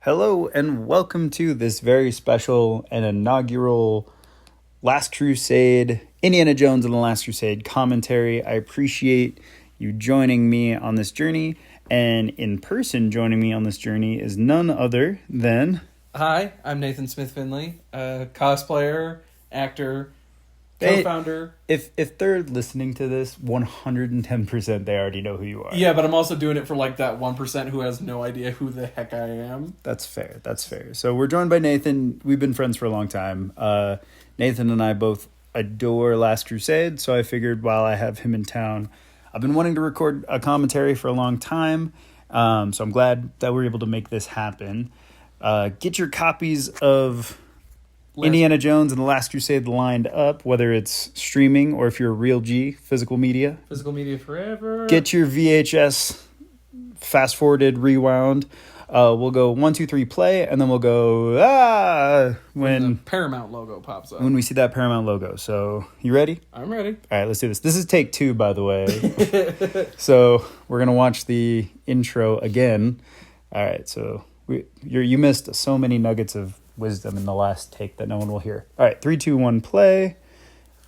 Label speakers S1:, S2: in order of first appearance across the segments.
S1: Hello and welcome to this very special and inaugural Last Crusade, Indiana Jones and the Last Crusade commentary. I appreciate you joining me on this journey, and in person joining me on this journey is none other than...
S2: Hi, I'm Nathan Smith-Finley, cosplayer, actor, co-founder.
S1: If they're listening to this, 110% they already know who you are.
S2: Yeah, but I'm also doing it for like that 1% who has no idea who the heck I am.
S1: That's fair. So we're joined by Nathan. We've been friends for a long time. Nathan and I both adore Last Crusade, so I figured while I have him in town, I've been wanting to record a commentary for a long time, so I'm glad that we're able to make this happen. Get your copies of Indiana Jones and the Last Crusade lined up, whether it's streaming or if you're a real G, physical media.
S2: Physical media forever.
S1: Get your VHS fast-forwarded, rewound. We'll go 1, 2, 3, play, and then we'll go when
S2: the Paramount logo pops up.
S1: When we see that Paramount logo. So, you ready?
S2: I'm ready.
S1: All right, let's do this. This is take 2, by the way. So, we're going to watch the intro again. All right, so you missed so many nuggets of wisdom in the last take that no one will hear. All right, 3, 2, 1, play.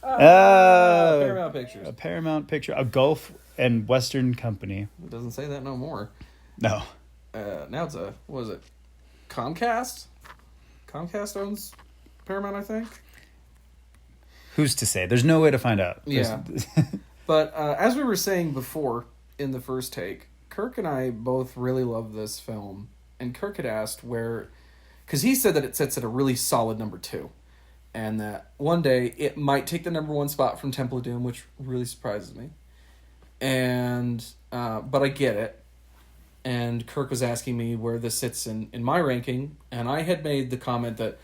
S2: Paramount Pictures.
S1: A Paramount picture. A Gulf and Western company.
S2: It doesn't say that no more.
S1: No.
S2: Now it's what is it? Comcast? Comcast owns Paramount, I think.
S1: Who's to say? There's no way to find out.
S2: Yeah. But as we were saying before in the first take, Kirk and I both really love this film. And Kirk had asked because he said that it sits at a really solid number 2. And that one day it might take the number 1 spot from Temple of Doom, which really surprises me. And, but I get it. And Kirk was asking me where this sits in my ranking. And I had made the comment that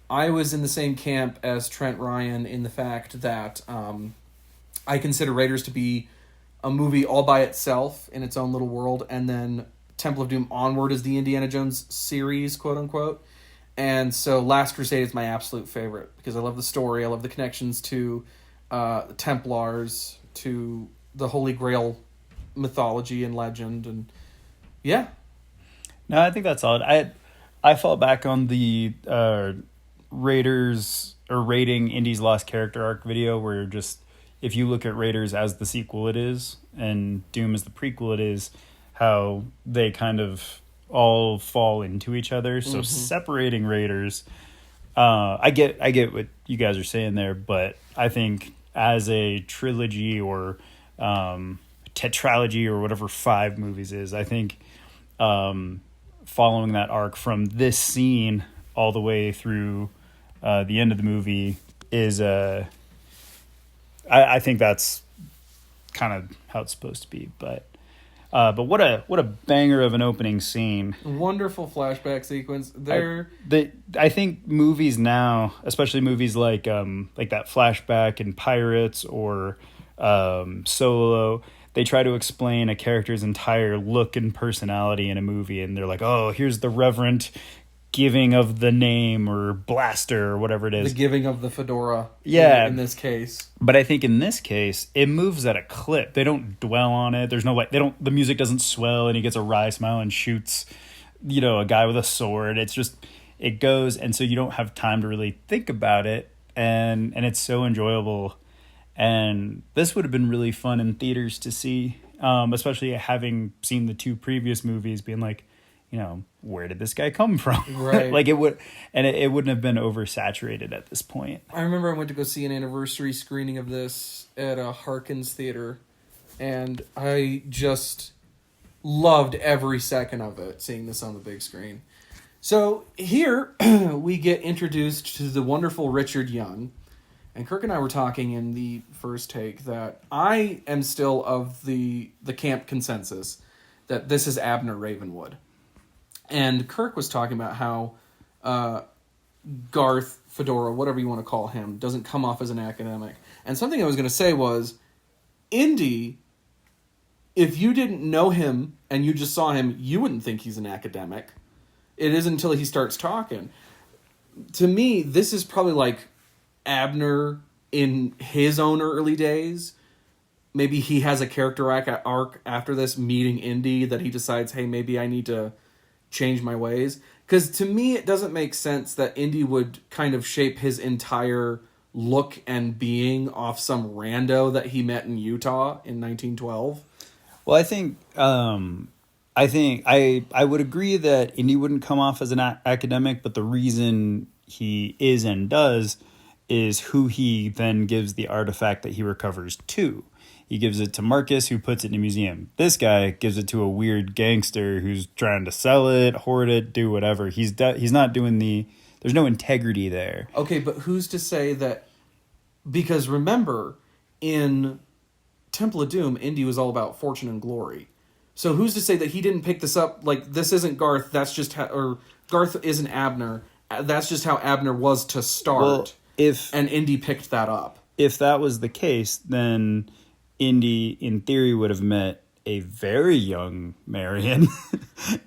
S2: I was in the same camp as Trent Ryan in the fact that I consider Raiders to be a movie all by itself in its own little world. And then Temple of Doom onward is the Indiana Jones series, quote unquote. And so Last Crusade is my absolute favorite because I love the story. I love the connections to the Templars, to the Holy Grail mythology and legend, and yeah.
S1: No, I think that's solid. I fall back on the Raiders or rating Indy's Lost Character Arc video where just if you look at Raiders as the sequel it is and Doom as the prequel it is, how they kind of all fall into each other. So separating Raiders, I get what you guys are saying there, but I think as a trilogy or tetralogy or whatever 5 movies is, I think following that arc from this scene all the way through the end of the movie is I think that's kind of how it's supposed to be, but what a banger of an opening scene.
S2: Wonderful flashback sequence.
S1: I think movies now, especially movies like that flashback in Pirates or Solo, they try to explain a character's entire look and personality in a movie, and they're like, oh, here's the reverent giving of the name or blaster or whatever it is.
S2: The giving of the fedora.
S1: Yeah.
S2: In this case.
S1: But I think in this case, it moves at a clip. They don't dwell on it. There's no the music doesn't swell and he gets a wry smile and shoots, a guy with a sword. It's just, it goes. And so you don't have time to really think about it. And it's so enjoyable. And this would have been really fun in theaters to see, especially having seen the 2 previous movies being like, where did this guy come from?
S2: Right.
S1: Like it would, and it wouldn't have been oversaturated at this point.
S2: I remember I went to go see an anniversary screening of this at a Harkins theater, and I just loved every second of it, seeing this on the big screen. So here we get introduced to the wonderful Richard Young, and Kirk and I were talking in the first take that I am still of the camp consensus that this is Abner Ravenwood. And Kirk was talking about how Garth, Fedora, whatever you want to call him, doesn't come off as an academic. And something I was going to say was, Indy, if you didn't know him and you just saw him, you wouldn't think he's an academic. It isn't until he starts talking. To me, this is probably like Abner in his own early days. Maybe he has a character arc after this, meeting Indy, that he decides, hey, maybe I need to change my ways. Because to me, it doesn't make sense that Indy would kind of shape his entire look and being off some rando that he met in Utah in 1912.
S1: Well, I think I would agree that Indy wouldn't come off as an academic, but the reason he is and does is who he then gives the artifact that he recovers to. He gives it to Marcus, who puts it in a museum. This guy gives it to a weird gangster who's trying to sell it, hoard it, do whatever. He's not doing there's no integrity there.
S2: Okay, but who's to say that... Because remember, in Temple of Doom, Indy was all about fortune and glory. So who's to say that he didn't pick this up, like, this isn't Garth, that's just how... Or Garth isn't Abner, that's just how Abner was to start. Well, and Indy picked that up.
S1: If that was the case, then Indy, in theory, would have met a very young Marion,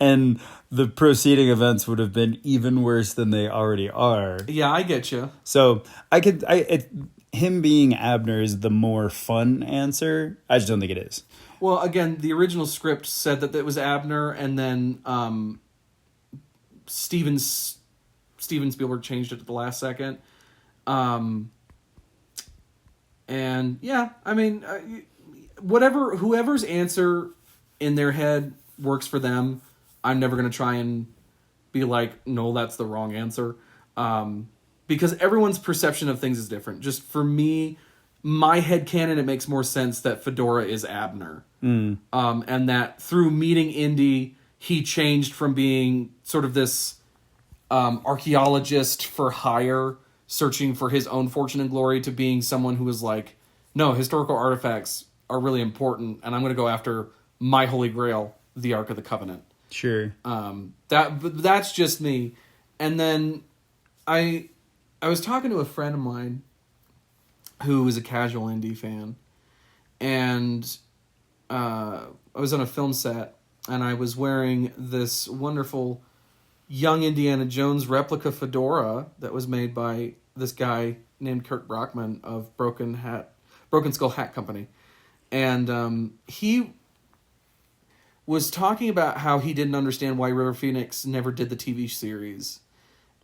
S1: and the preceding events would have been even worse than they already are.
S2: Yeah, I get you.
S1: So him being Abner is the more fun answer. I just don't think it is.
S2: Well, again, the original script said that it was Abner, and then Steven Spielberg changed it at the last second. And yeah, I mean, whoever's answer in their head works for them. I'm never going to try and be like, no, that's the wrong answer. Because everyone's perception of things is different. Just for me, my headcanon, it makes more sense that Fedora is Abner. And that through meeting Indy, he changed from being sort of this archaeologist for hire, searching for his own fortune and glory, to being someone who was like, no, historical artifacts are really important, and I'm going to go after my holy grail, the Ark of the Covenant.
S1: Sure.
S2: That's just me. And then I was talking to a friend of mine who was a casual Indy fan, and I was on a film set, and I was wearing this wonderful young Indiana Jones replica fedora that was made by this guy named Kurt Brockman of Broken Skull Hat Company. And he was talking about how he didn't understand why River Phoenix never did the TV series.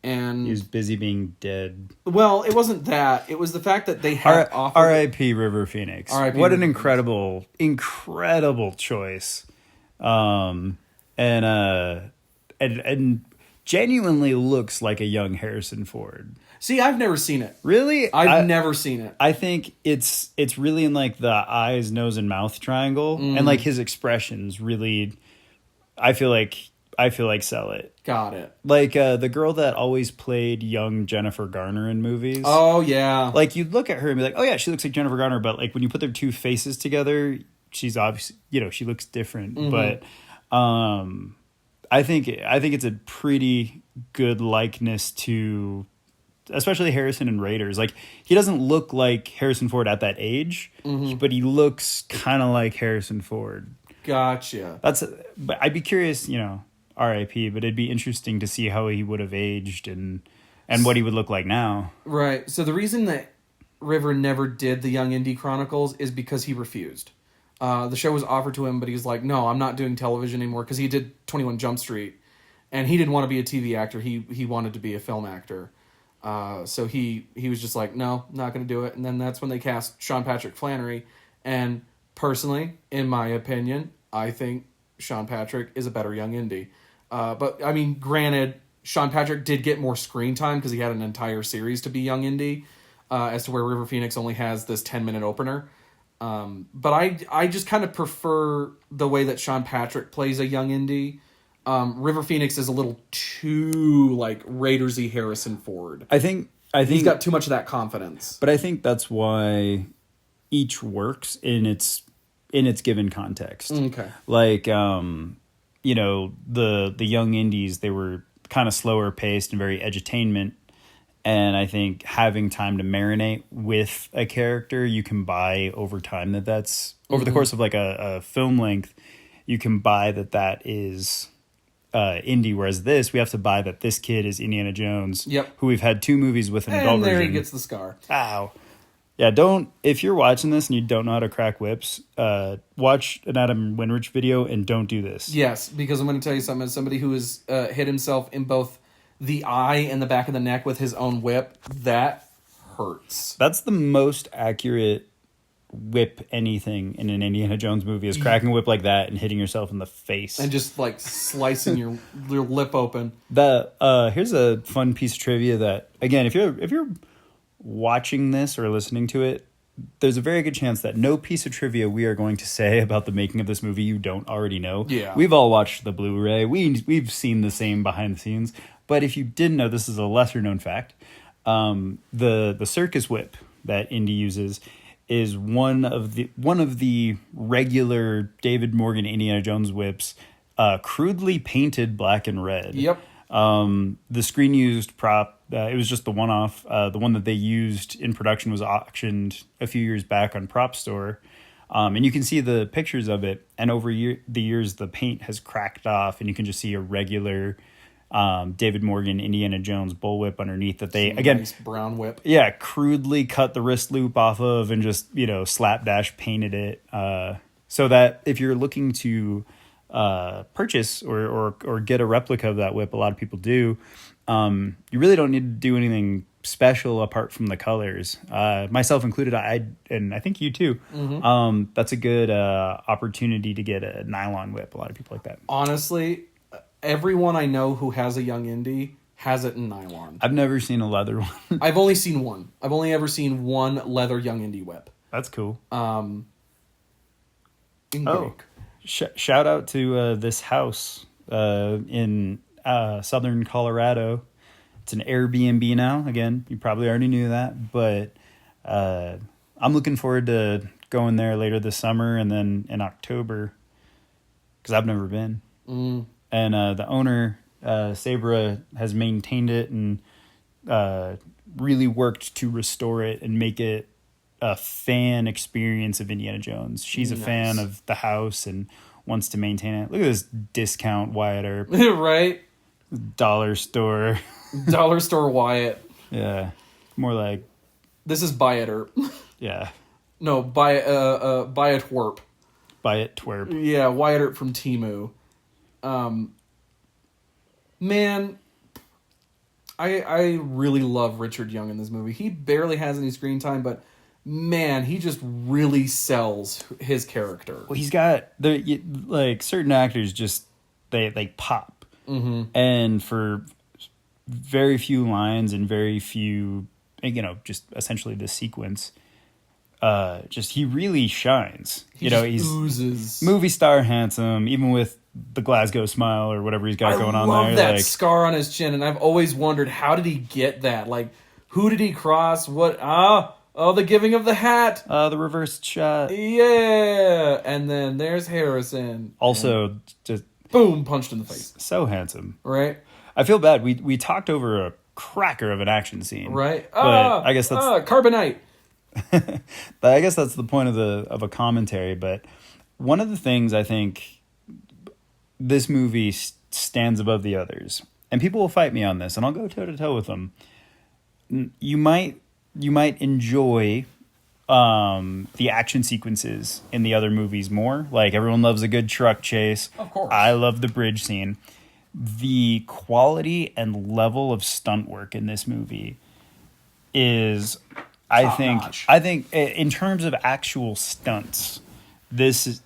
S2: And
S1: he was busy being dead.
S2: Well, it wasn't that. It was the fact that they had offered...
S1: R.I.P. River Phoenix.
S2: R.I.P.
S1: What
S2: River
S1: an incredible choice. And genuinely looks like a young Harrison Ford.
S2: See, I've never seen it.
S1: Really?
S2: I've never seen it.
S1: I think it's really in like the eyes, nose, and mouth triangle, and like his expressions really. I feel like sell it.
S2: Got it.
S1: Like the girl that always played young Jennifer Garner in movies.
S2: Oh yeah.
S1: Like you'd look at her and be like, oh yeah, she looks like Jennifer Garner, but like when you put their two faces together, she's obviously, she looks different. But I think it's a pretty good likeness to, especially Harrison and Raiders. Like he doesn't look like Harrison Ford at that age, but he looks kind of like Harrison Ford.
S2: Gotcha.
S1: But I'd be curious, R.I.P. But it'd be interesting to see how he would have aged and what he would look like now.
S2: Right. So the reason that River never did the Young Indy Chronicles is because he refused. The show was offered to him, but he's like, no, I'm not doing television anymore, because he did 21 Jump Street, and he didn't want to be a TV actor. He wanted to be a film actor. So he was just like, no, not going to do it. And then that's when they cast Sean Patrick Flannery. And personally, in my opinion, I think Sean Patrick is a better Young Indy. But, I mean, granted, Sean Patrick did get more screen time because he had an entire series to be Young Indy, as to where River Phoenix only has this 10-minute opener. But I just kind of prefer the way that Sean Patrick plays a Young Indy. River Phoenix is a little too like Raiders-y Harrison Ford. I think he's got too much of that confidence.
S1: But I think that's why each works in its given context.
S2: Okay.
S1: Like the Young Indies, they were kind of slower paced and very edutainment. And I think having time to marinate with a character, you can buy over time that's over the course of like a film length, you can buy that is Indy. Whereas we have to buy that this kid is Indiana Jones.
S2: Yep.
S1: Who we've had 2 movies with an adult version.
S2: And there he gets the scar.
S1: Ow. Yeah, don't, if you're watching this and you don't know how to crack whips, watch an Adam Winrich video and don't do this.
S2: Yes, because I'm going to tell you something. As somebody who has hit himself in both the eye and the back of the neck with his own whip, that hurts.
S1: That's the most accurate whip anything in an Indiana Jones movie, is cracking a whip like that and hitting yourself in the face.
S2: And just like slicing your lip open.
S1: Here's a fun piece of trivia that, again, if you're watching this or listening to it, there's a very good chance that no piece of trivia we are going to say about the making of this movie you don't already know.
S2: Yeah.
S1: We've all watched the Blu-ray. We've seen the same behind the scenes. But if you didn't know, this is a lesser known fact. The circus whip that Indy uses is one of the regular David Morgan Indiana Jones whips, crudely painted black and red.
S2: Yep.
S1: The screen used prop, it was just the one-off. The one that they used in production was auctioned a few years back on Prop Store. And you can see the pictures of it. And over the years, the paint has cracked off, and you can just see a regular David Morgan Indiana Jones bullwhip underneath that they, again,
S2: nice brown whip.
S1: Yeah, crudely cut the wrist loop off of and just, slapdash painted it. So that if you're looking to purchase or get a replica of that whip, a lot of people do, you really don't need to do anything special apart from the colors, myself included. And I think you too. Mm-hmm. That's a good opportunity to get a nylon whip. A lot of people like that.
S2: Honestly, everyone I know who has a young Indy has it in nylon.
S1: I've never seen a leather one.
S2: I've only seen one. I've only ever seen one leather young Indy whip.
S1: That's cool. Shout out to this house in southern Colorado. It's an Airbnb now. Again, you probably already knew that, but I'm looking forward to going there later this summer and then in October, because I've never been. And the owner, Sabra, has maintained it and really worked to restore it and make it a fan experience of Indiana Jones. She's a fan of the house and wants to maintain it. Look at this discount Wyatt Earp.
S2: Right?
S1: Dollar store.
S2: Dollar store Wyatt.
S1: Yeah. More like...
S2: This is Buy It Earp.
S1: Yeah.
S2: No, Buy It Twerp.
S1: Buy It Twerp.
S2: Yeah, Wyatt Earp from Temu. Man, I really love Richard Young in this movie. He barely has any screen time, but man, he just really sells his character.
S1: Well, he's got certain actors just they pop, and for very few lines and very few, just essentially the sequence. Just he really shines. He's
S2: oozes.
S1: Movie star handsome, even with the Glasgow smile or whatever he's got going on there.
S2: I love that scar on his chin, and I've always wondered, how did he get that? Like, who did he cross? What? The giving of the hat.
S1: The reversed shot.
S2: Yeah, and then there's Harrison.
S1: Also, just
S2: boom, punched in the face.
S1: So handsome,
S2: right?
S1: I feel bad. We talked over a cracker of an action scene,
S2: right?
S1: But I guess that's
S2: Carbonite.
S1: But I guess that's the point of a commentary. But one of the things I think this movie stands above the others, and people will fight me on this, and I'll go toe to toe with them. You might enjoy the action sequences in the other movies more. Like, everyone loves a good truck chase.
S2: Of course.
S1: I love the bridge scene. The quality and level of stunt work in this movie is, I think in terms of actual stunts, this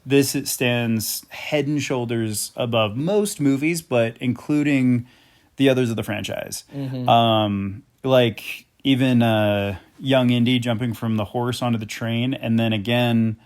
S1: stands head and shoulders above most movies, but including the others of the franchise. Like even young Indy jumping from the horse onto the train, and then again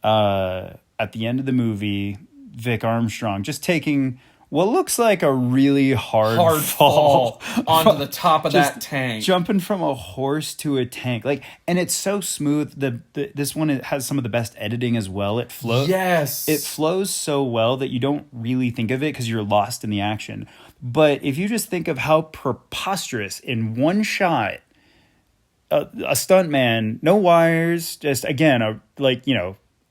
S1: at the end of the movie, Vic Armstrong just taking what looks like a really hard fall
S2: onto the top of that tank,
S1: jumping from a horse to a tank. And it's so smooth. This one has some of the best editing as well. It flows.
S2: Yes,
S1: it flows so well that you don't really think of it because you're lost in the action. But if you just think of how preposterous in one shot, a stuntman, no wires, just again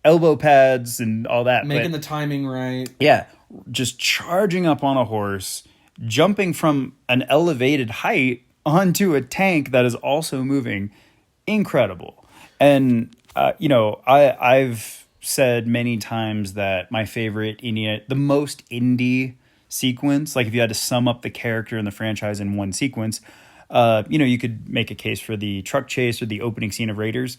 S1: elbow pads and all that,
S2: making the timing right.
S1: Yeah. Just charging up on a horse, jumping from an elevated height onto a tank that is also moving. Incredible. And I've said many times that my favorite the most indie sequence, like if you had to sum up the character and the franchise in one sequence, you could make a case for the truck chase or the opening scene of Raiders.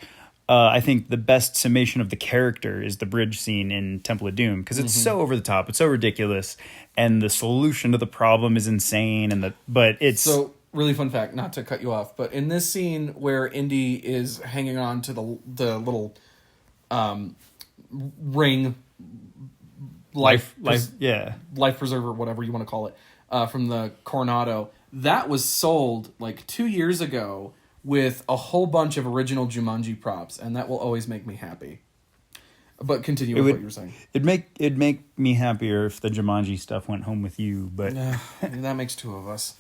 S1: I think the best summation of the character is the bridge scene in Temple of Doom, because it's so over the top, it's so ridiculous, and the solution to the problem is insane. But it's
S2: so really fun fact, not to cut you off, but in this scene where Indy is hanging on to the little ring life preserver, whatever you want to call it, from the Coronado, that was sold like 2 years ago with a whole bunch of original Jumanji props, and that will always make me happy. But continue with what you were saying.
S1: It'd make me happier if the Jumanji stuff went home with you, but
S2: that makes two of us.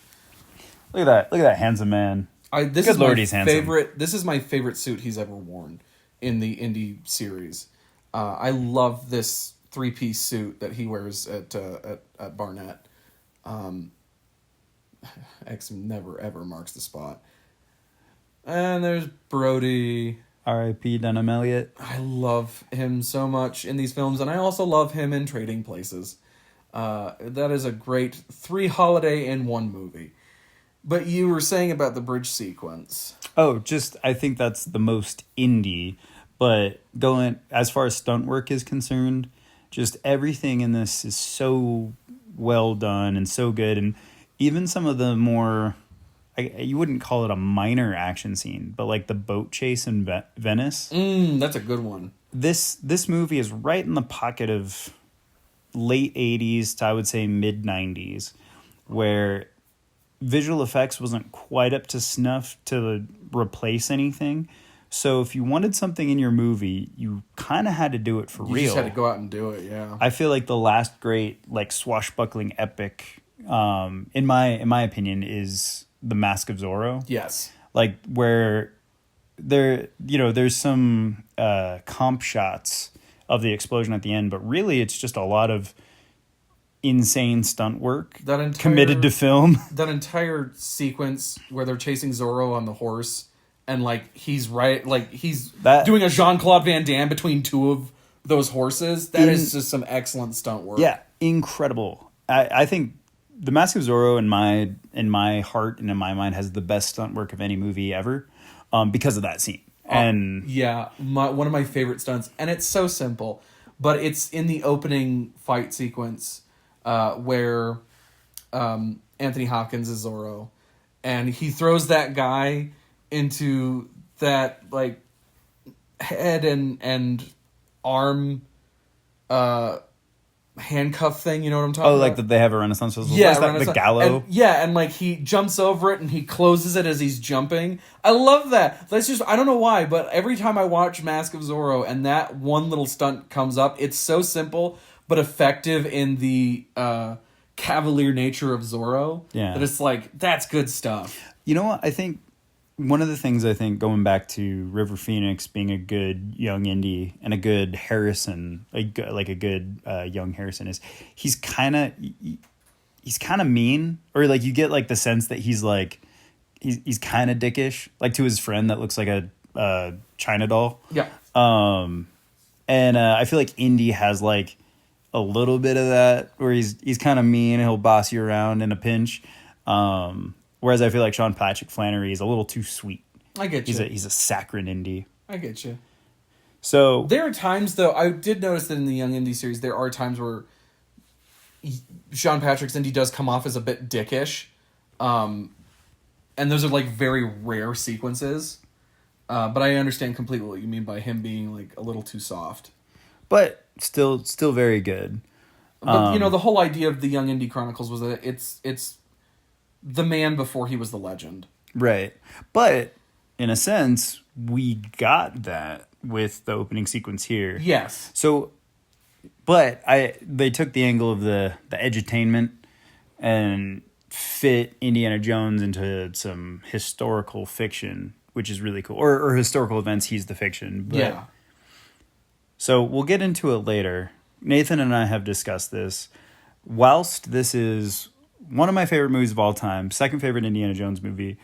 S1: Look at that handsome man.
S2: This is my favorite suit he's ever worn in the Indy series. I love this 3-piece suit that he wears at Barnett. X never ever marks the spot. And there's Broady.
S1: R.I.P. Dunham Elliott.
S2: I love him so much in these films, and I also love him in Trading Places. That is a great 3 holiday in 1 movie. But you were saying about the bridge sequence.
S1: Oh, I think that's the most indie. But going as far as stunt work is concerned, just everything in this is so well done and so good. And even some of the more, you wouldn't call it a minor action scene, but like the boat chase in Venice.
S2: That's a good one.
S1: This movie is right in the pocket of late 80s to, I would say, mid 90s, where visual effects wasn't quite up to snuff to replace anything. So if you wanted something in your movie, you kind of had to do it for real. You
S2: just had to go out and do it, yeah.
S1: I feel like the last great like swashbuckling epic, in my opinion, is The Mask of Zorro.
S2: Yes.
S1: Like where there's some comp shots of the explosion at the end, but really it's just a lot of insane stunt work committed to film.
S2: That entire sequence where they're chasing Zorro on the horse, and he's doing a Jean-Claude Van Damme between 2 of those horses. That is just some excellent stunt work.
S1: Yeah, incredible. I think The Mask of Zorro in my heart and in my mind has the best stunt work of any movie ever, because of that scene. And
S2: one of my favorite stunts, and it's so simple, but it's in the opening fight sequence where Anthony Hopkins is Zorro, and he throws that guy into that head and arm handcuff thing, you know what I'm talking about?
S1: Like that they have a Renaissance festival. Yeah, the gallows.
S2: And he jumps over it and he closes it as he's jumping. I love that. That's just, I don't know why, but every time I watch Mask of Zorro and that one little stunt comes up, it's so simple but effective in the cavalier nature of Zorro. Yeah, that it's that's good stuff.
S1: You know what? I think one of the things going back to River Phoenix being a good young Indy and a good Harrison, a good young Harrison, is he's kind of mean, or you get the sense that he's kind of dickish, to his friend that looks like a China doll. Yeah. And I feel like Indy has a little bit of that, where he's kind of mean and he'll boss you around in a pinch. Whereas I feel like Sean Patrick Flannery is a little too sweet.
S2: I get you.
S1: He's a saccharine Indy.
S2: I get you.
S1: So
S2: there are times, though, I did notice that in the Young Indy series, there are times where Sean Patrick's Indy does come off as a bit dickish. And those are very rare sequences. But I understand completely what you mean by him being a little too soft.
S1: But still very good.
S2: But the whole idea of the Young Indy Chronicles was that it's the man before he was the legend.
S1: Right. But in a sense, we got that with the opening sequence here.
S2: Yes.
S1: So, but they took the angle of the edutainment and fit Indiana Jones into some historical fiction, which is really cool. Or historical events, he's the fiction. But, yeah. So we'll get into it later. Nathan and I have discussed this. Whilst this is one of my favorite movies of all time, second favorite Indiana Jones movie,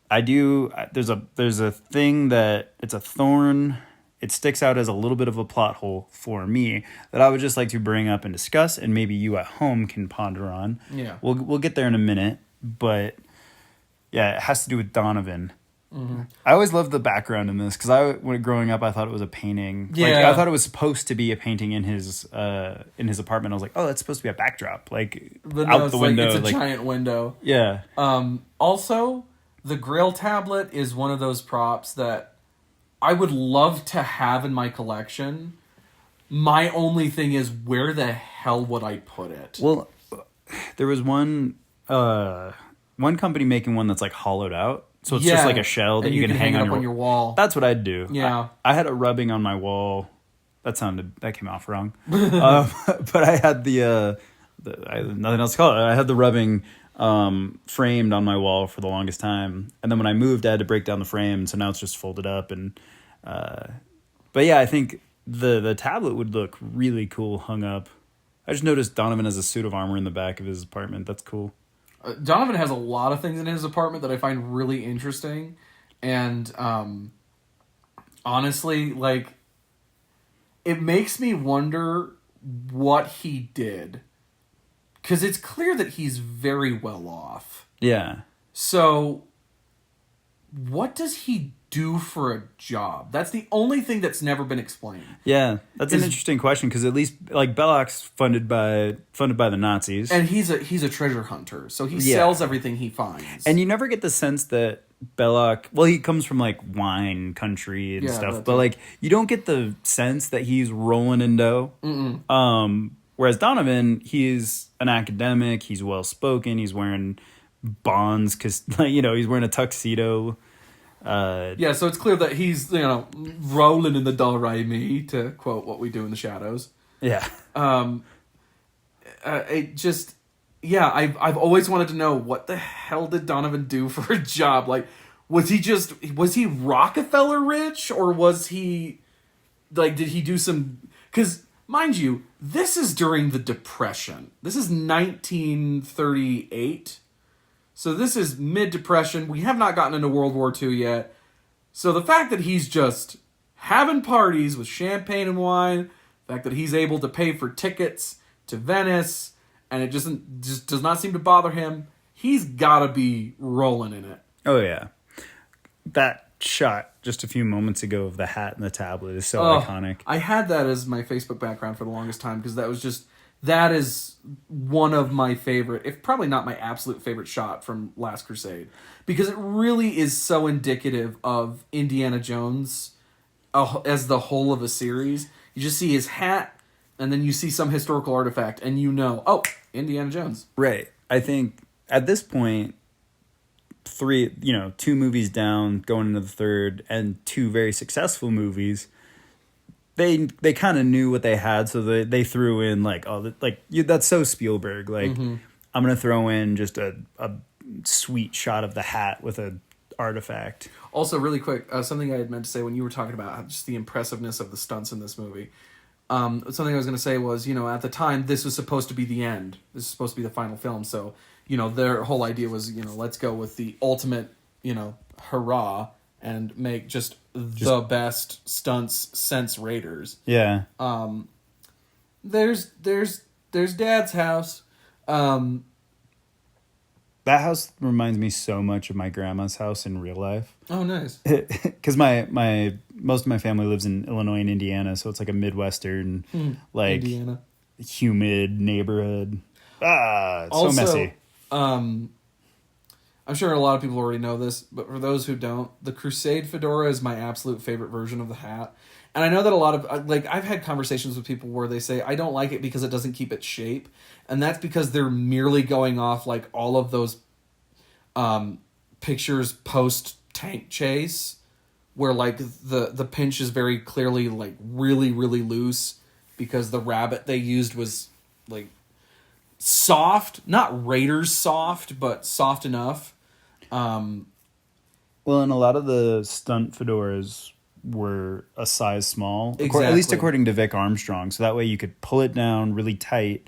S1: I do. There's a thing that it's a thorn. It sticks out as a little bit of a plot hole for me that I would just like to bring up and discuss, and maybe you at home can ponder on.
S2: Yeah.
S1: We'll get there in a minute, but yeah, it has to do with Donovan.
S2: Mm-hmm.
S1: I always loved the background in this because when growing up, I thought it was a painting.
S2: Yeah.
S1: Like, I thought it was supposed to be a painting in his apartment. I was like, oh, that's supposed to be a backdrop, like
S2: But
S1: out
S2: no,
S1: the window.
S2: It's a
S1: like,
S2: giant window.
S1: yeah.
S2: Also, the Grail tablet is one of those props that I would love to have in my collection. My only thing is, where the hell would I put it?
S1: Well, there was one company making one that's like hollowed out. So it's just like a shell that you can hang
S2: up on your wall.
S1: That's what I'd do.
S2: Yeah.
S1: I had a rubbing on my wall. That came off wrong. But I had I had nothing else to call it. I had the rubbing framed on my wall for the longest time. And then when I moved, I had to break down the frame. So now it's just folded up. And but yeah, I think the tablet would look really cool hung up. I just noticed Donovan has a suit of armor in the back of his apartment. That's cool.
S2: Donovan has a lot of things in his apartment that I find really interesting. And honestly, like, it makes me wonder what he did. Because it's clear that he's very well off.
S1: Yeah.
S2: So, what does he do for a job? That's the only thing that's never been explained.
S1: Yeah, that's an interesting question because at least like Belloc's funded by the Nazis,
S2: and he's a treasure hunter, so he sells everything he finds.
S1: And you never get the sense that Belloc, well, he comes from like wine country and stuff, but like you don't get the sense that he's rolling in dough. Whereas Donovan, he's an academic, he's well spoken, he's wearing bonds because he's wearing a tuxedo.
S2: So it's clear that he's rolling in the do-re-mi, to quote What We Do in the Shadows.
S1: Yeah.
S2: I've always wanted to know, what the hell did Donovan do for a job? Like, was he Rockefeller rich, or was he like, did he do some? Because mind you, this is during the Depression. This is 1938. So this is mid-Depression. We have not gotten into World War II yet. So the fact that he's just having parties with champagne and wine, the fact that he's able to pay for tickets to Venice, and it just does not seem to bother him, he's got to be rolling in it.
S1: Oh, yeah. That shot just a few moments ago of the hat and the tablet is so iconic.
S2: I had that as my Facebook background for the longest time because that is one of my favorite, if probably not my absolute favorite shot from Last Crusade, because it really is so indicative of Indiana Jones as the whole of a series. You just see his hat, and then you see some historical artifact, and Indiana Jones.
S1: Right. I think at this point, 2 movies down, going into the third, and 2 very successful movies. They kind of knew what they had, so they threw in that's so Spielberg. Like, I'm gonna throw in just a sweet shot of the hat with a artifact.
S2: Also, really quick, something I had meant to say when you were talking about just the impressiveness of the stunts in this movie. Something I was gonna say was, at the time this was supposed to be the end. This is supposed to be the final film. So, their whole idea was, let's go with the ultimate, hurrah, and make just the best stunts since Raiders.
S1: Yeah.
S2: There's Dad's house.
S1: That house reminds me so much of my grandma's house in real life.
S2: Oh, nice.
S1: Because my most of my family lives in Illinois and Indiana, so it's like a Midwestern,
S2: Indiana.
S1: Humid neighborhood. It's
S2: also,
S1: so messy.
S2: I'm sure a lot of people already know this, but for those who don't, the Crusade Fedora is my absolute favorite version of the hat. And I know that a lot of, I've had conversations with people where they say, I don't like it because it doesn't keep its shape. And that's because they're merely going off, all of those pictures post-tank chase, where, the pinch is very clearly, really, really loose, because the rabbit they used was, soft. Not Raiders soft, but soft enough.
S1: Well, and a lot of the stunt fedoras were a size small,
S2: exactly.
S1: At least according to Vic Armstrong. So that way you could pull it down really tight,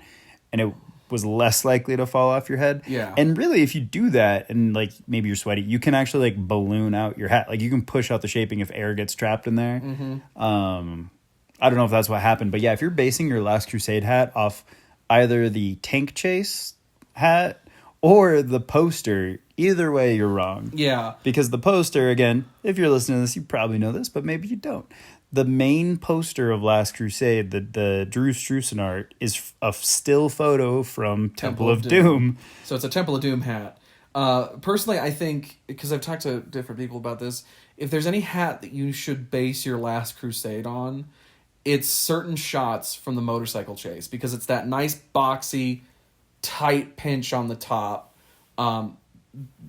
S1: and was less likely to fall off your head.
S2: Yeah.
S1: And really, if you do that and like maybe you're sweaty, you can actually like balloon out your hat. Like you can push out the shaping if air gets trapped in there. I don't know if that's what happened, but yeah, if you're basing your Last Crusade hat off either the tank chase hat or the poster, either way you're wrong.
S2: Yeah.
S1: Because the poster, again, if you're listening to this, you probably know this, but maybe you don't. The main poster of Last Crusade, the Drew Struzan art, is a still photo from Temple of Doom.
S2: So it's a Temple of Doom hat. Personally, I think, because I've talked to different people about this, if there's any hat that you should base your Last Crusade on, it's certain shots from the motorcycle chase, because it's that nice boxy, tight pinch on the top,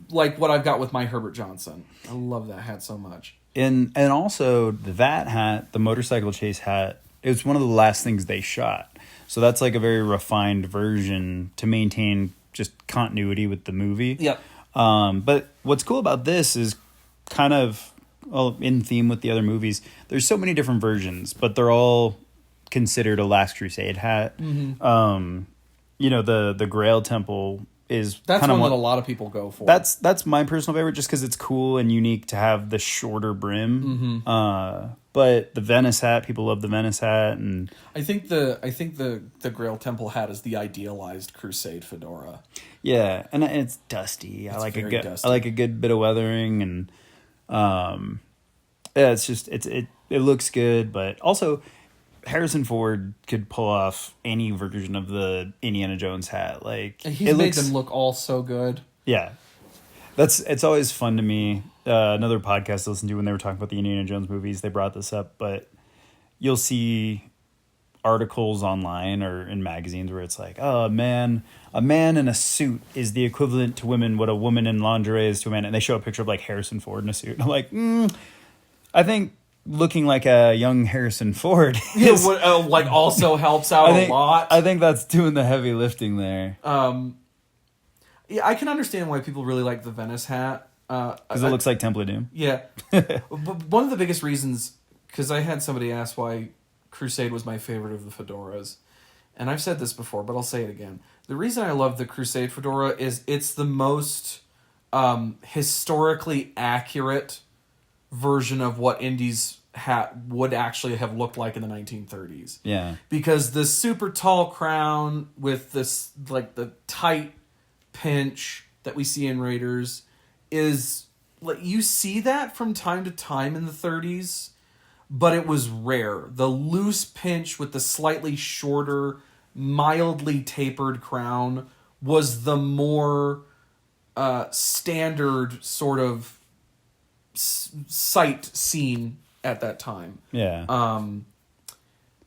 S2: like what I've got with my Herbert Johnson. I love that hat so much.
S1: And also that hat, the motorcycle chase hat, it's one of the last things they shot. So that's like a very refined version to maintain just continuity with the movie.
S2: Yep.
S1: But what's cool about this is kind of in theme with the other movies. There's so many different versions, but they're all considered a Last Crusade hat. Mm-hmm. The Grail Temple is
S2: that's
S1: kind of
S2: one that a lot of people go for.
S1: That's my personal favorite, just because it's cool and unique to have the shorter brim. Mm-hmm. But the Venice hat, people love the Venice hat, and
S2: I think the Grail Temple hat is the idealized Crusade fedora.
S1: Yeah, and it's dusty. I like a good bit of weathering, and it's just it looks good, but also Harrison Ford could pull off any version of the Indiana Jones hat. Like
S2: he's made them look all so good.
S1: Yeah, it's always fun to me. Another podcast I listened to when they were talking about the Indiana Jones movies, they brought this up, but you'll see articles online or in magazines where it's like, oh, a man in a suit is the equivalent to women what a woman in lingerie is to a man, and they show a picture of like Harrison Ford in a suit. And I'm like, I think looking like a young Harrison Ford is,
S2: also helps out a lot.
S1: I think that's doing the heavy lifting there.
S2: Yeah, I can understand why people really like the Venice hat.
S1: Because it looks like Temple of Doom.
S2: Yeah. But one of the biggest reasons, because I had somebody ask why Crusade was my favorite of the fedoras, and I've said this before, but I'll say it again. The reason I love the Crusade fedora is it's the most historically accurate version of what Indy's hat would actually have looked like in the 1930s.
S1: Yeah.
S2: Because the super tall crown with this, like, the tight pinch that we see in Raiders is, like, you see that from time to time in the 30s, but it was rare. The loose pinch with the slightly shorter, mildly tapered crown was the more standard sort of sight seen at that time.
S1: Yeah.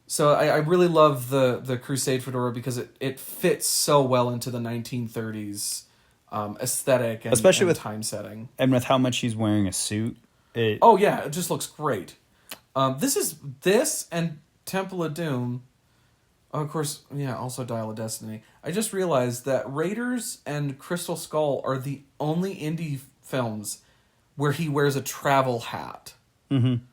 S2: So I really love the Crusade fedora because it fits so well into the 1930s aesthetic and,
S1: especially with
S2: time setting.
S1: And with how much he's wearing a suit.
S2: It just looks great. This and Temple of Doom, of course, yeah, also Dial of Destiny. I just realized that Raiders and Crystal Skull are the only indie films where he wears a travel hat.
S1: Mm-hmm.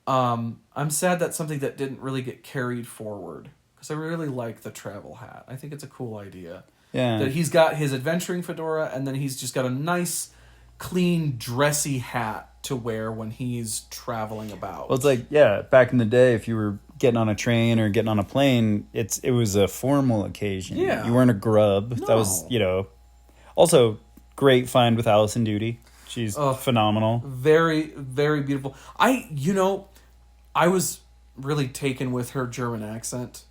S2: I'm sad that's something that didn't really get carried forward, because I really like the travel hat. I think it's a cool idea.
S1: Yeah.
S2: That he's got his adventuring fedora, and then he's just got a nice, clean, dressy hat to wear when he's traveling about.
S1: Well, it's like, yeah, back in the day, if you were getting on a train or getting on a plane, it was a formal occasion.
S2: Yeah.
S1: You weren't a grub.
S2: No.
S1: That was, also great find with Allison Duty. She's phenomenal.
S2: Very, very beautiful. I was really taken with her German accent.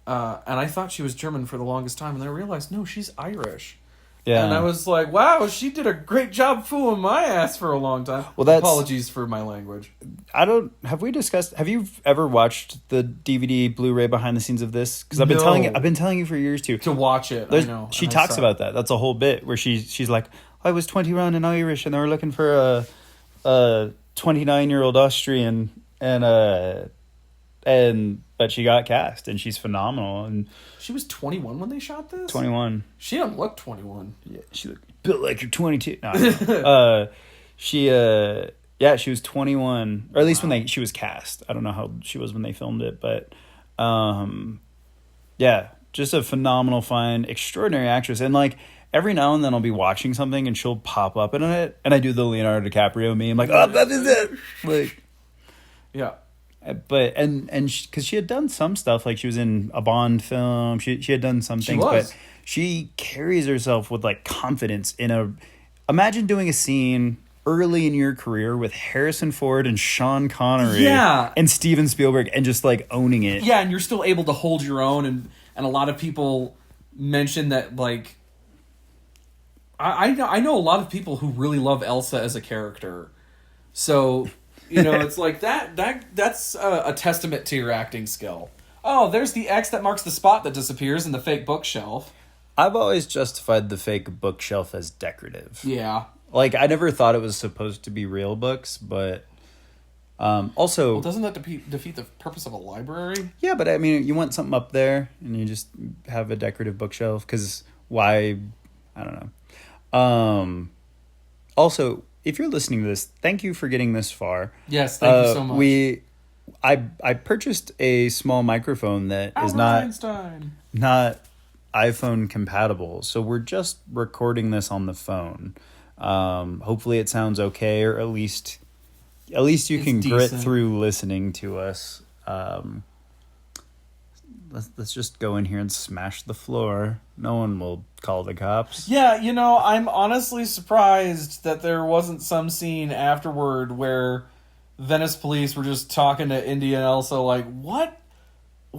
S2: And I thought she was German for the longest time, and then I realized, no, she's Irish. Yeah. And I was like, wow, she did a great job fooling my ass for a long time. Well, apologies for my language.
S1: Have you ever watched the DVD Blu-ray behind the scenes of this? Because I've been telling you for years to
S2: watch it. I know.
S1: She talks about that. That's a whole bit where she's like, I was 21 and Irish, and they were looking for a 29-year-old Austrian, but she got cast, and she's phenomenal. And
S2: she was 21 when they shot this?
S1: 21.
S2: She didn't look 21.
S1: Yeah, she looked built like you're 22. No, she was 21, or at least when she was cast. I don't know how she was when they filmed it, but just a phenomenal, fine, extraordinary actress. And like every now and then I'll be watching something and she'll pop up in it, and I do the Leonardo DiCaprio meme, like, oh, that is it. Like,
S2: yeah.
S1: But and because she had done some stuff, like she was in a Bond film, she had done some things, but she carries herself with like confidence imagine doing a scene early in your career with Harrison Ford and Sean Connery and Steven Spielberg and just like owning it.
S2: Yeah, and you're still able to hold your own, and a lot of people mention that, like, I know a lot of people who really love Elsa as a character. So, you know, it's like that's a testament to your acting skill. Oh, there's the X that marks the spot that disappears in the fake bookshelf.
S1: I've always justified the fake bookshelf as decorative.
S2: Yeah.
S1: Like, I never thought it was supposed to be real books, but also...
S2: Well, doesn't that defeat the purpose of a library?
S1: Yeah, but I mean, you want something up there, and you just have a decorative bookshelf, because why... I don't know. Also, if you're listening to this, thank you for getting this far.
S2: Yes, thank you so much.
S1: I purchased a small microphone that is not iPhone compatible, so we're just recording this on the phone. Hopefully it sounds okay, or at least you can grit through listening to us. Let's just go in here and smash the floor. No one will call the cops.
S2: Yeah, you know, I'm honestly surprised that there wasn't some scene afterward where Venice police were just talking to Indy and Elsa like, what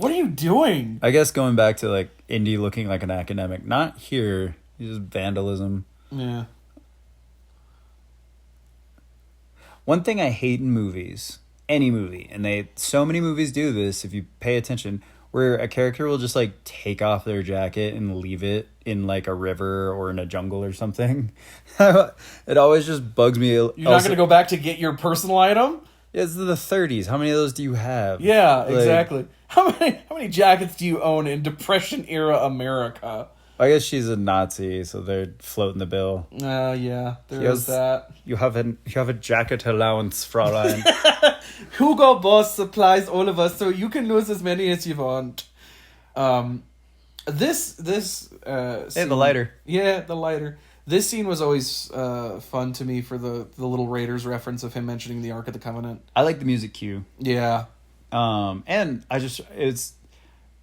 S2: are you doing?
S1: I guess going back to like Indy looking like an academic, not here. Just vandalism.
S2: Yeah.
S1: One thing I hate in movies, any movie, and so many movies do this if you pay attention, where a character will just like take off their jacket and leave it in like a river or in a jungle or something. It always just bugs me.
S2: You're not going to go back to get your personal item?
S1: It's the 30s. How many of those do you have?
S2: Yeah, like, exactly. How many jackets do you own in Depression era America?
S1: I guess she's a Nazi, so they're floating the bill.
S2: Yeah, there is that.
S1: You have a jacket allowance, Fräulein.
S2: Hugo Boss supplies all of us, so you can lose as many as you want. This scene,
S1: hey, the lighter.
S2: Yeah, the lighter. This scene was always fun to me for the Little Raiders reference of him mentioning the Ark of the Covenant.
S1: I like the music cue.
S2: Yeah.
S1: And it's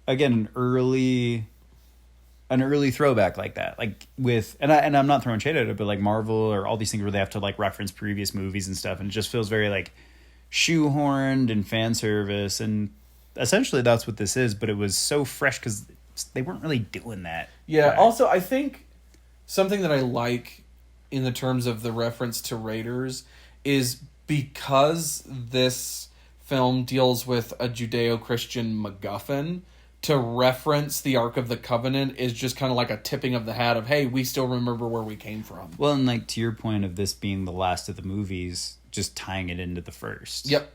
S1: again an early throwback like that, like with and I'm not throwing shade at it, but like Marvel or all these things where they have to like reference previous movies and stuff, and it just feels very like shoehorned and fan service, and essentially that's what this is. But it was so fresh because they weren't really doing that.
S2: Yeah. Right. Also, I think something that I like in the terms of the reference to Raiders is because this film deals with a Judeo-Christian MacGuffin. To reference the Ark of the Covenant is just kind of like a tipping of the hat of, hey, we still remember where we came from.
S1: Well, and like to your point of this being the last of the movies, just tying it into the first.
S2: Yep.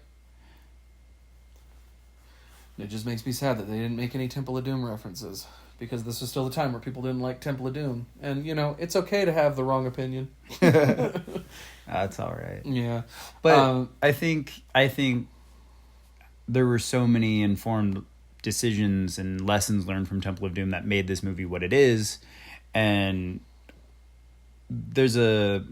S2: It just makes me sad that they didn't make any Temple of Doom references, because this was still the time where people didn't like Temple of Doom. And, you know, it's okay to have the wrong opinion.
S1: That's all right.
S2: Yeah.
S1: But I think there were so many informed decisions and lessons learned from Temple of Doom that made this movie what it is. And there's a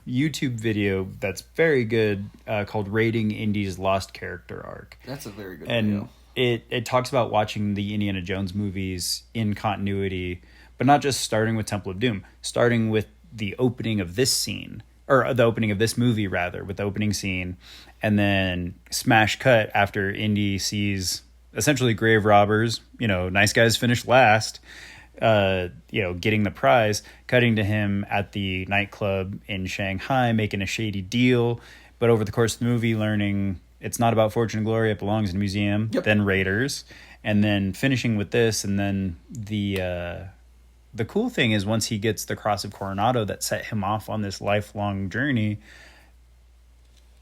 S1: YouTube video that's very good called Rating Indy's Lost Character Arc.
S2: That's a very good
S1: video. And it talks about watching the Indiana Jones movies in continuity, but not just starting with Temple of Doom, starting with the opening of this scene, or the opening of this movie rather, with the opening scene, and then smash cut after Indy sees essentially grave robbers, you know, nice guys finish last, getting the prize, cutting to him at the nightclub in Shanghai, making a shady deal. But over the course of the movie, learning it's not about fortune and glory, it belongs in a museum, then Raiders, and then finishing with this. And then the cool thing is once he gets the Cross of Coronado that set him off on this lifelong journey,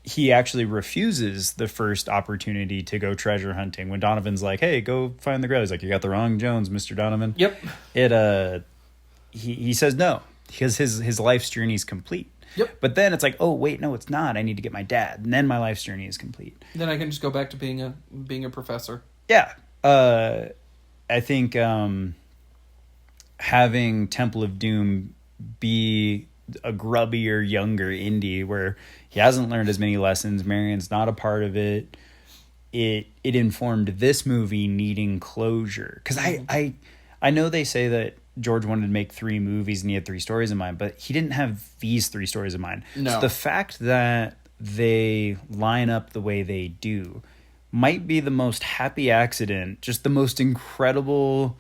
S1: he actually refuses the first opportunity to go treasure hunting. When Donovan's like, hey, go find the grail. He's like, you got the wrong Jones, Mr. Donovan.
S2: Yep.
S1: He says no, because his life's journey is complete.
S2: Yep.
S1: But then it's like, oh, wait, no, it's not. I need to get my dad. And then my life's journey is complete.
S2: Then I can just go back to being a professor.
S1: Yeah. I think having Temple of Doom be a grubbier, younger Indy where he hasn't learned as many lessons, Marion's not a part of it, it informed this movie needing closure. Because I know they say that George wanted to make 3 movies and he had 3 stories in mind, but he didn't have these 3 stories in mind.
S2: No.
S1: So the fact that they line up the way they do might be the most happy accident, just the most incredible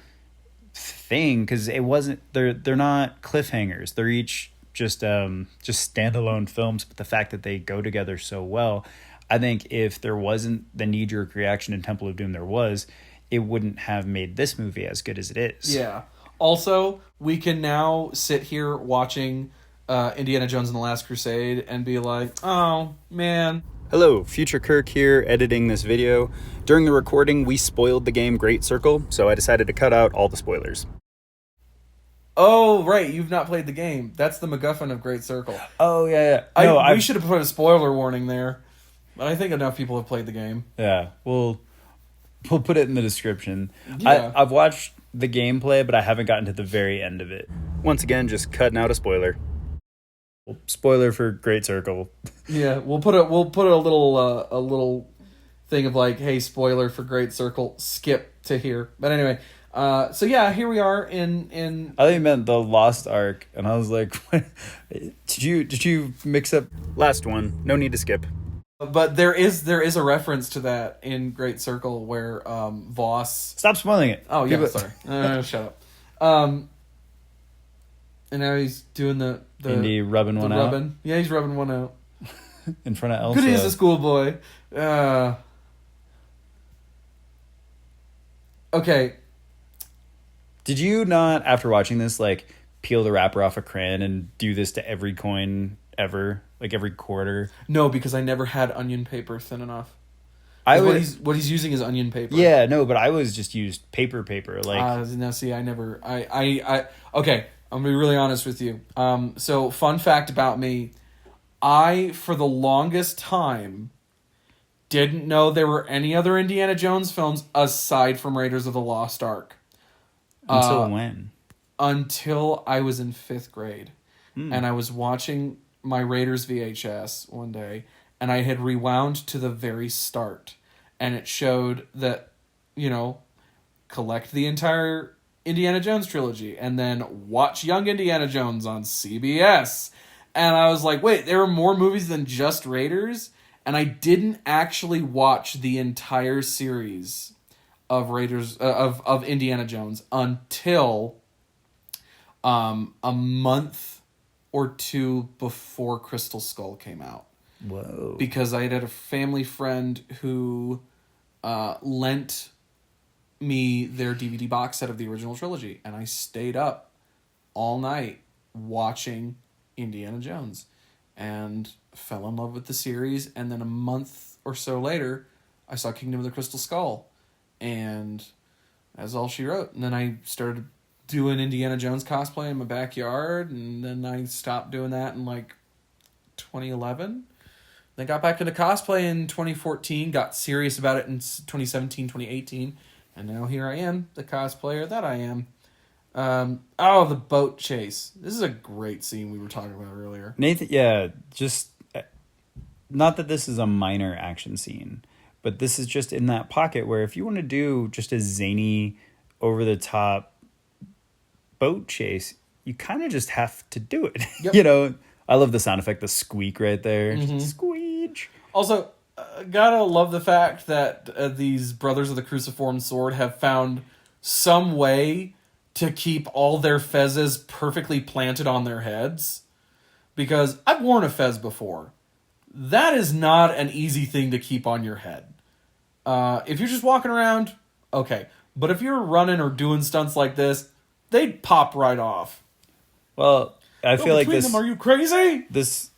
S1: thing, because it wasn't, they're not cliffhangers. They're each just standalone films, but the fact that they go together so well, I think if there wasn't the knee-jerk reaction in Temple of Doom it wouldn't have made this movie as good as it is.
S2: Yeah. Also, we can now sit here watching Indiana Jones and the Last Crusade and be like, oh, man.
S1: Hello, Future Kirk here, editing this video. During the recording, we spoiled the game Great Circle, so I decided to cut out all the spoilers.
S2: Oh, right. You've not played the game. That's the MacGuffin of Great Circle.
S1: Oh, yeah.
S2: We should have put a spoiler warning there. But I think enough people have played the game.
S1: Yeah, we'll put it in the description.
S2: Yeah.
S1: I've watched the gameplay, but I haven't gotten to the very end of it. Once again, just cutting out a spoiler. Spoiler for Great Circle.
S2: Yeah, we'll put a little thing of like, hey, spoiler for Great Circle, skip to here. But anyway, so yeah, here we are in.
S1: I think you meant the Lost Ark, and I was like, what? Did you mix up last one? No need to skip.
S2: But there is a reference to that in Great Circle where Voss.
S1: Stop spoiling it.
S2: Oh yeah, sorry. Shut up. And now he's doing the
S1: Indy rubbing one out.
S2: Yeah, he's rubbing one out
S1: in front of Elsa.
S2: Good, he's a schoolboy. Okay.
S1: Did you not, after watching this, like peel the wrapper off a crayon and do this to every coin ever, like every quarter?
S2: No, because I never had onion paper thin enough. What he's using is onion paper.
S1: Yeah, no, but I was just used paper. Like
S2: no, see, I never. I okay. I'm gonna be really honest with you. So fun fact about me, I for the longest time didn't know there were any other Indiana Jones films aside from Raiders of the Lost Ark.
S1: Until when?
S2: Until I was in 5th grade, and I was watching my Raiders VHS one day, and I had rewound to the very start, and it showed that, collect the entire Indiana Jones trilogy, and then watch Young Indiana Jones on CBS. And I was like, wait, there are more movies than just Raiders? And I didn't actually watch the entire series of Raiders of Indiana Jones until a month or 2 before Crystal Skull came out.
S1: Whoa.
S2: Because I had a family friend who lent me their DVD box set of the original trilogy, and I stayed up all night watching Indiana Jones and fell in love with the series. And then a month or so later, I saw Kingdom of the Crystal Skull, and that's all she wrote. And then I started doing Indiana Jones cosplay in my backyard, and then I stopped doing that in like 2011. Then got back into cosplay in 2014, got serious about it in 2017, 2018, and now here I am, the cosplayer that I am. The boat chase. This is a great scene we were talking about earlier.
S1: Nathan, yeah, just not that this is a minor action scene, but this is just in that pocket where if you want to do just a zany, over-the-top boat chase, you kind of just have to do it. Yep. I love the sound effect, the squeak right there. Mm-hmm. Squeege.
S2: Also, gotta love the fact that these Brothers of the Cruciform Sword have found some way to keep all their fezzes perfectly planted on their heads. Because I've worn a fez before. That is not an easy thing to keep on your head. If you're just walking around, okay. But if you're running or doing stunts like this, they'd pop right off.
S1: Well, I feel like this...
S2: Them, are you crazy?
S1: This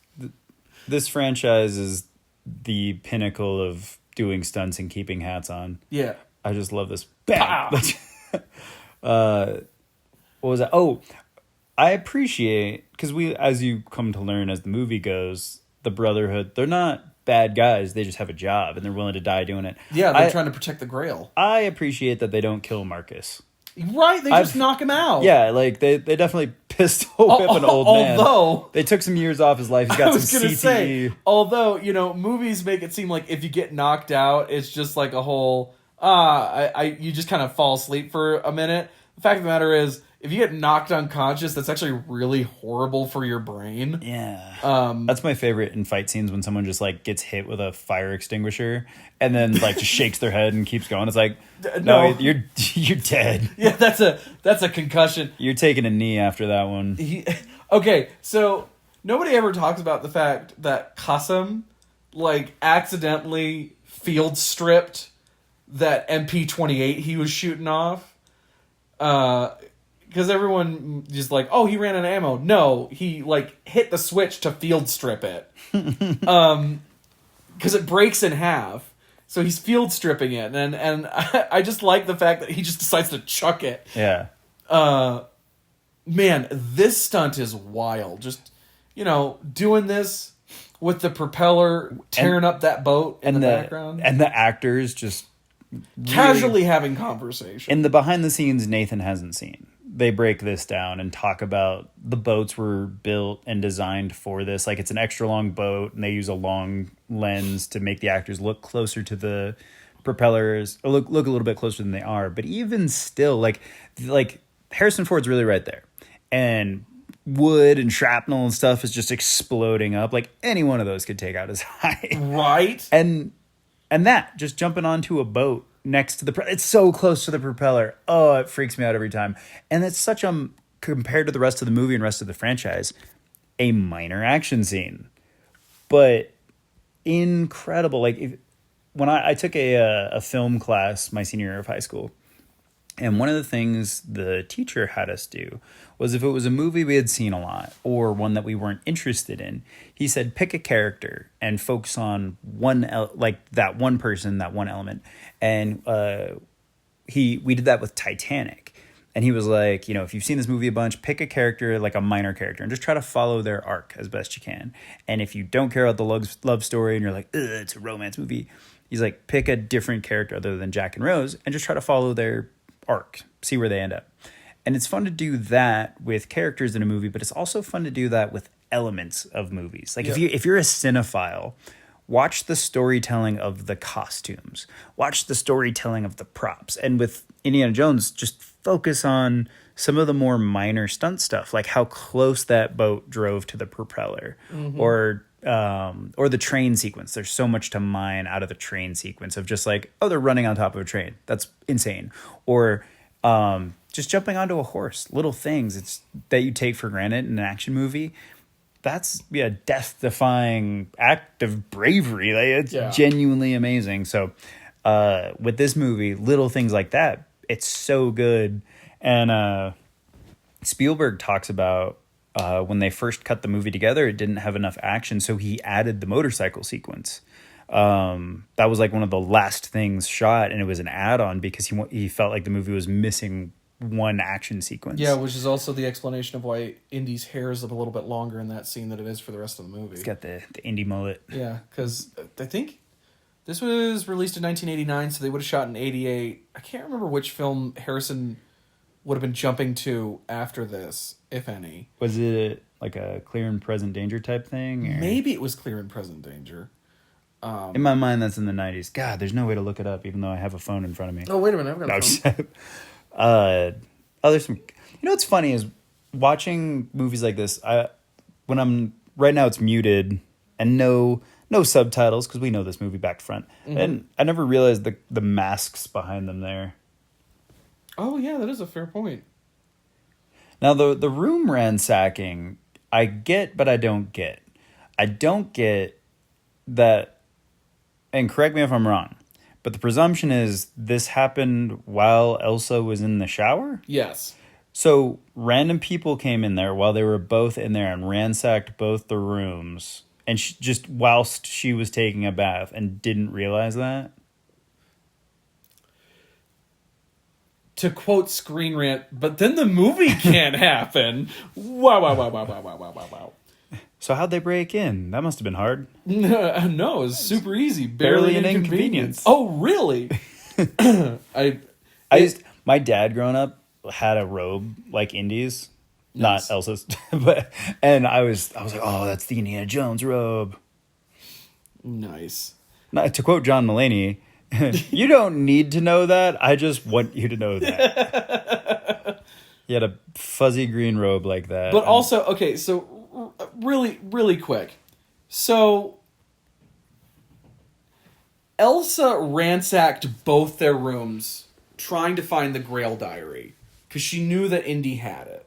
S1: franchise is the pinnacle of doing stunts and keeping hats on.
S2: Yeah.
S1: I just love this. Bam! What was that? Oh, I appreciate, because as you come to learn as the movie goes, the Brotherhood, they're not bad guys. They just have a job and they're willing to die doing it.
S2: Yeah, they're trying to protect the Grail.
S1: I appreciate that they don't kill Marcus.
S2: Right, they just knock him out.
S1: Yeah, like they definitely pistol whip an old man.
S2: Although
S1: they took some years off his life, he's got some CTE.
S2: Say, although movies make it seem like if you get knocked out, it's just like a whole you just kind of fall asleep for a minute. The fact of the matter is, if you get knocked unconscious, that's actually really horrible for your brain.
S1: Yeah. That's my favorite in fight scenes when someone just like gets hit with a fire extinguisher and then like just shakes their head and keeps going. It's like, no, you're dead.
S2: Yeah, that's a concussion.
S1: You're taking a knee after that one.
S2: Okay, so nobody ever talks about the fact that Qasim like accidentally field stripped that MP-28 he was shooting off. Because everyone just like, oh, he ran out of ammo. No, he like hit the switch to field strip it. Because it breaks in half. So he's field stripping it. And I just like the fact that he just decides to chuck it.
S1: Yeah.
S2: Man, this stunt is wild. Just, doing this with the propeller tearing up that boat in the background.
S1: And the actors just
S2: casually having conversation.
S1: In the behind the scenes Nathan hasn't seen. They break this down and talk about the boats were built and designed for this. Like it's an extra long boat and they use a long lens to make the actors look closer to the propellers, or look a little bit closer than they are. But even still, like Harrison Ford's really right there. And wood and shrapnel and stuff is just exploding up. Like any one of those could take out his eye.
S2: Right.
S1: And that, just jumping onto a boat next to it's so close to the propeller. Oh, it freaks me out every time. And it's such compared to the rest of the movie and rest of the franchise, a minor action scene. But incredible. Like when I took a film class my senior year of high school, and one of the things the teacher had us do was if it was a movie we had seen a lot or one that we weren't interested in, he said, pick a character and focus on that one person, that one element. And we did that with Titanic. And he was like, if you've seen this movie a bunch, pick a character, like a minor character, and just try to follow their arc as best you can. And if you don't care about the love story and you're like, ugh, it's a romance movie, he's like, pick a different character other than Jack and Rose and just try to follow their arc, see where they end up. And it's fun to do that with characters in a movie, but it's also fun to do that with elements of movies. Like if you're a cinephile, watch the storytelling of the costumes, watch the storytelling of the props. And with Indiana Jones, just focus on some of the more minor stunt stuff, like how close that boat drove to the propeller, or the train sequence. There's so much to mine out of the train sequence of just like, oh, they're running on top of a train. That's insane. Or just jumping onto a horse, little things that you take for granted in an action movie. That's a death-defying act of bravery. Like, it's genuinely amazing. So with this movie, little things like that, it's so good. And Spielberg talks about when they first cut the movie together, it didn't have enough action, so he added the motorcycle sequence. That was like one of the last things shot, and it was an add-on because he felt like the movie was missing one action sequence.
S2: Yeah, which is also the explanation of why Indy's hair is a little bit longer in that scene than it is for the rest of the movie.
S1: He's got the Indy mullet.
S2: Yeah, because I think this was released in 1989, so they would have shot in 88. I can't remember which film Harrison would have been jumping to after this, if any.
S1: Was it like a Clear and Present Danger type thing? Or?
S2: Maybe it was Clear and Present Danger.
S1: In my mind, that's in the 90s. God, there's no way to look it up, even though I have a phone in front of me.
S2: Oh, wait a minute. I've got a phone.
S1: There's some... what's funny is watching movies like this, when I'm... Right now, it's muted and no subtitles, because we know this movie back to front. Mm-hmm. And I never realized the masks behind them there.
S2: Oh, yeah, that is a fair point.
S1: Now, the room ransacking, I get, but I don't get. I don't get that, and correct me if I'm wrong, but the presumption is this happened while Elsa was in the shower?
S2: Yes.
S1: So random people came in there while they were both in there and ransacked both the rooms, and just whilst she was taking a bath, and didn't realize that?
S2: To quote Screen Rant, but then the movie can't happen. Wow.
S1: So how'd they break in? That must have been hard.
S2: No, it was super easy.
S1: Barely an inconvenience.
S2: Oh, really?
S1: My dad growing up had a robe like Indy's,
S2: Nice.
S1: not Elsa's, and I was like, oh, that's the Indiana Jones robe.
S2: Nice.
S1: Now, to quote John Mulaney, you don't need to know that. I just want you to know that. He had a fuzzy green robe like that.
S2: But also, okay, so really, really quick. So Elsa ransacked both their rooms trying to find the Grail diary because she knew that Indy had it.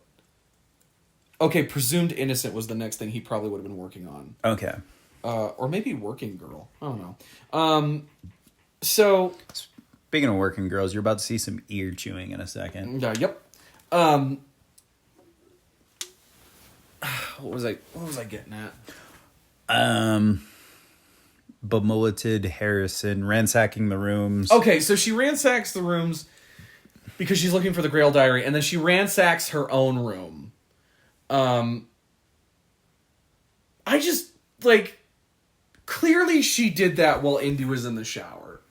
S2: Okay, presumed innocent was the next thing he probably would have been working on.
S1: Okay.
S2: Or maybe Working Girl. I don't know. So
S1: Speaking of working girls, you're about to see some ear chewing in a second.
S2: Yep. What was I getting at?
S1: Bemulleted Harrison ransacking the rooms.
S2: Okay, so she ransacks the rooms because she's looking for the Grail diary, and then she ransacks her own room. I just clearly she did that while Indy was in the shower.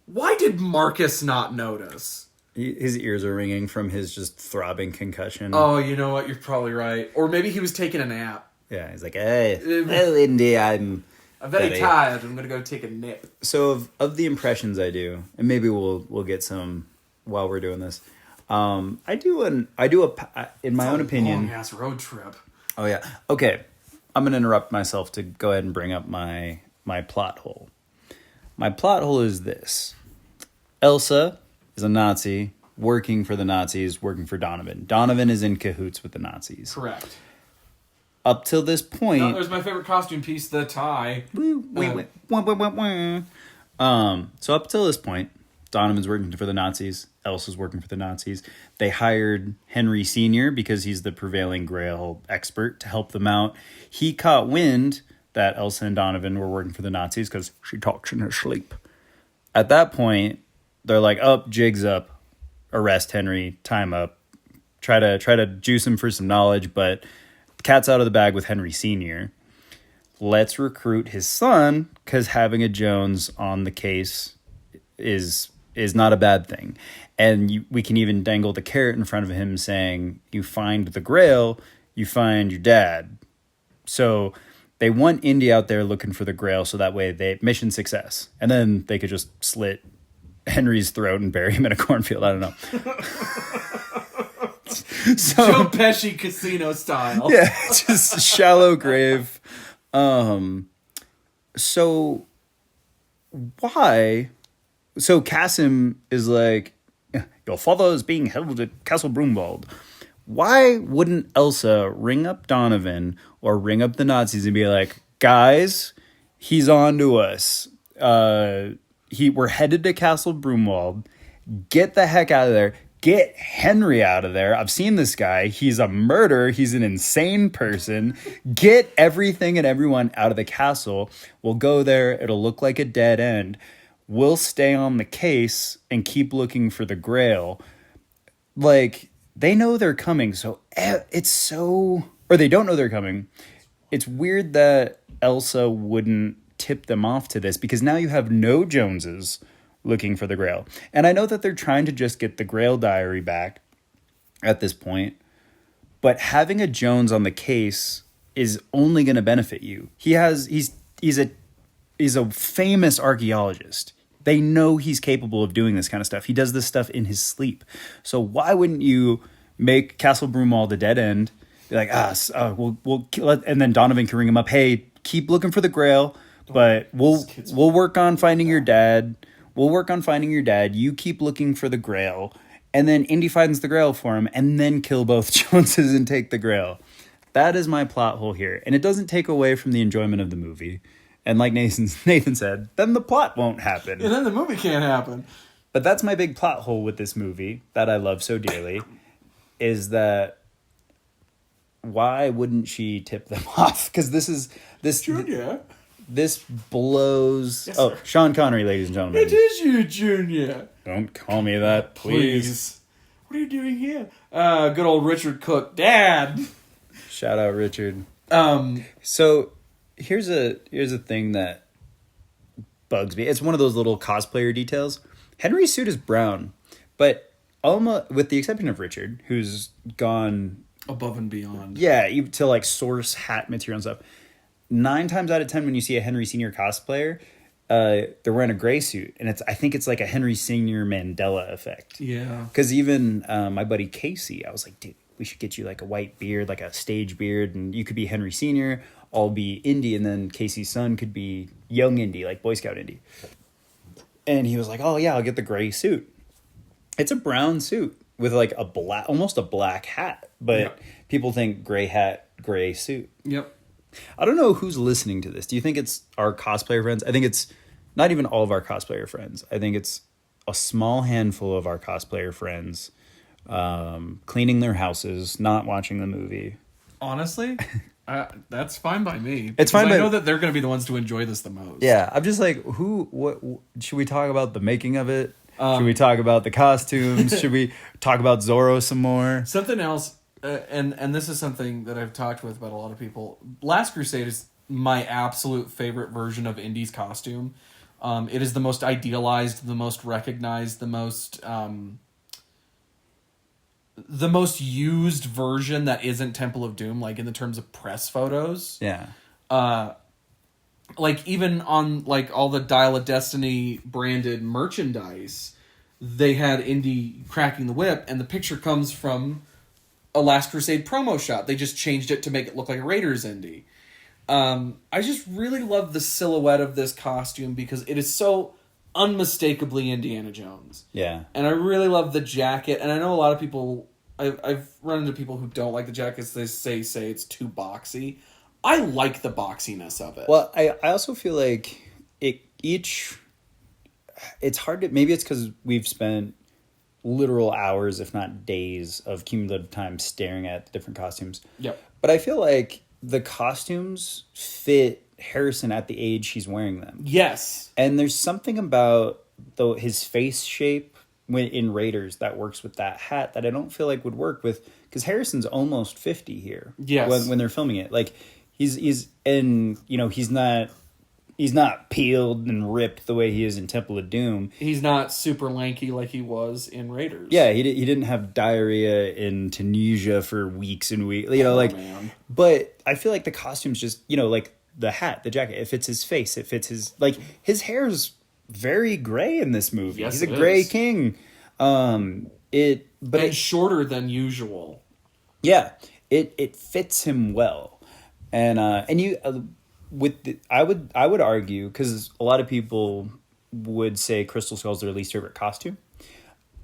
S2: Why did Marcus not notice?
S1: His ears are ringing from his just throbbing concussion.
S2: Oh, you know what? You're probably right. Or maybe he was taking a nap.
S1: Yeah, he's like, hey, well, Indy, I'm
S2: very tired. I'm gonna go take a nap.
S1: So of the impressions I do, and maybe we'll get some while we're doing this. I do in my own opinion.
S2: Long ass road trip.
S1: Oh yeah. Okay. I'm gonna interrupt myself to go ahead and bring up my plot hole. My plot hole is this: Elsa is a Nazi working for the Nazis, working for Donovan. Donovan is in cahoots with the Nazis.
S2: Correct.
S1: Up till this point,
S2: No, there's my favorite costume piece, the tie.
S1: So up till this point, Donovan's working for the Nazis. Elsa's working for the Nazis. They hired Henry Sr. because he's the prevailing Grail expert to help them out. He caught wind that Elsa and Donovan were working for the Nazis because she talks in her sleep. At that point, they're like, "Up, jig's up. Arrest Henry. Time up. Try to juice him for some knowledge, but the cat's out of the bag with Henry Sr. Let's recruit his son because having a Jones on the case is not a bad thing." And we can even dangle the carrot in front of him saying, you find the Grail, you find your dad. So they want Indy out there looking for the Grail so that way they mission success. And then they could just slit Henry's throat and bury him in a cornfield. I don't know. So,
S2: Joe Pesci Casino style.
S1: Yeah, just shallow grave. So why? So Kasim is like, your father is being held at Castle Broomwald. Why wouldn't Elsa ring up Donovan or ring up the Nazis and be like, guys, he's on to us. We're headed to Castle Broomwald. Get the heck out of there. Get Henry out of there. I've seen this guy. He's a murderer. He's an insane person. Get everything and everyone out of the castle. We'll go there. It'll look like a dead end. We'll stay on the case and keep looking for the Grail. They know they're coming, so it's so... Or they don't know they're coming. It's weird that Elsa wouldn't tip them off to this, because now you have no Joneses looking for the Grail. And I know that they're trying to just get the Grail diary back at this point, but having a Jones on the case is only going to benefit you. He's a famous archaeologist. They know he's capable of doing this kind of stuff. He does this stuff in his sleep. So why wouldn't you make Castle Broomwald a dead end? Be like, we'll kill it, and then Donovan can ring him up. Hey, keep looking for the Grail, but we'll work on finding your dad. We'll work on finding your dad. You keep looking for the Grail, and then Indy finds the Grail for him, and then kill both Joneses and take the Grail. That is my plot hole here, and it doesn't take away from the enjoyment of the movie. And like Nathan said, then the plot won't happen.
S2: And then the movie can't happen.
S1: But that's my big plot hole with this movie that I love so dearly, is that why wouldn't she tip them off? Because
S2: Junior.
S1: This blows...
S2: Yes,
S1: oh,
S2: sir.
S1: Sean Connery, ladies and gentlemen.
S2: It is you, Junior.
S1: Don't call me that, please.
S2: What are you doing here? Good old Richard Cook. Dad.
S1: Shout out, Richard. So here's a thing that bugs me. It's one of those little cosplayer details. Henry's suit is brown, but almost with the exception of Richard, who's gone
S2: above and beyond.
S1: Yeah, to like source hat material and stuff. 9 times out of 10, when you see a Henry Sr. cosplayer, they're wearing a gray suit, and I think it's like a Henry Sr. Mandela effect.
S2: Yeah.
S1: Because even my buddy Casey, I was like, dude, we should get you like a white beard, like a stage beard, and you could be Henry Sr., I'll be Indy, and then Casey's son could be young Indy, like Boy Scout Indy. And he was like, oh yeah, I'll get the gray suit. It's a brown suit with like almost a black hat, but people think gray hat, gray suit.
S2: Yep.
S1: I don't know who's listening to this. Do you think it's our cosplayer friends? I think it's not even all of our cosplayer friends. I think it's a small handful of our cosplayer friends cleaning their houses, not watching the movie.
S2: Honestly, that's fine by me.
S1: It's fine.
S2: I know that they're going to be the ones to enjoy this the most.
S1: Yeah, I'm just like, what should we talk about the making of it? Should we talk about the costumes? Should we talk about Zorro some more?
S2: Something else, and this is something that I've talked with about a lot of people. Last Crusade is my absolute favorite version of Indy's costume. It is the most idealized, the most recognized, the most used version that isn't Temple of Doom, like in the terms of press photos.
S1: Yeah.
S2: Like even on like all the Dial of Destiny branded merchandise, they had Indy cracking the whip, and the picture comes from a Last Crusade promo shot. They just changed it to make it look like a Raiders Indy. I just really love the silhouette of this costume because it is so unmistakably Indiana Jones.
S1: Yeah.
S2: And I really love the jacket, and I know a lot of people, I've run into people who don't like the jackets. They say it's too boxy. I like the boxiness of it.
S1: Well, I also feel like it's hard to, maybe it's because we've spent literal hours, if not days, of cumulative time staring at the different costumes.
S2: Yep.
S1: But I feel like the costumes fit Harrison at the age he's wearing them.
S2: Yes.
S1: And there's something about his face shape in Raiders that works with that hat that I don't feel like would work with, because Harrison's almost 50 here.
S2: Yes.
S1: When they're filming it. Like he's not peeled and ripped the way he is in Temple of Doom.
S2: He's not super lanky like he was in Raiders.
S1: Yeah, he didn't have diarrhea in Tunisia for weeks and weeks.
S2: Man.
S1: But I feel like the costumes just, like the hat, the jacket, it fits his face. It fits his hair's very gray in this movie.
S2: Yes,
S1: he's a gray king.
S2: It's shorter than usual.
S1: Yeah, it fits him well, and you I would argue, because a lot of people would say Crystal Skull's their least favorite costume.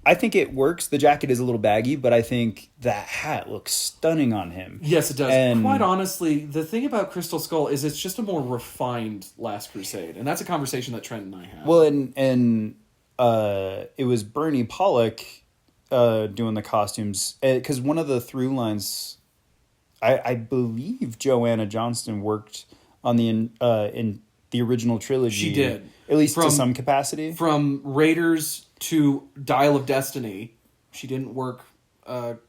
S1: I think it works. The jacket is a little baggy, but I think that hat looks stunning on him.
S2: Yes, it does.
S1: And
S2: quite honestly, the thing about Crystal Skull is it's just a more refined Last Crusade, and that's a conversation that Trent and I had.
S1: Well, and it was Bernie Pollock doing the costumes, because one of the through lines, I believe Joanna Johnston worked on in the original trilogy.
S2: She did,
S1: at least to some capacity.
S2: From Raiders to Dial of Destiny, she didn't work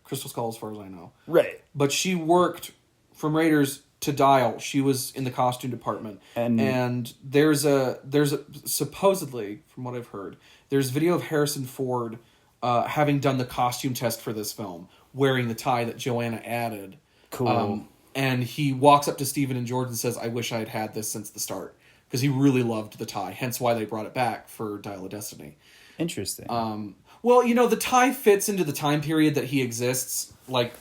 S2: Crystal Skull as far as I know.
S1: Right,
S2: but she worked from Raiders to Dial. She was in the costume department, and there's a supposedly, from what I've heard, there's video of Harrison Ford having done the costume test for this film, wearing the tie that Joanna added.
S1: Cool.
S2: And he walks up to Steven and George and says, I wish I'd had this since the start. Because he really loved the tie. Hence why they brought it back for Dial of Destiny.
S1: Interesting.
S2: Well, the tie fits into the time period that he exists. Like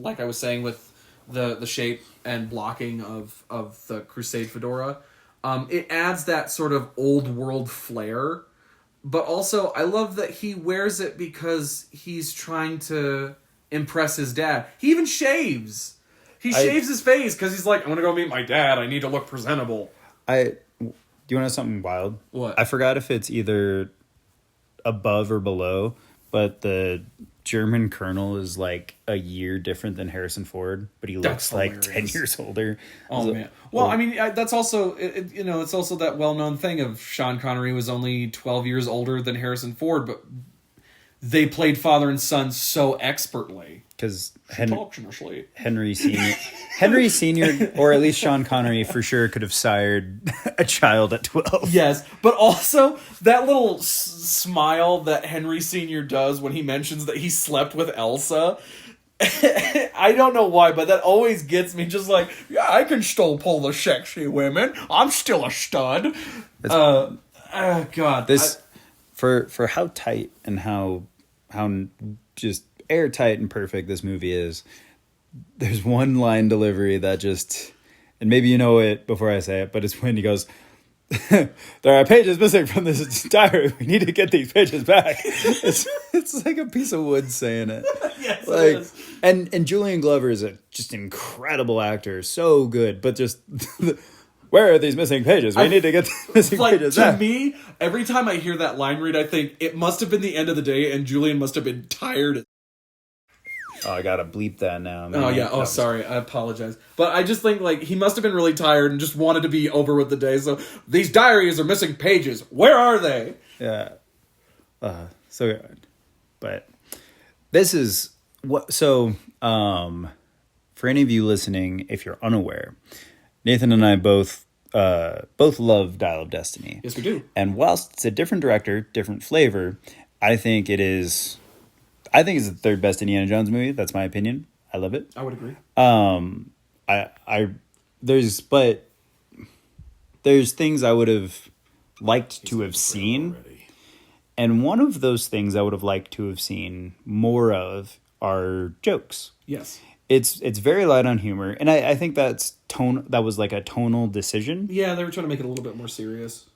S2: I was saying with the shape and blocking of the Crusade Fedora. It adds that sort of old world flair. But also, I love that he wears it because he's trying to impress his dad. He even shaves. He shaves his face because he's like, I'm going to go meet my dad. I need to look presentable.
S1: Do you want to know something wild?
S2: What?
S1: I forgot if it's either above or below, but the German colonel is like a year different than Harrison Ford, but he looks like 10 years older.
S2: Oh, man. Well, I mean, that's also, it's also that well-known thing of Sean Connery was only 12 years older than Harrison Ford, but they played father and son so expertly.
S1: Because
S2: Talks in her sleep.
S1: Henry Sr., or at least Sean Connery for sure could have sired a child at 12.
S2: Yes, but also that little smile that Henry Sr. does when he mentions that he slept with Elsa. I don't know why, but that always gets me. Just like, yeah, I can still pull the sexy women. I'm still a stud. God.
S1: For how tight and how just airtight and perfect this movie is, there's one line delivery that just, and maybe you know it before I say it, but it's when he goes, there are pages missing from this diary. We need to get these pages back. It's like a piece of wood saying it.
S2: Yes,
S1: like,
S2: it is.
S1: And Julian Glover is a just incredible actor, so good, but just where are these missing pages? We need to get the missing pages
S2: to
S1: back.
S2: me, every time I hear that line read, I think it must have been the end of the day, and Julian must have been tired.
S1: Oh, I gotta bleep that now, man.
S2: Oh, yeah. Oh, sorry. I apologize. But I just think, like, he must have been really tired and just wanted to be over with the day. So, these diaries are missing pages. Where are they?
S1: Yeah. So good. But this is what, so, for any of you listening, if you're unaware, Nathan and I both love Dial of Destiny.
S2: Yes, we do.
S1: And whilst it's a different director, different flavor, I think it's the third best Indiana Jones movie. That's my opinion. I love it.
S2: I would agree.
S1: There's things I would have liked to have seen. And one of those things I would have liked to have seen more of are jokes.
S2: Yes.
S1: It's very light on humor, and I think that was like a tonal decision.
S2: Yeah, they were trying to make it a little bit more serious.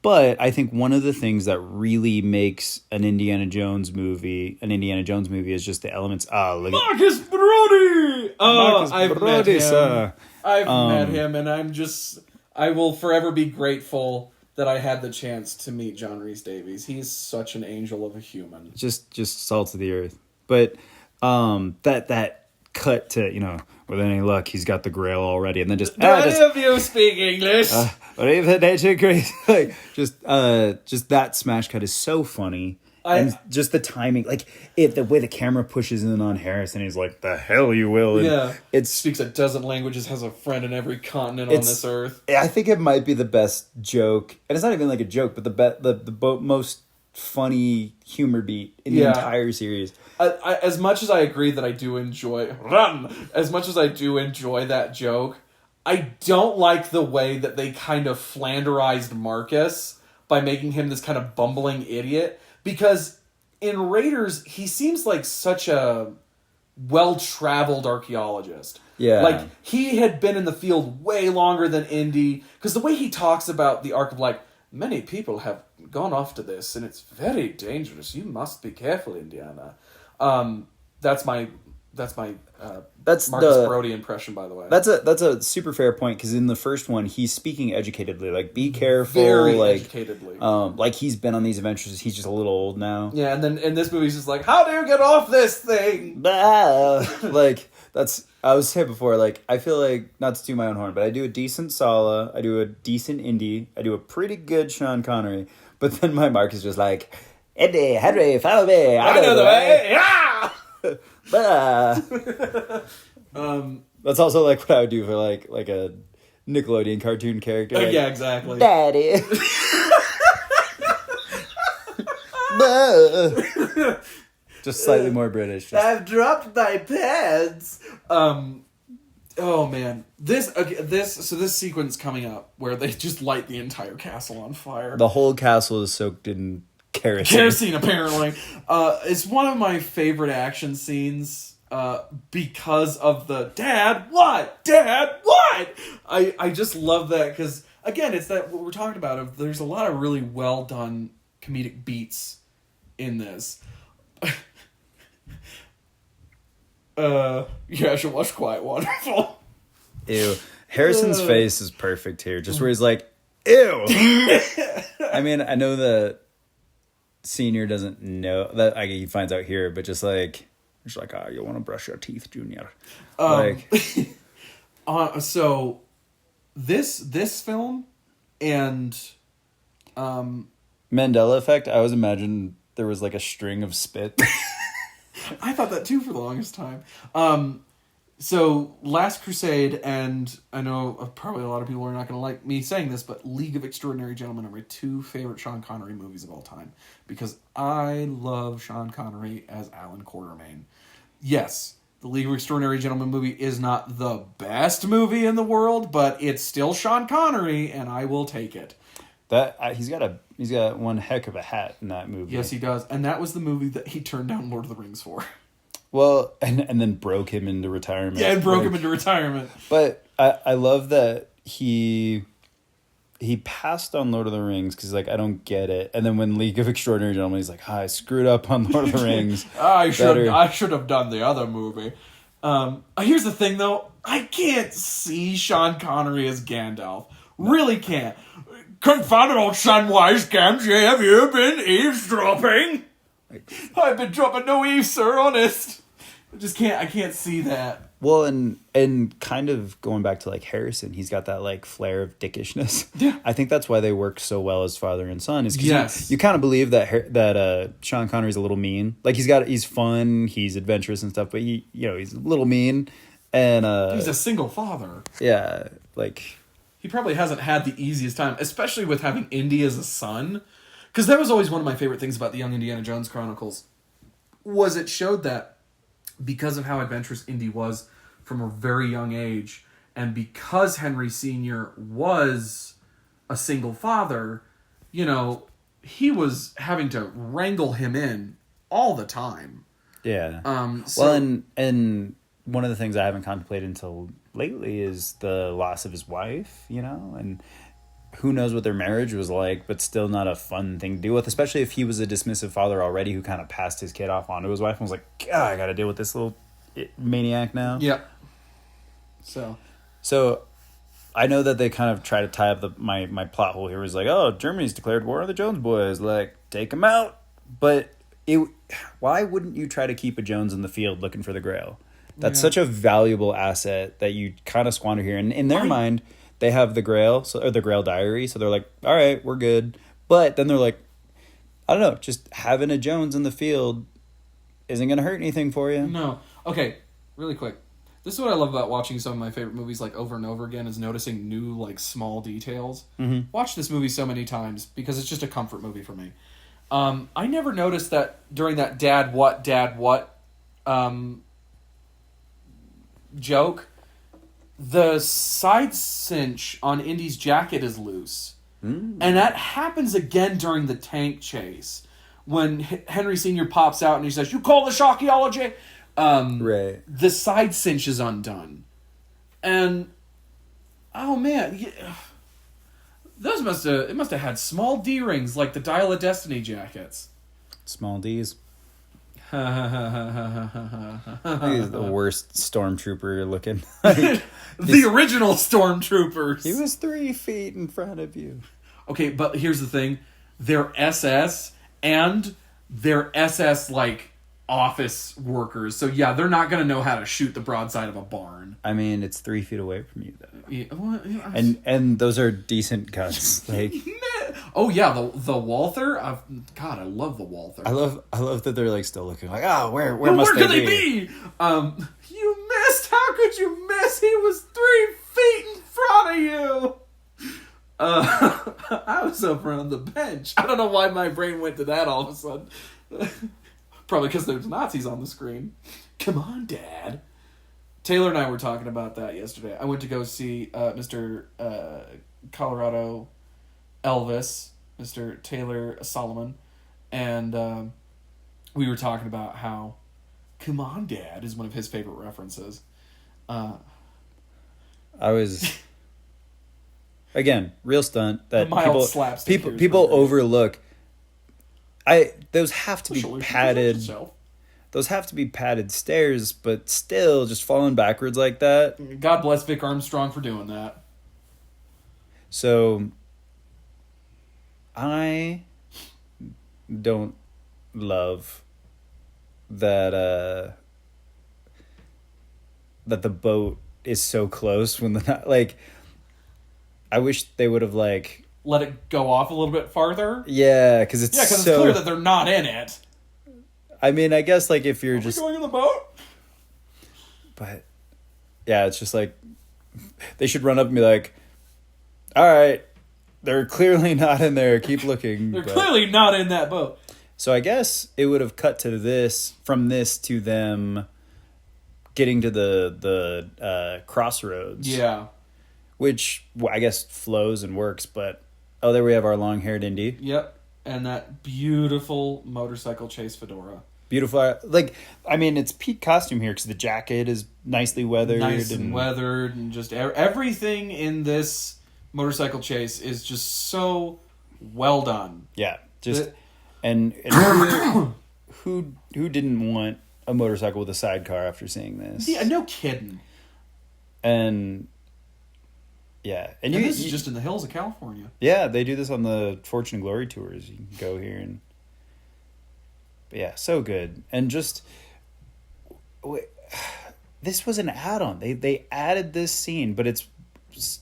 S1: But I think one of the things that really makes an Indiana Jones movie is just the elements.
S2: Marcus Broady! Oh, I've met him.
S1: Sir.
S2: I've met him, and I will forever be grateful that I had the chance to meet John Rhys Davies. He's such an angel of a human.
S1: Just salt of the earth. But that cut to, with any luck, he's got the Grail already, and then just
S2: Do any of you speak English?
S1: Or even nature grace, like just that smash cut is so funny, and just the timing, like the way the camera pushes in on Harris, and he's like, "The hell you will!" And
S2: it speaks a dozen languages, has a friend in every continent on this earth.
S1: I think it might be the best joke, and it's not even like a joke, but the most funny humor beat in the entire series.
S2: As much as I agree that I do enjoy as much as I do enjoy that joke, I don't like the way that they kind of Flanderized Marcus by making him this kind of bumbling idiot, because in Raiders he seems like such a well-traveled archaeologist.
S1: Yeah.
S2: Like, he had been in the field way longer than Indy, because the way he talks about the Ark of, like, many people have gone off to this, and it's very dangerous. You must be careful, Indiana. That's Marcus Broady impression, by the way.
S1: That's a super fair point, because in the first one he's speaking educatedly, like, be careful,
S2: very
S1: like
S2: educatedly.
S1: Like he's been on these adventures. He's just a little old now.
S2: Yeah, and then in this movie he's just like, how do you get off this thing?
S1: Like, that's, I was saying before, like, I feel like, not to toot my own horn, but I do a decent Sala, I do a decent Indy, I do a pretty good Sean Connery, but then my mark is just like, Indy, Henry, follow me. I know the way.
S2: Yeah.
S1: That's also like what I would do for like a Nickelodeon cartoon character. Like,
S2: yeah, exactly.
S1: Daddy. Just slightly more British.
S2: I've dropped my pants. Oh man, this sequence coming up where they just light the entire castle on fire.
S1: The whole castle is soaked in kerosene.
S2: Kerosene, apparently. It's one of my favorite action scenes. Because of the Dad, what? I just love that, because again, it's that what we're talking about. There's a lot of really well done comedic beats in this. Yeah, I should watch Quiet Wonderful.
S1: Ew. Harrison's face is perfect here, just where he's like, ew. I mean, I know the senior doesn't know that, he finds out here, but just like, you want to brush your teeth, Junior.
S2: So this film and
S1: Mandela Effect, I always imagine there was like a string of spit.
S2: I thought that too for the longest time. So Last Crusade, and I know probably a lot of people are not going to like me saying this, but League of Extraordinary Gentlemen are my two favorite Sean Connery movies of all time, because I love Sean Connery as Alan Quartermain. Yes, the League of Extraordinary Gentlemen movie is not the best movie in the world, but it's still Sean Connery, and I will take it.
S1: He's got one heck of a hat in that movie.
S2: Yes, he does, and that was the movie that he turned down Lord of the Rings for.
S1: Well, and then broke him into retirement.
S2: Yeah, and broke him into retirement.
S1: But I love that he passed on Lord of the Rings because he's like, I don't get it. And then when League of Extraordinary Gentlemen, he's like, I screwed up on Lord of the Rings.
S2: I should have done the other movie. Here's the thing, though. I can't see Sean Connery as Gandalf. Really can't. Confounded old Samwise Gamgee, have you been eavesdropping? I've been dropping no eaves, sir, honest. I can't see that.
S1: Well, and kind of going back to like Harrison, he's got that like flair of dickishness.
S2: Yeah.
S1: I think that's why they work so well as father and son. Is 'cause
S2: yes,
S1: you kind of believe that Sean Connery's a little mean. Like he's fun, he's adventurous and stuff, but he's a little mean, and
S2: he's a single father.
S1: Yeah, like
S2: he probably hasn't had the easiest time, especially with having Indy as a son. Because that was always one of my favorite things about the Young Indiana Jones Chronicles, was it showed that because of how adventurous Indy was from a very young age, and because Henry Sr. was a single father, he was having to wrangle him in all the time.
S1: Yeah. Well, and one of the things I haven't contemplated until lately is the loss of his wife, and who knows what their marriage was like, but still not a fun thing to deal with, especially if he was a dismissive father already who kind of passed his kid off onto his wife and was like, God, I got to deal with this little maniac now.
S2: Yeah.
S1: So I know that they kind of try to tie up my plot hole here was like, oh, Germany's declared war on the Jones boys, like, take them out. But why wouldn't you try to keep a Jones in the field looking for the Grail? That's such a valuable asset that you kind of squander here. And in their mind, they have the Grail, or the Grail Diary, so they're like, all right, we're good. But then they're like, I don't know, just having a Jones in the field isn't going to hurt anything for you.
S2: No. Okay, really quick. This is what I love about watching some of my favorite movies like over and over again, is noticing new, like, small details.
S1: Mm-hmm.
S2: Watch this movie so many times because it's just a comfort movie for me. I never noticed that during that dad what joke, the side cinch on Indy's jacket is loose. And that happens again during the tank chase. When Henry Sr. pops out and he says, you call this archaeology?
S1: Right.
S2: The side cinch is undone. And, oh man, those must have had small D-rings like the Dial of Destiny jackets.
S1: Small D's. He's the worst stormtrooper looking.
S2: The original stormtroopers.
S1: He was 3 feet in front of you.
S2: Okay, but here's the thing. They're SS, and they're SS, like, office workers. So, yeah, they're not going to know how to shoot the broadside of a barn.
S1: I mean, it's 3 feet away from you, though.
S2: Yeah, well, yeah.
S1: And those are decent guns. Like,
S2: oh yeah, the Walther. God, I love the Walther.
S1: I love that they're like still looking like, where must
S2: where
S1: they
S2: could
S1: be?
S2: You missed. How could you miss? He was 3 feet in front of you. I was over on the bench. I don't know why my brain went to that all of a sudden. Probably because there's Nazis on the screen. Come on, Dad. Taylor and I were talking about that yesterday. I went to go see Mr. Colorado Elvis, Mr. Taylor Solomon, and we were talking about how "Come on, Dad" is one of his favorite references.
S1: I was again real stunt that people overlook. Those have to be padded. Those have to be padded stairs, but still, just falling backwards like that.
S2: God bless Vic Armstrong for doing that.
S1: So, I don't love that that the boat is so close when the like. I wish they would have like
S2: let it go off a little bit farther.
S1: Yeah, because it's
S2: it's clear that they're not in it.
S1: I mean, I guess like if you're just
S2: going in the boat,
S1: but yeah, it's just like they should run up and be like, "All right, they're clearly not in there. Keep looking."
S2: They're clearly not in that boat.
S1: So I guess it would have cut to this from this to them getting to the crossroads.
S2: Yeah,
S1: which I guess flows and works. But there we have our long-haired Indy.
S2: Yep, and that beautiful motorcycle chase fedora.
S1: Beautiful. Like, I mean, it's peak costume here because the jacket is nicely weathered.
S2: Nice and weathered, and just everything in this motorcycle chase is just so well done.
S1: Yeah, just and who didn't want a motorcycle with a sidecar after seeing this?
S2: Yeah, no kidding.
S1: And yeah,
S2: and this is just in the hills of California.
S1: Yeah, they do this on the Fortune and Glory tours. You can go here and. But yeah, so good. And just this was an add-on. They added this scene, but it's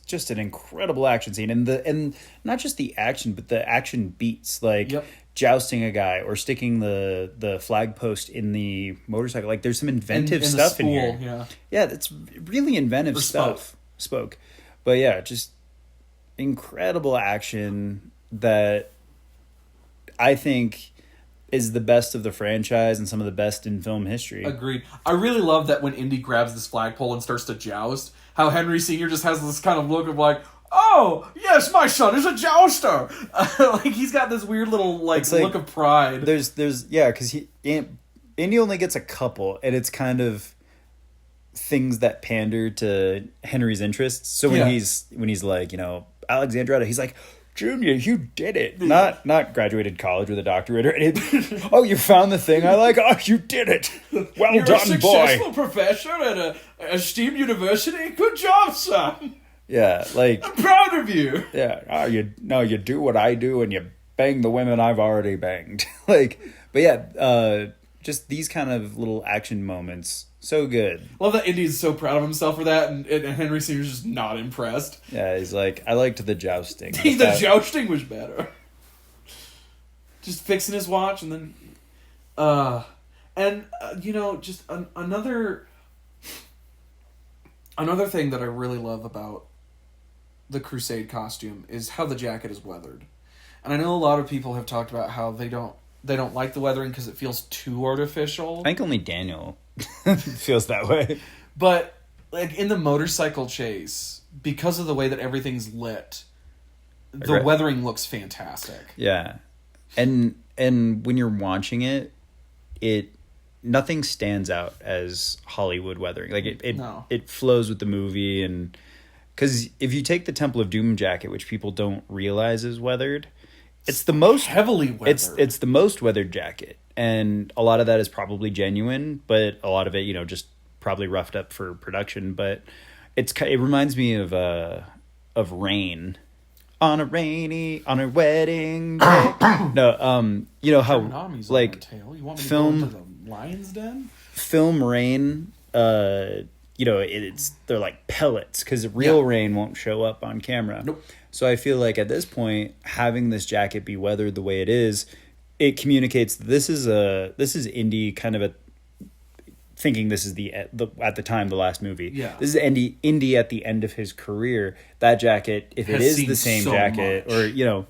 S1: just an incredible action scene, and not just the action, but the action beats, like jousting a guy or sticking the flag post in the motorcycle. Like there's some inventive stuff in here. Yeah, that's really inventive stuff. Spoke, but yeah, just incredible action that I think is the best of the franchise and some of the best in film history.
S2: Agreed. I really love that when Indy grabs this flagpole and starts to joust, how Henry Sr. just has this kind of look of like, oh, yes, my son is a jouster. Like, he's got this weird little, like look of pride.
S1: There's because Indy only gets a couple, and it's kind of things that pander to Henry's interests. So when he's like, Alexandretta, he's like, Junior, you did it. Not graduated college with a doctorate or anything. Oh, you found the thing I like? Oh, you did it. Well
S2: You're
S1: done, boy.
S2: You're a successful professor at a esteemed university. Good job, son.
S1: Yeah, like...
S2: I'm proud of you.
S1: Yeah. Oh, you do what I do and you bang the women I've already banged. But yeah, just these kind of little action moments. So good.
S2: Love that Indy's so proud of himself for that, and Henry Sr.'s just not impressed.
S1: Yeah, he's like, I liked the jousting.
S2: The jousting was better. Just fixing his watch, and then... just another thing that I really love about the Crusade costume is how the jacket is weathered. And I know a lot of people have talked about how they don't like the weathering because it feels too artificial.
S1: I think only Daniel feels that way.
S2: But like in the motorcycle chase, because of the way that everything's lit, the weathering looks fantastic.
S1: Yeah. And when you're watching it nothing stands out as Hollywood weathering. Like it flows with the movie, and because if you take the Temple of Doom jacket, which people don't realize is weathered, it's the most
S2: heavily weathered.
S1: It's the most weathered jacket, and a lot of that is probably genuine, but a lot of it, just probably roughed up for production. But it reminds me of Rain on a wedding day. No, how like
S2: you want me
S1: film
S2: to go into the Lion's Den?
S1: Film Rain. They're like pellets because real rain won't show up on camera.
S2: Nope.
S1: So I feel like at this point, having this jacket be weathered the way it is, it communicates this is Indy kind of thinking this is at the time the last movie.
S2: Yeah.
S1: This is Indy at the end of his career. That jacket, if it is the same jacket, much.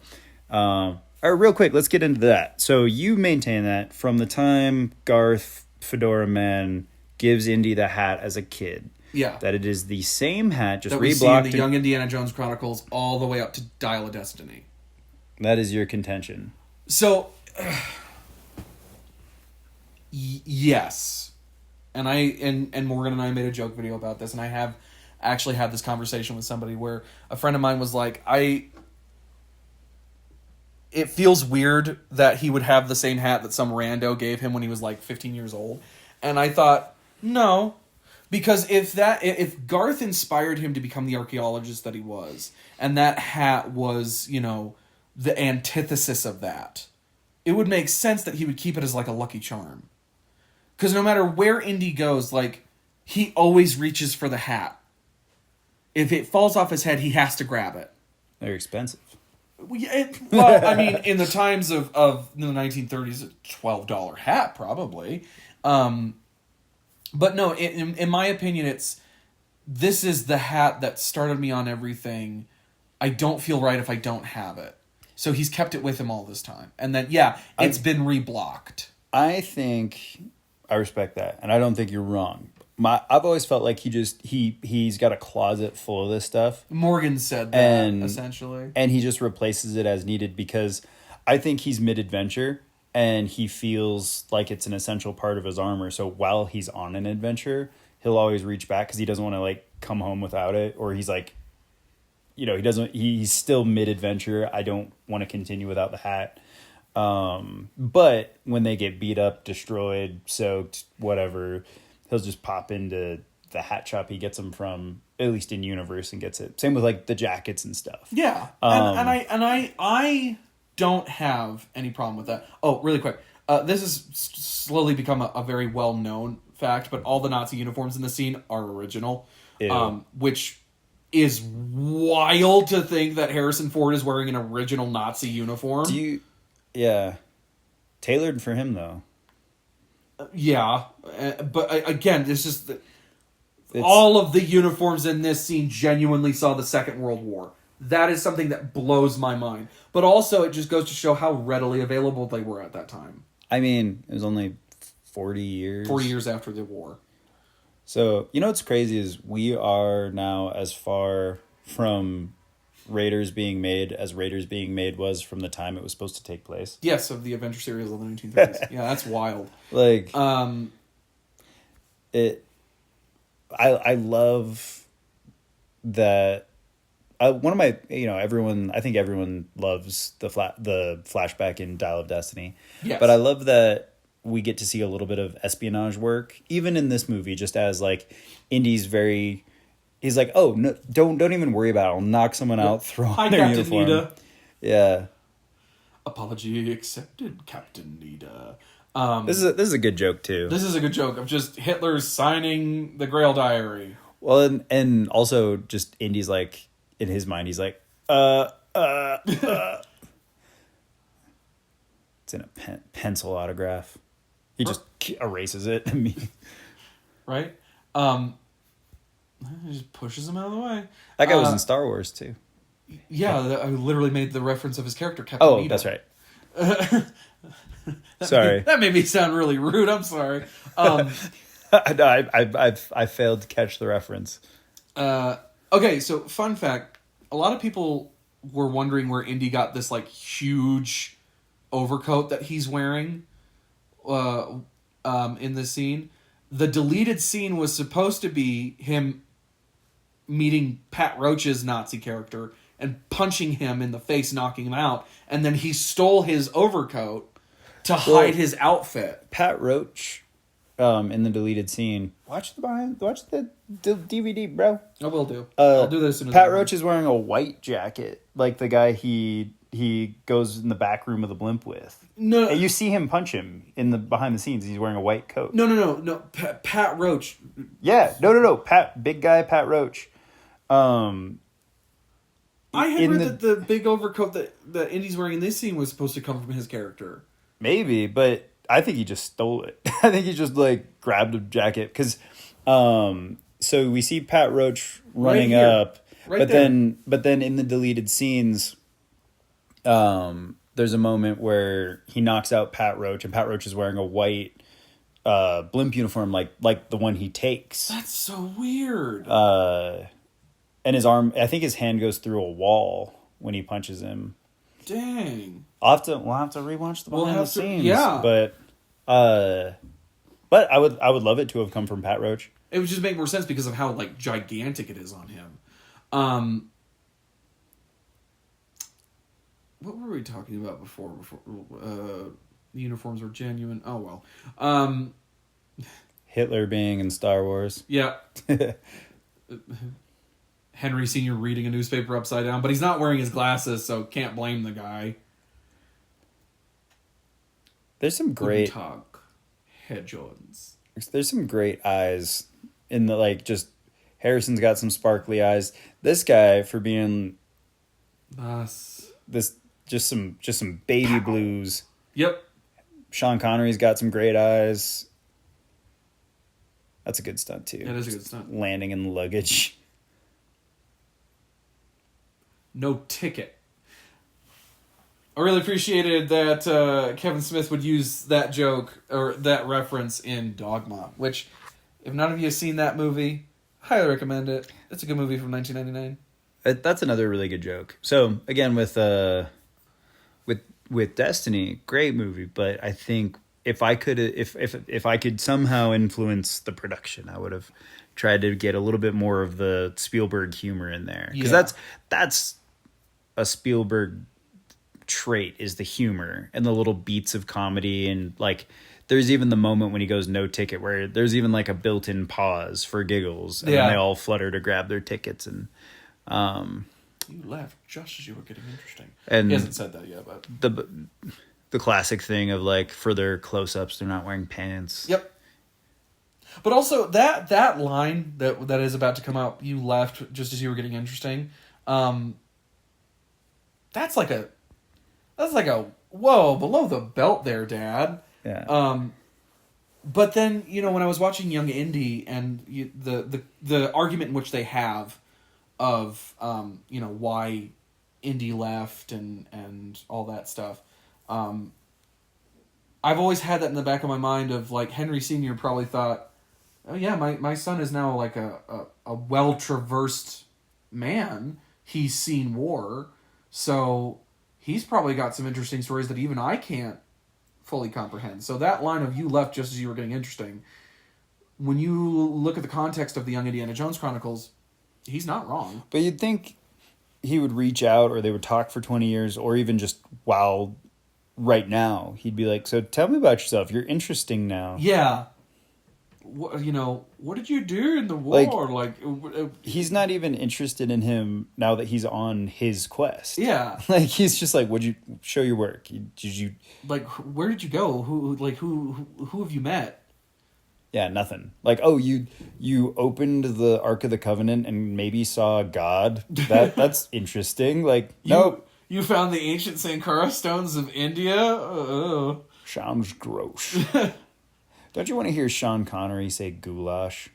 S1: Or real quick, let's get into that. So you maintain that from the time Garth Fedora Man gives Indy the hat as a kid.
S2: Yeah.
S1: That it is the same hat, just
S2: that we
S1: reblocked.
S2: See in the Young Indiana Jones Chronicles all the way up to Dial of Destiny.
S1: That is your contention.
S2: So, yes. And Morgan and I made a joke video about this, and I have actually had this conversation with somebody where a friend of mine was like, it feels weird that he would have the same hat that some rando gave him when he was like 15 years old. And I thought, no. Because if Garth inspired him to become the archaeologist that he was, and that hat was, the antithesis of that, it would make sense that he would keep it as like a lucky charm. Because no matter where Indy goes, like, he always reaches for the hat. If it falls off his head, he has to grab it.
S1: They're expensive.
S2: Well, I mean, in the times of the 1930s, a $12 hat probably. But no, in my opinion, this is the hat that started me on everything. I don't feel right if I don't have it. So he's kept it with him all this time. And then, it's been reblocked.
S1: I think I respect that, and I don't think you're wrong. I've always felt like he's got a closet full of this stuff.
S2: Morgan said that, essentially.
S1: And he just replaces it as needed because I think he's mid-adventure and he feels like it's an essential part of his armor. So while he's on an adventure, he'll always reach back because he doesn't want to like come home without it, or he's like, he's still mid-adventure. I don't want to continue without the hat. But when they get beat up, destroyed, soaked, whatever, he'll just pop into the hat shop he gets them from, at least in universe, and gets it. Same with like the jackets and stuff.
S2: Yeah, and I don't have any problem with that. Oh, really quick, this has slowly become a very well known fact, but all the Nazi uniforms in the scene are original, which is wild to think that Harrison Ford is wearing an original Nazi uniform.
S1: Yeah, tailored for him though.
S2: Yeah, but again, it's just all of the uniforms in this scene genuinely saw the Second World War. That is something that blows my mind. But also, it just goes to show how readily available they were at that time.
S1: I mean, it was only 40 years.
S2: 40 years after the war.
S1: So, what's crazy is we are now as far from Raiders being made as Raiders being made was from the time it was supposed to take place.
S2: Yes, of the Adventure series of the 1930s. Yeah, that's wild.
S1: Like, I love that. One of my, I think everyone loves the flashback in Dial of Destiny.
S2: Yes.
S1: But I love that we get to see a little bit of espionage work, even in this movie, just as like Indy's he's like, oh, no, don't even worry about it. I'll knock someone out, throw on their uniform. Nita. Yeah.
S2: Apology accepted, Captain Nita.
S1: This is a good joke too.
S2: This is a good joke of just Hitler signing the Grail Diary.
S1: Well, and also just Indy's like, in his mind, he's like, It's in a pencil autograph. He just erases it.
S2: Right? He just pushes him out of the way.
S1: That guy was in Star Wars too.
S2: Yeah, I literally made the reference of his character, Captain Nita.
S1: That's right. Sorry.
S2: That made me sound really rude. I'm sorry.
S1: I failed to catch the reference.
S2: Okay, so fun fact. A lot of people were wondering where Indy got this like huge overcoat that he's wearing in this scene. The deleted scene was supposed to be him meeting Pat Roach's Nazi character and punching him in the face, knocking him out, and then he stole his overcoat to hide his outfit.
S1: Pat Roach, in the deleted scene. Watch the DVD, bro.
S2: I will do. I'll do this.
S1: Pat Roach is wearing a white jacket, like the guy he goes in the back room of the blimp with.
S2: No,
S1: and you see him punch him in the behind the scenes. He's wearing a white coat.
S2: No. Pat Roach.
S1: Yeah, no. Big guy, Pat Roach.
S2: I had read that the big overcoat that Indy's wearing in this scene was supposed to come from his character.
S1: Maybe, but I think he just stole it. I think he just like grabbed a jacket because, so we see Pat Roach running up, but then in the deleted scenes, there's a moment where he knocks out Pat Roach, and Pat Roach is wearing a white blimp uniform, like the one he takes.
S2: That's so weird.
S1: And his arm, I think his hand goes through a wall when he punches him.
S2: Dang.
S1: We'll have to rewatch the behind the scenes.
S2: Yeah.
S1: But I would love it to have come from Pat Roach.
S2: It would just make more sense because of how like gigantic it is on him. What were we talking about before the uniforms were genuine? Oh well.
S1: Hitler being in Star Wars.
S2: Yeah. Henry Sr. reading a newspaper upside down, but he's not wearing his glasses, so can't blame the guy.
S1: There's some great
S2: talk, Herr Jones.
S1: There's some great eyes in the like. Just Harrison's got some sparkly eyes. This guy for being this just some baby blues.
S2: Yep.
S1: Sean Connery's got some great eyes. That's a good stunt too.
S2: It is a good stunt.
S1: Landing in luggage.
S2: No ticket. I really appreciated that Kevin Smith would use that joke or that reference in Dogma, which, if none of you have seen that movie, highly recommend it. It's a good movie from 1999.
S1: That's another really good joke. So again, with Destiny, great movie, but I think if I could somehow influence the production, I would have tried to get a little bit more of the Spielberg humor in there, because that's a Spielberg trait, is the humor and the little beats of comedy. And like there's even the moment when he goes no ticket where there's even like a built-in pause for giggles, and then they all flutter to grab their tickets. And
S2: you laughed just as you were getting interesting.
S1: And
S2: he hasn't said that yet, but
S1: the classic thing of like, for their close-ups, they're not wearing pants.
S2: Yep. But also that line that is about to come out, you left just as you were getting interesting. That's like a whoa, below the belt there, Dad.
S1: Yeah.
S2: But then, when I was watching Young Indy and the argument in which they have of why Indy left and all that stuff, I've always had that in the back of my mind of like Henry Sr. probably thought, oh yeah, my son is now like a well-traversed man. He's seen war, so he's probably got some interesting stories that even I can't fully comprehend. So that line of "you left just as you were getting interesting," when you look at the context of the Young Indiana Jones Chronicles, he's not wrong.
S1: But you'd think he would reach out, or they would talk for 20 years, or even just while right now, he'd be like, so tell me about yourself. You're interesting now.
S2: Yeah. What did you do in the war?
S1: He's not even interested in him now that he's on his quest.
S2: Yeah.
S1: Like, he's just like, would you show your work? Did you...
S2: Like, where did you go? Who have you met?
S1: Yeah, nothing. Like, oh, you opened the Ark of the Covenant and maybe saw God? That's interesting. Like, nope.
S2: You found the ancient Sankara stones of India?
S1: Sounds gross. Don't you want to hear Sean Connery say goulash?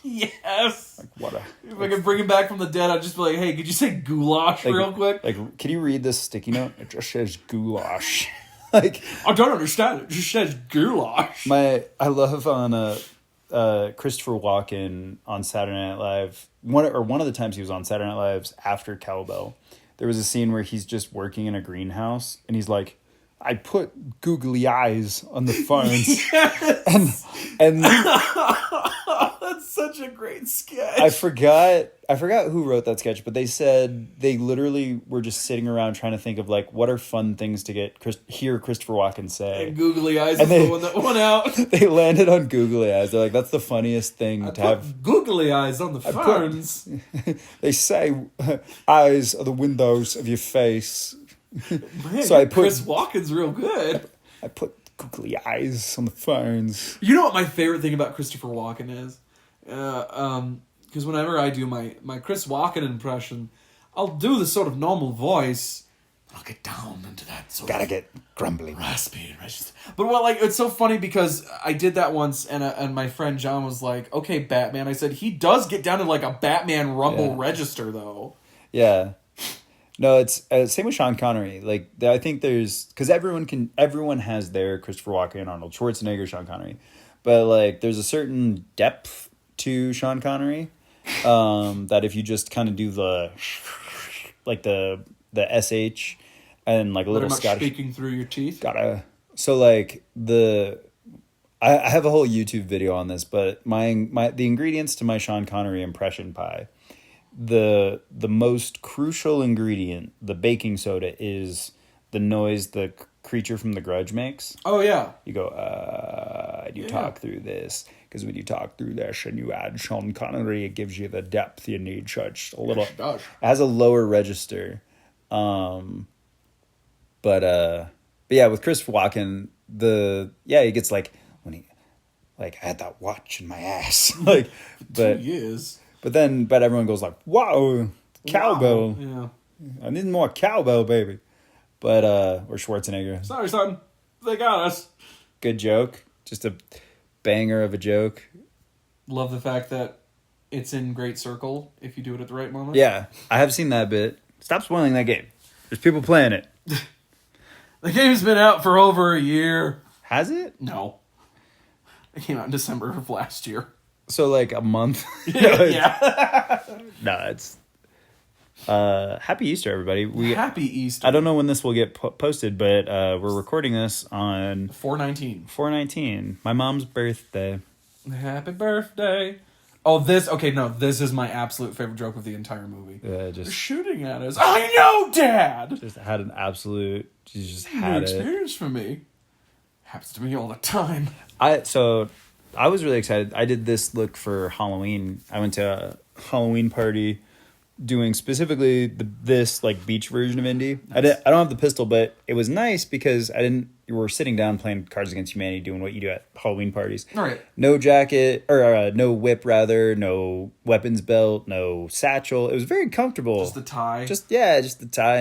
S2: Yes.
S1: Like, what a...
S2: If I could bring him back from the dead, I'd just be like, hey, could you say goulash real quick?
S1: Like, can you read this sticky note? It just says goulash. Like,
S2: I don't understand. It just says goulash.
S1: I love on Christopher Walken on Saturday Night Live. One of the times he was on Saturday Night Live's after Cowbell, there was a scene where he's just working in a greenhouse, and he's like, I put googly eyes on the ferns.
S2: Yes.
S1: and
S2: That's such a great sketch.
S1: I forgot who wrote that sketch, but they said they literally were just sitting around trying to think of like, what are fun things to hear Christopher Walken say.
S2: And googly eyes is the one that went out.
S1: They landed on googly eyes. They're like, that's the funniest thing to have.
S2: Googly eyes on the ferns.
S1: They say eyes are the windows of your face.
S2: Man,
S1: so
S2: Chris Walken's real good.
S1: I put googly eyes on the ferns.
S2: You know what my favorite thing about Christopher Walken is? Because whenever I do my Chris Walken impression, I'll do the sort of normal voice. I'll get down into that sort
S1: Gotta
S2: of
S1: get grumbly,
S2: raspy. But it's so funny because I did that once, and my friend John was like, "Okay, Batman." I said he does get down to like a Batman rumble register, though.
S1: Yeah. No, it's same with Sean Connery. Like, I think there's, because everyone has their Christopher Walken, Arnold Schwarzenegger, Sean Connery, but like there's a certain depth to Sean Connery that if you just kind of do the sh and like a little Scottish
S2: speaking through your teeth.
S1: So like I have a whole YouTube video on this, but the ingredients to my Sean Connery impression pie. The most crucial ingredient, the baking soda, is the noise the creature from The Grudge makes.
S2: Oh, yeah.
S1: You go, and you talk through this. Because when you talk through this and you add Sean Connery, it gives you the depth you need. Such a little... It has a lower register. But yeah, with Christopher Walken, he gets like, when he... Like, I had that watch in my ass. Like, but...
S2: 2 years.
S1: But everyone goes like, wow, cowbell.
S2: Wow. Yeah.
S1: I need more cowbell, baby. But, or Schwarzenegger.
S2: Sorry, son. They got us.
S1: Good joke. Just a banger of a joke.
S2: Love the fact that it's in great circle if you do it at the right moment.
S1: Yeah, I have seen that bit. Stop spoiling that game. There's people playing it.
S2: The game's been out for over a year.
S1: Has it?
S2: No. It came out in December of last year.
S1: So like a month?
S2: Yeah.
S1: No, it's... Happy Easter, everybody.
S2: Happy Easter.
S1: I don't know when this will get posted, but we're recording this on...
S2: 4/19.
S1: 4/19. My mom's birthday.
S2: Happy birthday. Oh, this is my absolute favorite joke of the entire movie. They're shooting at us. I know, Dad!
S1: Just had an absolute... She just
S2: New
S1: had it.
S2: experience for me. Happens to me all the time.
S1: So I was really excited. I did this look for Halloween. I went to a Halloween party doing specifically this like beach version of Indy. Nice. I don't have the pistol, but it was nice because you were sitting down playing Cards Against Humanity, doing what you do at Halloween parties.
S2: All right.
S1: No jacket, or no whip rather, no weapons belt, no satchel. It was very comfortable.
S2: Just the tie.
S1: Just the tie.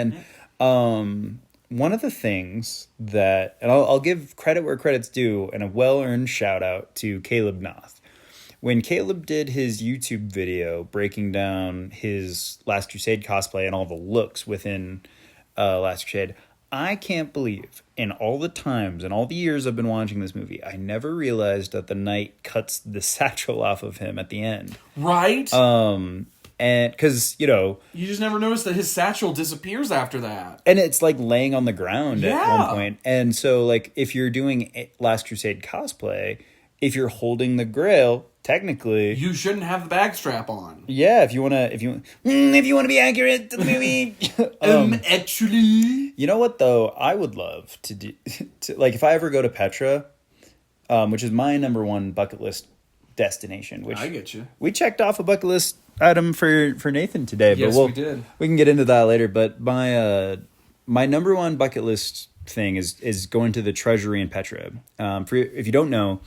S1: And one of the things that, and I'll give credit where credit's due, and a well-earned shout out to Caleb Noth. When Caleb did his YouTube video breaking down his Last Crusade cosplay and all the looks within Last Crusade, I can't believe in all the times and all the years I've been watching this movie, I never realized that the knight cuts the satchel off of him at the end.
S2: Right?
S1: And because, you
S2: just never noticed that his satchel disappears after that.
S1: And it's like laying on the ground at one point. And so like if you're doing Last Crusade cosplay, if you're holding the grail, technically
S2: you shouldn't have the bag strap on.
S1: Yeah, if you want to be accurate to the movie.
S2: Actually,
S1: you know what though? I would love to do like if I ever go to Petra, which is my number one bucket list destination, which
S2: I get you.
S1: We checked off a bucket list item for Nathan today,
S2: yes,
S1: but
S2: we did.
S1: We can get into that later, but my number one bucket list thing is going to the treasury in Petra. If you don't know,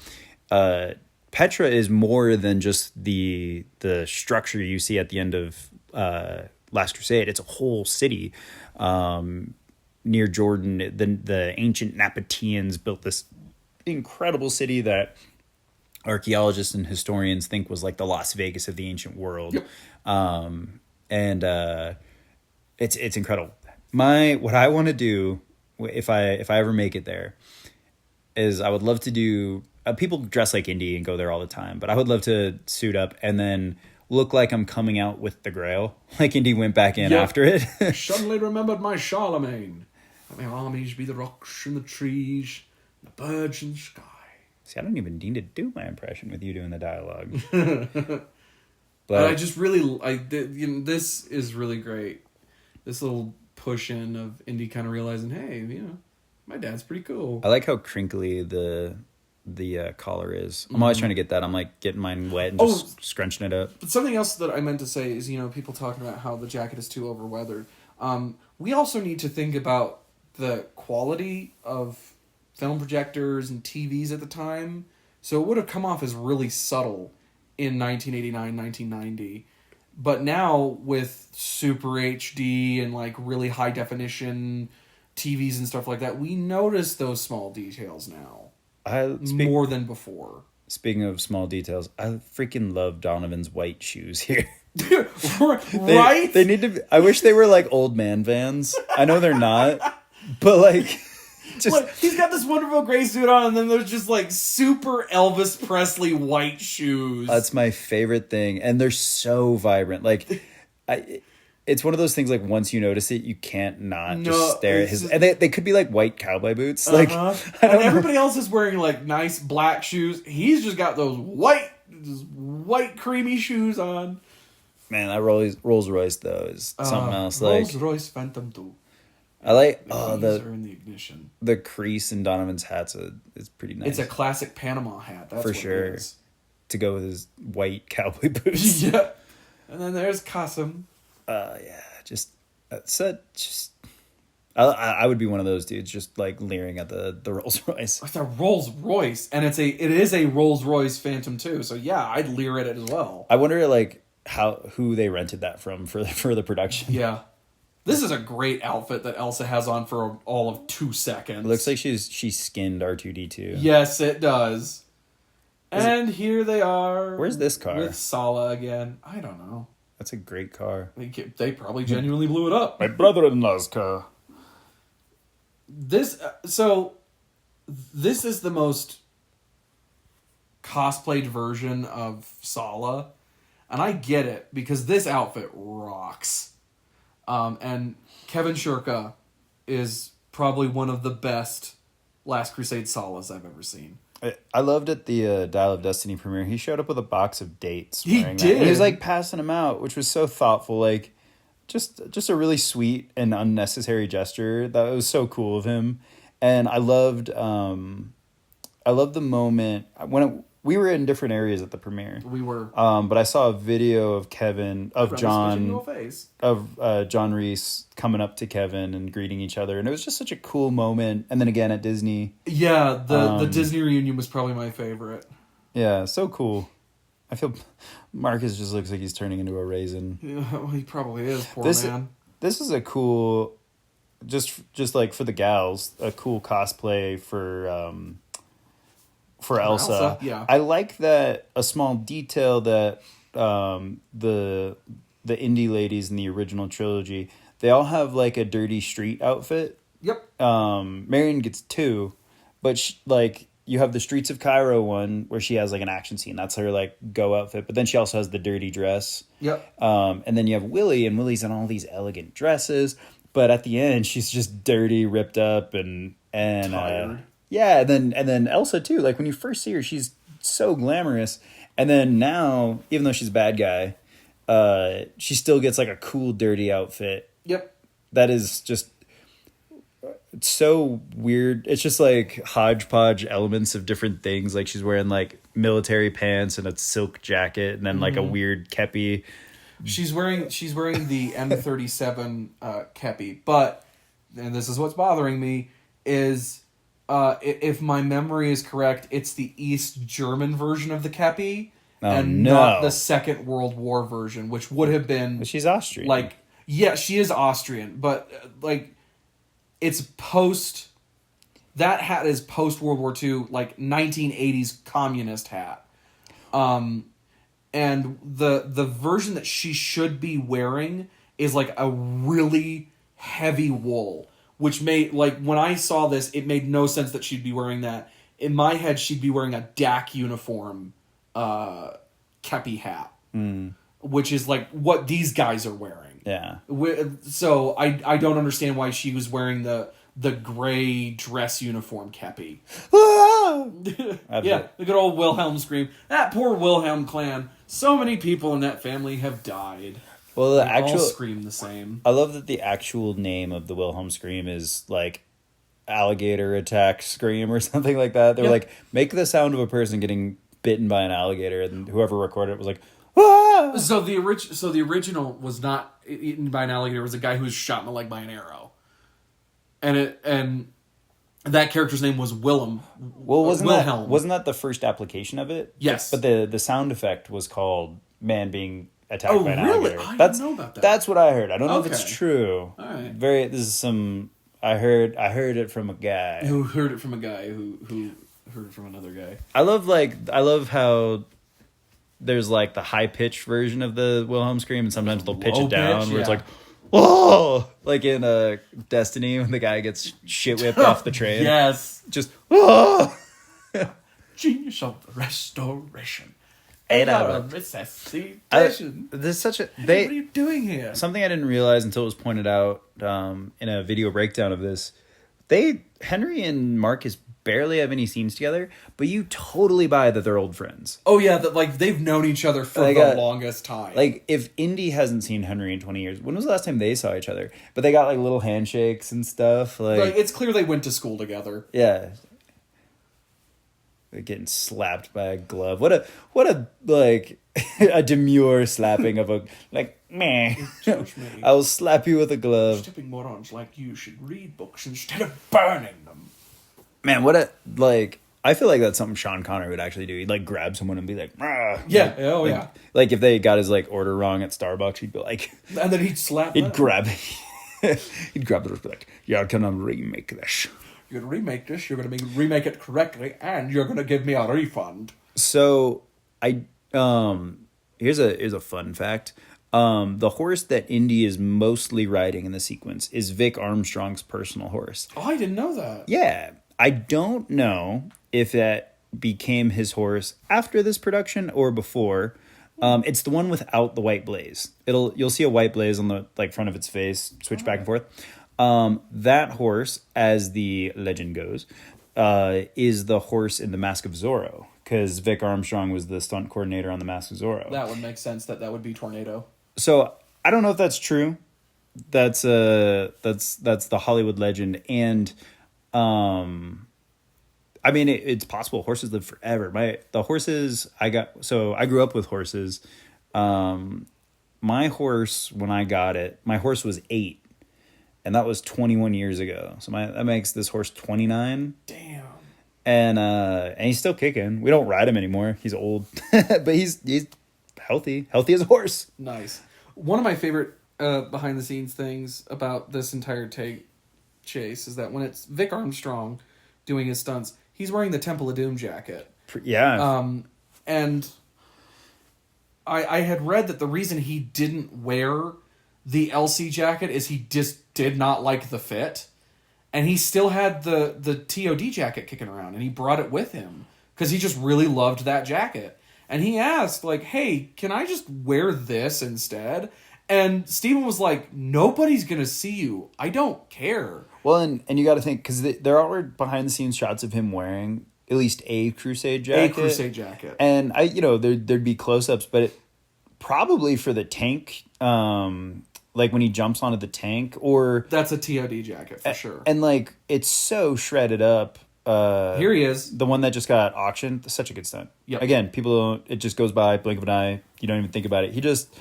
S1: Petra is more than just the structure you see at the end of Last Crusade. It's a whole city near Jordan. The ancient Nabateans built this incredible city that archaeologists and historians think was like the Las Vegas of the ancient world.
S2: Yep.
S1: And it's incredible. What I want to do if I ever make it there is I would love to do. People dress like Indy and go there all the time, but I would love to suit up and then look like I'm coming out with the Grail, like Indy went back in after it.
S2: Suddenly remembered my Charlemagne. Let my armies be the rocks and the trees, and the birds in the sky.
S1: See, I don't even need to do my impression with you doing the dialogue.
S2: But I just really, this is really great. This little push in of Indy kind of realizing, hey, my dad's pretty cool.
S1: I like how crinkly the collar is. I'm always trying to get that. I'm like getting mine wet and just scrunching it up.
S2: But something else that I meant to say is, people talking about how the jacket is too overweathered. We also need to think about the quality of film projectors and TVs at the time. So it would have come off as really subtle in 1989, 1990. But now with Super HD and like really high definition TVs and stuff like that, we notice those small details now. More than before.
S1: Speaking of small details, I freaking love Donovan's white shoes here.
S2: Right?
S1: They need to be, I wish they were like old man Vans. I know they're not, but like
S2: he's got this wonderful gray suit on, and then there's just like super Elvis Presley white shoes.
S1: That's my favorite thing, and they're so vibrant. Like it's one of those things like once you notice it, you can't not just stare at his. And they could be like white cowboy boots. Like
S2: and everybody else is wearing like nice black shoes. He's just got those white creamy shoes on.
S1: Man, that Rolls Royce though is something else.
S2: Rolls Royce Phantom 2.
S1: I like
S2: the in the ignition.
S1: The crease in Donovan's hats is pretty nice.
S2: It's a classic Panama hat. That's
S1: for sure. It is. To go with his white cowboy boots.
S2: Yeah, and then there's Qasim.
S1: I would be one of those dudes just like leering at the Rolls Royce.
S2: It's a Rolls Royce, and it is a Rolls Royce Phantom 2. So yeah, I'd leer at it as well.
S1: I wonder like who they rented that from for the production.
S2: Yeah, This is a great outfit that Elsa has on for all of 2 seconds.
S1: It looks like she skinned R2-D2.
S2: Yes, it does. And here they are.
S1: Where's this car?
S2: With Sala again. I don't know.
S1: That's a great car.
S2: They probably genuinely blew it up.
S1: My brother-in-law's car.
S2: This is the most cosplayed version of Sala, and I get it because this outfit rocks. And Kevin Shurka is probably one of the best Last Crusade Salas I've ever seen.
S1: I loved at the Dial of Destiny premiere. He showed up with a box of dates.
S2: He did.
S1: He was like passing them out, which was so thoughtful. Like, just a really sweet and unnecessary gesture. That was so cool of him. And I loved the moment when we were in different areas at the premiere.
S2: We were.
S1: But I saw a video of John Reese coming up to Kevin and greeting each other, and it was just such a cool moment. And then again at Disney.
S2: Yeah, the Disney reunion was probably my favorite.
S1: Yeah, so cool. I feel Marcus just looks like he's turning into a raisin.
S2: Yeah, well, he probably is, poor man.
S1: This is a cool, just like for the gals, a cool cosplay for Elsa.
S2: Yeah.
S1: I like that a small detail that the indie ladies in the original trilogy, they all have like a dirty street outfit.
S2: Yep.
S1: Marion gets 2, but you have the Streets of Cairo one where she has like an action scene. That's her like go outfit. But then she also has the dirty dress.
S2: Yep.
S1: And then you have Willie, and Willie's in all these elegant dresses. But at the end, she's just dirty, ripped up, and
S2: tired.
S1: Yeah, and then Elsa too. Like when you first see her, she's so glamorous, and then now, even though she's a bad guy, she still gets like a cool dirty outfit.
S2: Yep.
S1: That is just so weird. It's just like hodgepodge elements of different things. Like she's wearing like military pants and a silk jacket, and then like a weird kepi.
S2: She's wearing the M37 kepi, but and this is what's bothering me is. If my memory is correct, it's the East German version of the kepi, not the Second World War version, which would have been.
S1: But she's Austrian.
S2: Like, yeah, she is Austrian, but like, it's post. That hat is post World War II, like 1980s communist hat. And the version that she should be wearing is like a really heavy wool. Which made, like, when I saw this, it made no sense that she'd be wearing that. In my head, she'd be wearing a DAC uniform kepi hat. Which is, like, what these guys are wearing.
S1: Yeah.
S2: So, I don't understand why she was wearing the gray dress uniform kepi. Yeah, the good old Wilhelm scream. That poor Wilhelm clan. So many people in that family have died.
S1: Well,
S2: they all scream the same.
S1: I love that the actual name of the Wilhelm scream is like alligator attack scream or something like that. They're like, make the sound of a person getting bitten by an alligator, and whoever recorded it was like, ah!
S2: So the original was not eaten by an alligator. It was a guy who was shot in the leg by an arrow, and that character's name was Willem.
S1: Well, wasn't that the first application of it?
S2: Yes,
S1: but the sound effect was called man being attacked by an alligator.
S2: I didn't know about that.
S1: That's what I heard. I don't know if it's true.
S2: All right.
S1: This is some. I heard it from a guy
S2: who heard it from a guy who heard it from another guy.
S1: I love how there's like the high pitched version of the Wilhelm scream, and sometimes they'll pitch it down where it's like, whoa, like in Destiny when the guy gets shit whipped off the train.
S2: Yes,
S1: just whoa.
S2: Genius of the restoration.
S1: This such a
S2: what are you doing here?
S1: Something I didn't realize until it was pointed out in a video breakdown of this. Henry and Marcus barely have any scenes together, but you totally buy that they're old friends.
S2: Oh yeah, that like they've known each other for the longest time.
S1: Like if Indy hasn't seen Henry in 20 years, when was the last time they saw each other? But they got like little handshakes and stuff. Like
S2: it's clear they went to school together.
S1: Yeah. Getting slapped by a glove. What a like a demure slapping of a like meh. I'll slap you with a glove.
S2: Tipping morons like you should read books instead of burning them.
S1: Man, I feel like that's something Sean Connery would actually do. He'd like grab someone and be like, "Rah."
S2: Yeah,
S1: Like if they got his like order wrong at Starbucks, he'd be like,
S2: and then he'd slap.
S1: He'd grab He'd grab the horse, be like, "You're gonna remake this."
S2: You're gonna remake this. You're gonna remake it correctly, and you're gonna give me a refund.
S1: So here's a fun fact. The horse that Indy is mostly riding in the sequence is Vic Armstrong's personal horse.
S2: Oh, I didn't know that.
S1: Yeah, I don't know if that became his horse after this production or before. It's the one without the white blaze. You'll see a white blaze on the front of its face, switch back and forth. That horse, as the legend goes, is the horse in The Mask of Zorro, because Vic Armstrong was the stunt coordinator on The Mask of Zorro.
S2: That would make sense. That would be Tornado.
S1: So I don't know if that's true. That's the Hollywood legend, and I mean it's possible. Horses live forever. The horses I grew up with horses. My horse, when I got it, my horse was 8, and that was 21 years ago. So that makes this horse 29.
S2: Damn.
S1: And he's still kicking. We don't ride him anymore. He's old, but he's healthy as a horse.
S2: Nice. One of my favorite behind the scenes things about this entire chase is that when it's Vic Armstrong doing his stunts, he's wearing the Temple of Doom jacket.
S1: Yeah.
S2: And I had read that the reason he didn't wear the LC jacket is he just did not like the fit. And he still had the TOD jacket kicking around, and he brought it with him because he just really loved that jacket. And he asked, like, hey, can I just wear this instead? And Steven was like, nobody's going to see you. I don't care.
S1: Well, and you got to think, because there are behind-the-scenes shots of him wearing at least a Crusade jacket.
S2: A Crusade jacket.
S1: And, there'd be close-ups, but probably for the tank, like when he jumps onto the tank, or...
S2: That's a TOD jacket, for sure.
S1: And, it's so shredded up.
S2: Here he is.
S1: The one that just got auctioned. Such a good stunt.
S2: Yep.
S1: Again, people don't... It just goes by, blink of an eye. You don't even think about it. He just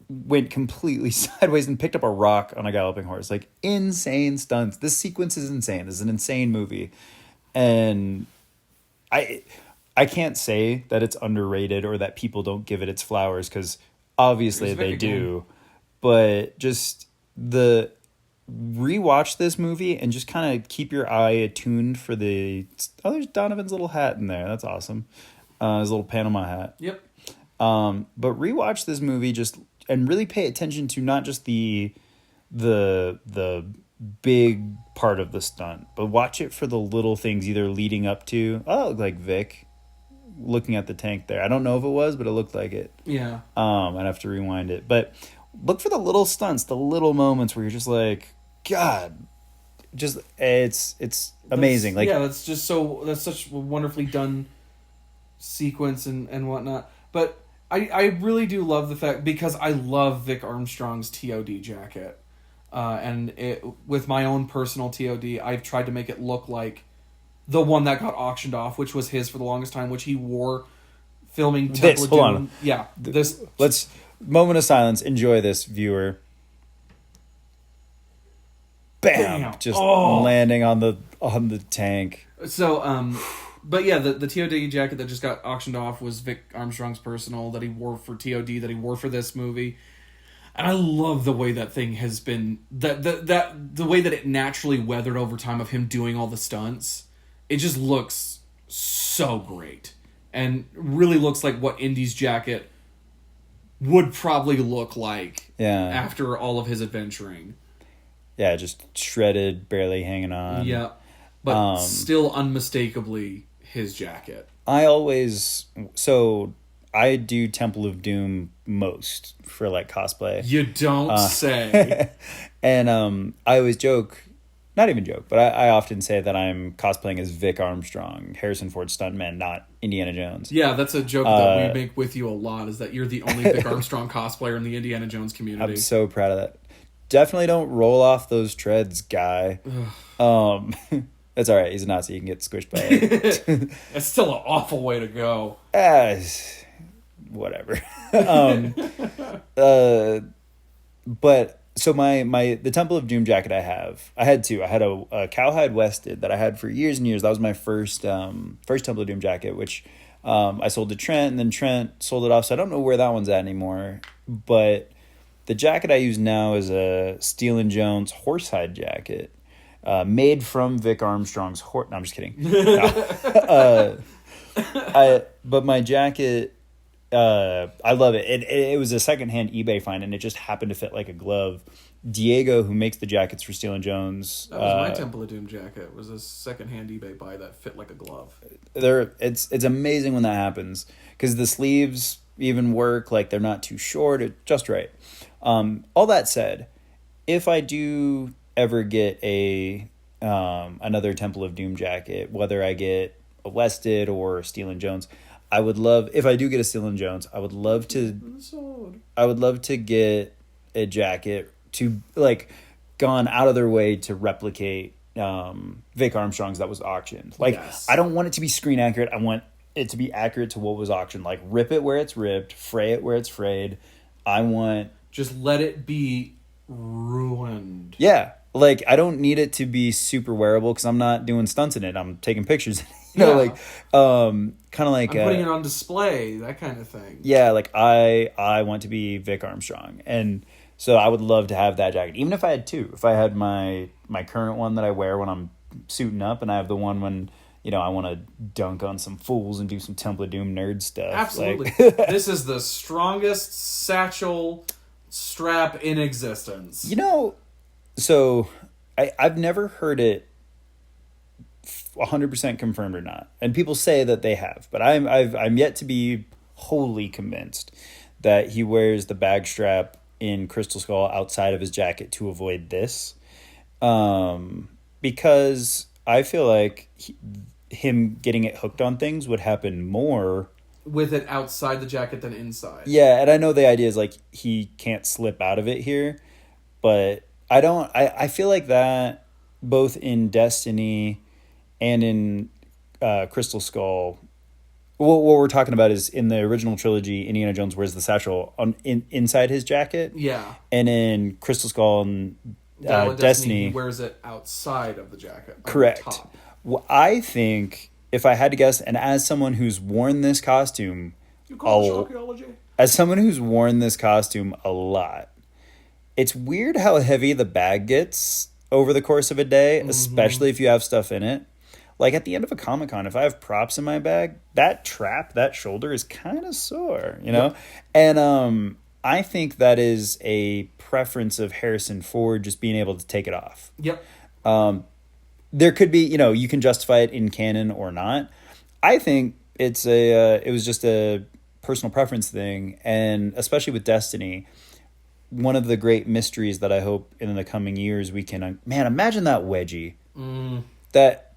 S1: went completely sideways and picked up a rock on a galloping horse. Insane stunts. This sequence is insane. This is an insane movie. And I can't say that it's underrated or that people don't give it its flowers, because obviously they do. But just rewatch this movie and just kind of keep your eye attuned for there's Donovan's little hat in there. That's awesome. His little Panama hat.
S2: Yep.
S1: But rewatch this movie and really pay attention to not just the big part of the stunt, but watch it for the little things either leading up to, like Vic looking at the tank there. I don't know if it was, but it looked like it.
S2: Yeah.
S1: I'd have to rewind it, but look for the little stunts, the little moments where you're just like, God, just it's amazing.
S2: That's such a wonderfully done sequence and whatnot. But I really do love the fact, because I love Vic Armstrong's TOD jacket. And with my own personal TOD, I've tried to make it look like the one that got auctioned off, which was his for the longest time, which he wore filming Temple of Doom.
S1: Hold on.
S2: Yeah.
S1: Let's moment of silence. Enjoy this, viewer. Bam! Just landing on the tank.
S2: So, but yeah, the TOD jacket that just got auctioned off was Vic Armstrong's personal that he wore for TOD, that he wore for this movie. And I love the way that thing has been, the way that it naturally weathered over time of him doing all the stunts. It just looks so great. And really looks like what Indy's jacket would probably look like after all of his adventuring. Yeah,
S1: just shredded, barely hanging on.
S2: Yeah, but still unmistakably his jacket.
S1: I do Temple of Doom most for cosplay.
S2: You don't say.
S1: And I always joke, not even joke, but I often say that I'm cosplaying as Vic Armstrong, Harrison Ford stuntman, not Indiana Jones.
S2: Yeah, that's a joke that we make with you a lot, is that you're the only Vic Armstrong cosplayer in the Indiana Jones community.
S1: I'm so proud of that. Definitely don't roll off those treads, guy. That's all right. He's a Nazi. He can get squished by it.
S2: It's still an awful way to go.
S1: Whatever. But so the Temple of Doom jacket I had two. I had a cowhide wested that I had for years and years. That was my first Temple of Doom jacket, which I sold to Trent, and then Trent sold it off. So I don't know where that one's at anymore. But The jacket I use now is a Steel and Jones horsehide jacket, made from Vic Armstrong's horse. No, I'm just kidding. No. But my jacket, I love it. It was a secondhand eBay find, and it just happened to fit like a glove. Diego, who makes the jackets for Steel and Jones,
S2: that was my Temple of Doom jacket. It was a secondhand eBay buy that fit like a glove.
S1: It's amazing when that happens because the sleeves even work, like they're not too short, it's just right. All that said, if I do ever get a another Temple of Doom jacket, whether I get a Wested or Steel and Jones, I would love, if I do get a Steel and Jones, I would love to get a jacket to like gone out of their way to replicate Vic Armstrong's that was auctioned. Like, yes. I don't want it to be screen accurate. I want it to be accurate to what was auctioned. Like, rip it where it's ripped, fray it where it's frayed. I want... Just
S2: let it be ruined.
S1: Yeah. Like, I don't need it to be super wearable because I'm not doing stunts in it. I'm taking pictures. You know, like, kind of like...
S2: I'm putting it on display, that kind of thing.
S1: Yeah, like, I want to be Vic Armstrong. And so I would love to have that jacket. Even if I had two. If I had my current one that I wear when I'm suiting up, and I have the one when, you know, I want to dunk on some fools and do some Temple of Doom nerd stuff.
S2: Absolutely.
S1: Like,
S2: this is the strongest satchel strap in existence.
S1: You know, so I've never heard it 100% confirmed or not, and people say that they have, but I'm yet to be wholly convinced that he wears the bag strap in Crystal Skull outside of his jacket to avoid this, because I feel like him getting it hooked on things would happen more
S2: with it outside the jacket than inside.
S1: Yeah, and I know the idea is like he can't slip out of it here, but I feel like that both in Destiny and in Crystal Skull. What we're talking about is in the original trilogy, Indiana Jones wears the satchel inside his jacket.
S2: Yeah.
S1: And in Crystal Skull and Destiny,
S2: he wears it outside of the jacket.
S1: Correct.
S2: The top.
S1: Well, I think if I had to guess, and as someone who's worn this costume, as someone who's worn this costume a lot, it's weird how heavy the bag gets over the course of a day, especially if you have stuff in it. Like at the end of a Comic-Con, if I have props in my bag, that shoulder is kind of sore, you know? Yep. And I think that is a preference of Harrison Ford just being able to take it off.
S2: Yep.
S1: There could be, you know, you can justify it in canon or not. I think it was just a personal preference thing, and especially with Destiny, one of the great mysteries that I hope in the coming years we can... Man, imagine that wedgie. That...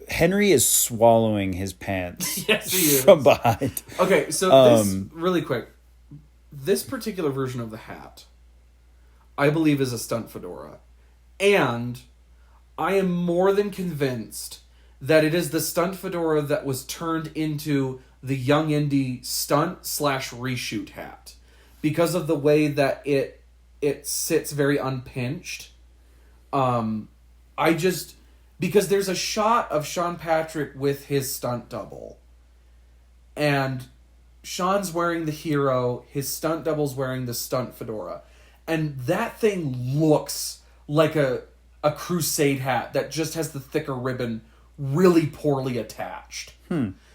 S1: Henry is swallowing his pants
S2: yes, he is.
S1: From behind.
S2: Okay, so this, really quick. This particular version of the hat, I believe, is a stunt fedora. And I am more than convinced that it is the stunt fedora that was turned into the Young Indy stunt/reshoot hat. Because of the way that it sits very unpinched. Because there's a shot of Sean Patrick with his stunt double. And Sean's wearing the hero, his stunt double's wearing the stunt fedora. And that thing looks like a Crusade hat that just has the thicker ribbon really poorly attached.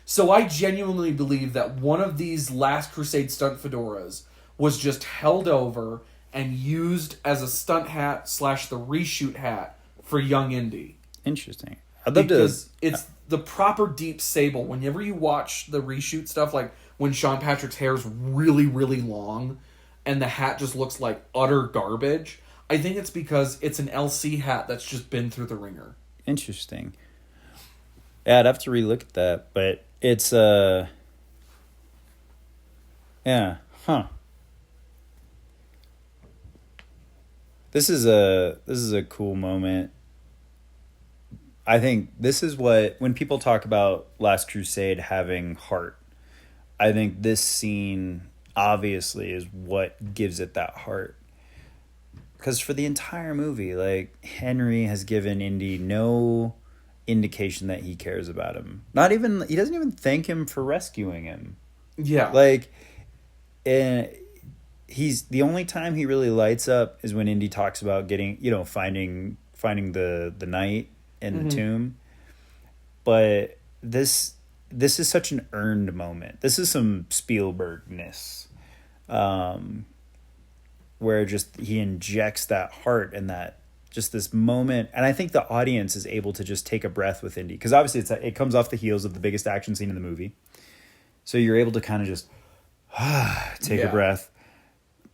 S2: So I genuinely believe that one of these Last Crusade stunt fedoras was just held over and used as a stunt hat / the reshoot hat for Young Indy.
S1: Interesting.
S2: Because it's the proper deep sable. Whenever you watch the reshoot stuff, like when Sean Patrick's hair is really, really long and the hat just looks like utter garbage, I think it's because it's an LC hat that's just been through the ringer.
S1: Interesting. Yeah, I'd have to relook at that, but it's yeah, huh. This is a cool moment. I think this is when people talk about Last Crusade having heart, I think this scene obviously is what gives it that heart. Because for the entire movie, like, Henry has given Indy no indication that he cares about him. He doesn't even thank him for rescuing him.
S2: Yeah.
S1: Like, and he's the only time he really lights up is when Indy talks about getting, finding the knight in the tomb. But this is such an earned moment. This is some Spielbergness, where just he injects that heart and that just this moment. And I think the audience is able to just take a breath with Indy, because obviously it comes off the heels of the biggest action scene in the movie. So you're able to kind of just take a breath.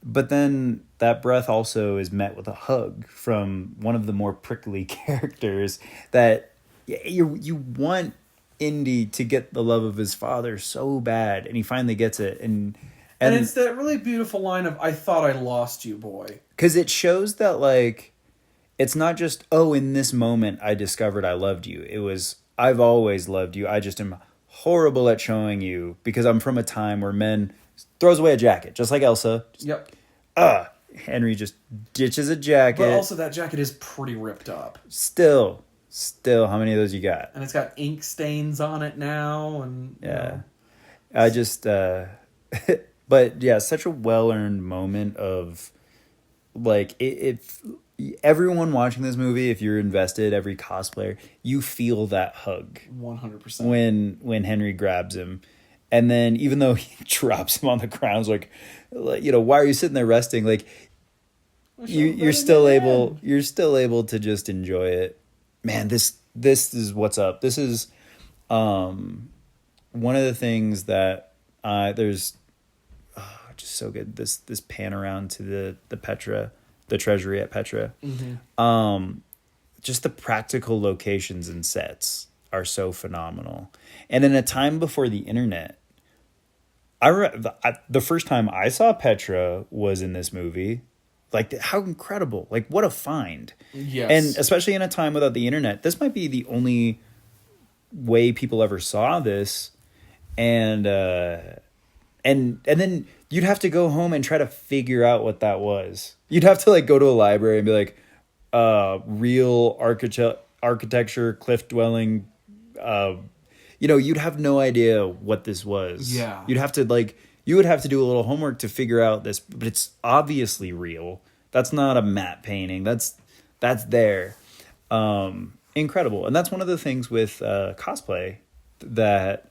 S1: But then that breath also is met with a hug from one of the more prickly characters that you want Indy to get the love of his father so bad, and he finally gets it. And
S2: it's that really beautiful line of, "I thought I lost you, boy."
S1: Because it shows that, like, it's not just, oh, in this moment I discovered I loved you. It was, I've always loved you. I just am horrible at showing you because I'm from a time where men throws away a jacket, just like Elsa.
S2: Yep.
S1: Henry just ditches a jacket.
S2: But also that jacket is pretty ripped up.
S1: Still, how many of those you got?
S2: And it's got ink stains on it now, and
S1: yeah. I just but yeah, such a well-earned moment of, like, everyone watching this movie, if you're invested, every cosplayer, you feel that hug
S2: 100%
S1: when Henry grabs him. And then even though he drops him on the ground, it's like, why are you sitting there resting? Like, you're still able to just enjoy it. Man, this is what's up. This is one of the things that there's just so good. This pan around to the Petra, the treasury at Petra. Just the practical locations and sets are so phenomenal. And in a time before the internet, the first time I saw Petra was in this movie. Like, how incredible. Like, what a find.
S2: Yes.
S1: And especially in a time without the internet, this might be the only way people ever saw this. And then you'd have to go home and try to figure out what that was. You'd have to, like, go to a library and be like, real architecture, cliff dwelling, you'd have no idea what this was.
S2: Yeah.
S1: You would have to do a little homework to figure out this, but it's obviously real. That's not a matte painting. That's there. Incredible. And that's one of the things with cosplay that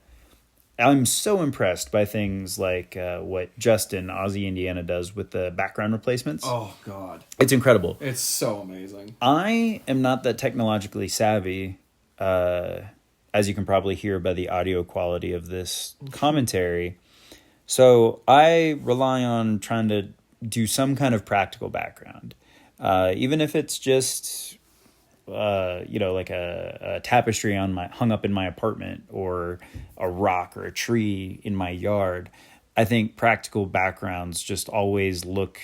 S1: I'm so impressed by, things like what Justin, Aussie Indiana, does with the background replacements.
S2: Oh, God.
S1: It's incredible.
S2: It's so amazing.
S1: I am not that technologically savvy, as you can probably hear by the audio quality of this commentary. So I rely on trying to do some kind of practical background. Even if it's just, like a tapestry hung up in my apartment, or a rock or a tree in my yard. I think practical backgrounds just always look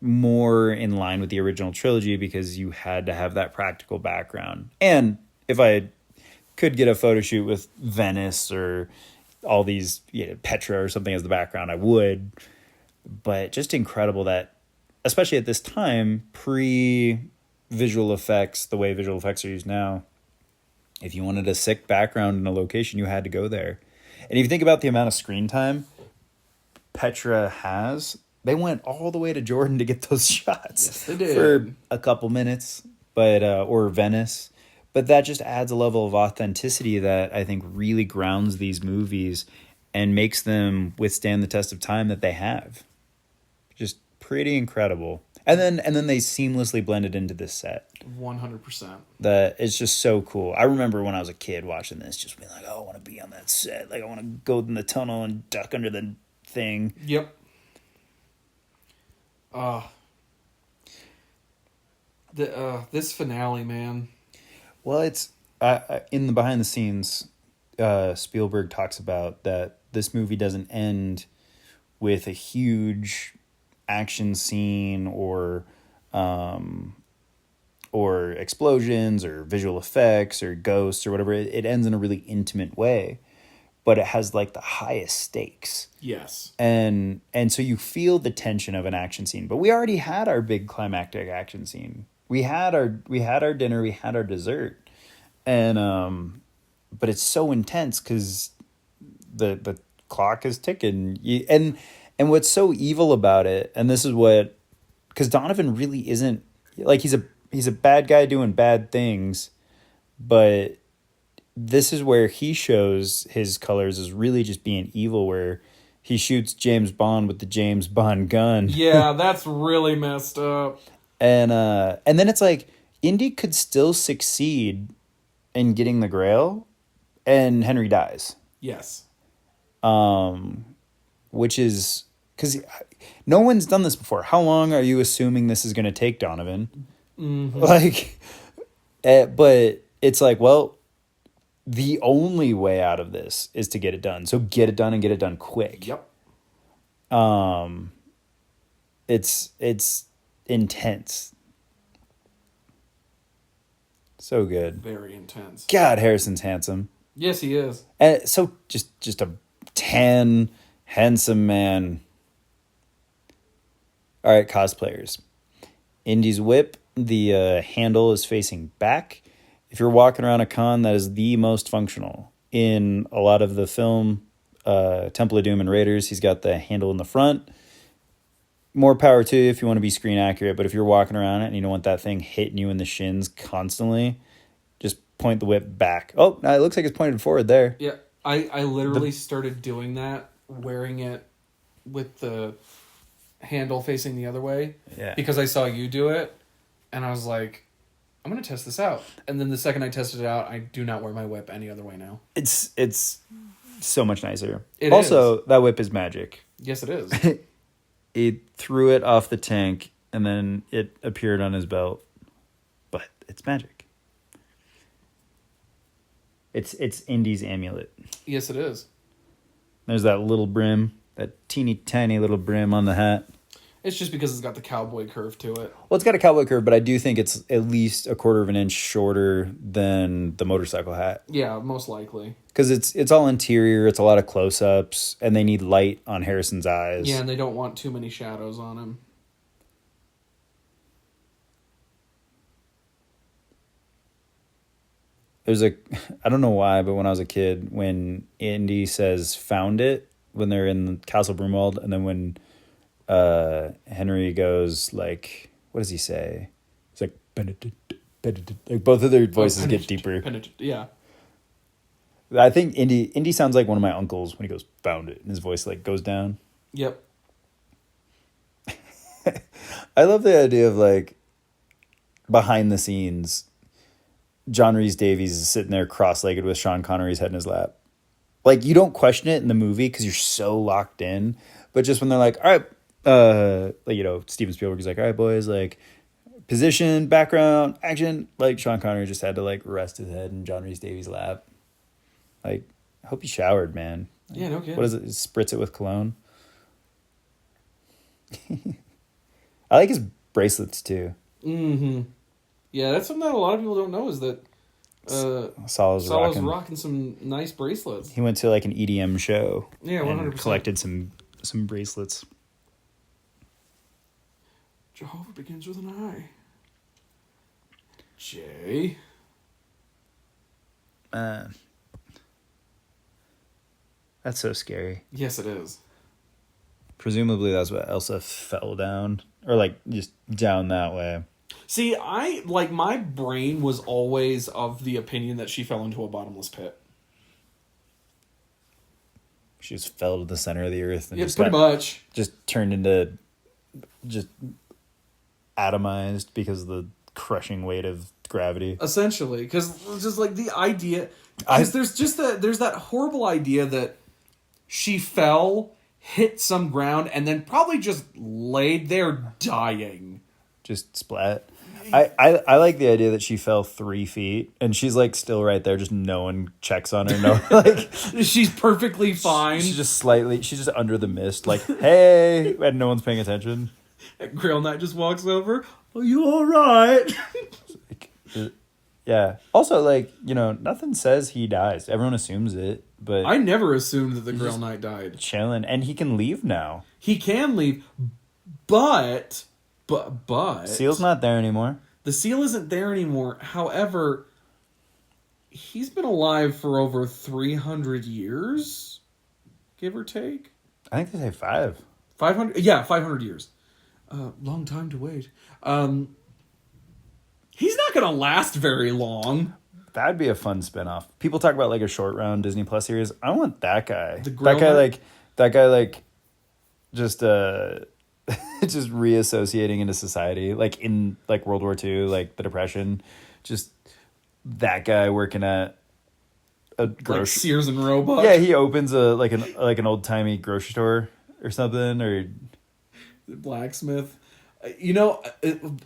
S1: more in line with the original trilogy, because you had to have that practical background. And if I could get a photo shoot with Venice or all these, Petra or something as the background, I would. But just incredible that, especially at this time, pre-visual effects, the way visual effects are used now, if you wanted a sick background in a location, you had to go there. And if you think about the amount of screen time Petra has, they went all the way to Jordan to get those shots.
S2: Yes, they did.
S1: For a couple minutes, but or Venice. But that just adds a level of authenticity that I think really grounds these movies and makes them withstand the test of time that they have. Just pretty incredible. And then they seamlessly blended into this set.
S2: 100%.
S1: That it's just so cool. I remember when I was a kid watching this, just being like, "Oh, I want to be on that set. Like, I want to go in the tunnel and duck under the thing."
S2: Yep. This finale, man.
S1: Well, it's in the behind the scenes, Spielberg talks about that this movie doesn't end with a huge action scene or explosions or visual effects or ghosts or whatever. It ends in a really intimate way, but it has, like, the highest stakes.
S2: Yes.
S1: And so you feel the tension of an action scene, but we already had our big climactic action scene. We had our dinner, we had our dessert. And but it's so intense because the clock is ticking. And And what's so evil about it, and this is what, because Donovan really isn't, like, he's a bad guy doing bad things, but this is where he shows his colors as really just being evil, where he shoots James Bond with the James Bond gun.
S2: Yeah, that's really messed up.
S1: And then it's like, Indy could still succeed in getting the Grail, and Henry dies.
S2: Yes.
S1: Which is, because no one's done this before. How long are you assuming this is going to take, Donovan? Mm-hmm. Like, but it's like, well, the only way out of this is to get it done. So get it done and get it done quick.
S2: Yep.
S1: It's intense. So good.
S2: Very intense.
S1: God, Harrison's handsome.
S2: Yes, he is.
S1: And so just a tan, handsome man. All right, cosplayers. Indy's whip, the handle is facing back. If you're walking around a con, that is the most functional. In a lot of the film, Temple of Doom and Raiders, he's got the handle in the front. More power to you if you want to be screen accurate, but if you're walking around it and you don't want that thing hitting you in the shins constantly, just point the whip back. Oh, no, it looks like it's pointed forward there.
S2: Yeah, I literally started doing that, wearing it with the handle facing the other way.
S1: Yeah.
S2: Because I saw you do it, and I was like, I'm going to test this out. And then the second I tested it out, I do not wear my whip any other way now.
S1: It's so much nicer.
S2: It
S1: also,
S2: is.
S1: that whip is magic.
S2: Yes, it is.
S1: He threw it off the tank, and then it appeared on his belt. But it's magic. It's Indy's amulet.
S2: Yes, it is.
S1: There's that little brim, that teeny tiny little brim on the hat.
S2: It's just because it's got the cowboy curve to it.
S1: Well, it's got a cowboy curve, but I do think it's at least a quarter of an inch shorter than the motorcycle hat.
S2: Yeah, most likely.
S1: Because it's all interior, it's a lot of close-ups, and they need light on Harrison's eyes.
S2: Yeah, and they don't want too many shadows on him.
S1: I don't know why, but when I was a kid, when Indy says "found it" when they're in Castle Broomwald, and then when Henry goes like, what does he say? It's like Benedict, like both of their voices get deeper.
S2: Yeah.
S1: I think Indy sounds like one of my uncles when he goes "found it," and his voice like goes down.
S2: Yep.
S1: I love the idea of like behind the scenes, John Rhys Davies is sitting there cross-legged with Sean Connery's head in his lap. Like, you don't question it in the movie because you're so locked in. But just when they're like, all right, like, you know, Steven Spielberg is like, all right, boys, like, position, background, action. Like, Sean Connery just had to, like, rest his head in John Rhys Davies' lap. Like, I hope he showered, man. Like,
S2: yeah, no kidding.
S1: What is it? Spritz it with cologne? I like his bracelets, too.
S2: Mm-hmm. Yeah, that's something that a lot of people don't know is that
S1: Sal's
S2: rocking some nice bracelets.
S1: He went to like an EDM show.
S2: Yeah, 100%.
S1: And collected some bracelets.
S2: Jehovah begins with an I. J.
S1: That's so scary.
S2: Yes, it is.
S1: Presumably that's what Elsa fell down. Or like just down that way.
S2: See, my brain was always of the opinion that she fell into a bottomless pit.
S1: She just fell to the center of the earth and
S2: pretty much.
S1: Just turned into just atomized because of the crushing weight of gravity.
S2: Essentially, because just like the idea, because there's that horrible idea that she fell, hit some ground, and then probably just laid there dying.
S1: Just splat. I like the idea that she fell 3 feet and she's like still right there, just no one checks on her. No, like
S2: she's perfectly fine.
S1: She's just under the mist, like, hey, and no one's paying attention.
S2: And Grail Knight just walks over. Are you all right?
S1: Yeah. Also, like, you know, nothing says he dies. Everyone assumes it, but
S2: I never assumed that the Grail Knight died.
S1: Chilling, and he can leave now.
S2: He can leave, but
S1: Seal's not there anymore.
S2: The seal isn't there anymore. However, he's been alive for over 300 years, give or take.
S1: I think they say 5.
S2: 500. Yeah, 500 years. Long time to wait. He's not going to last very long.
S1: That'd be a fun spinoff. People talk about like a short round Disney Plus series. I want that guy. That guy like just just reassociating into society, like in like World War II, like the Depression. Just that guy working at a grocery,
S2: like Sears and Roebuck.
S1: Yeah, he opens an old timey grocery store or something, or
S2: blacksmith.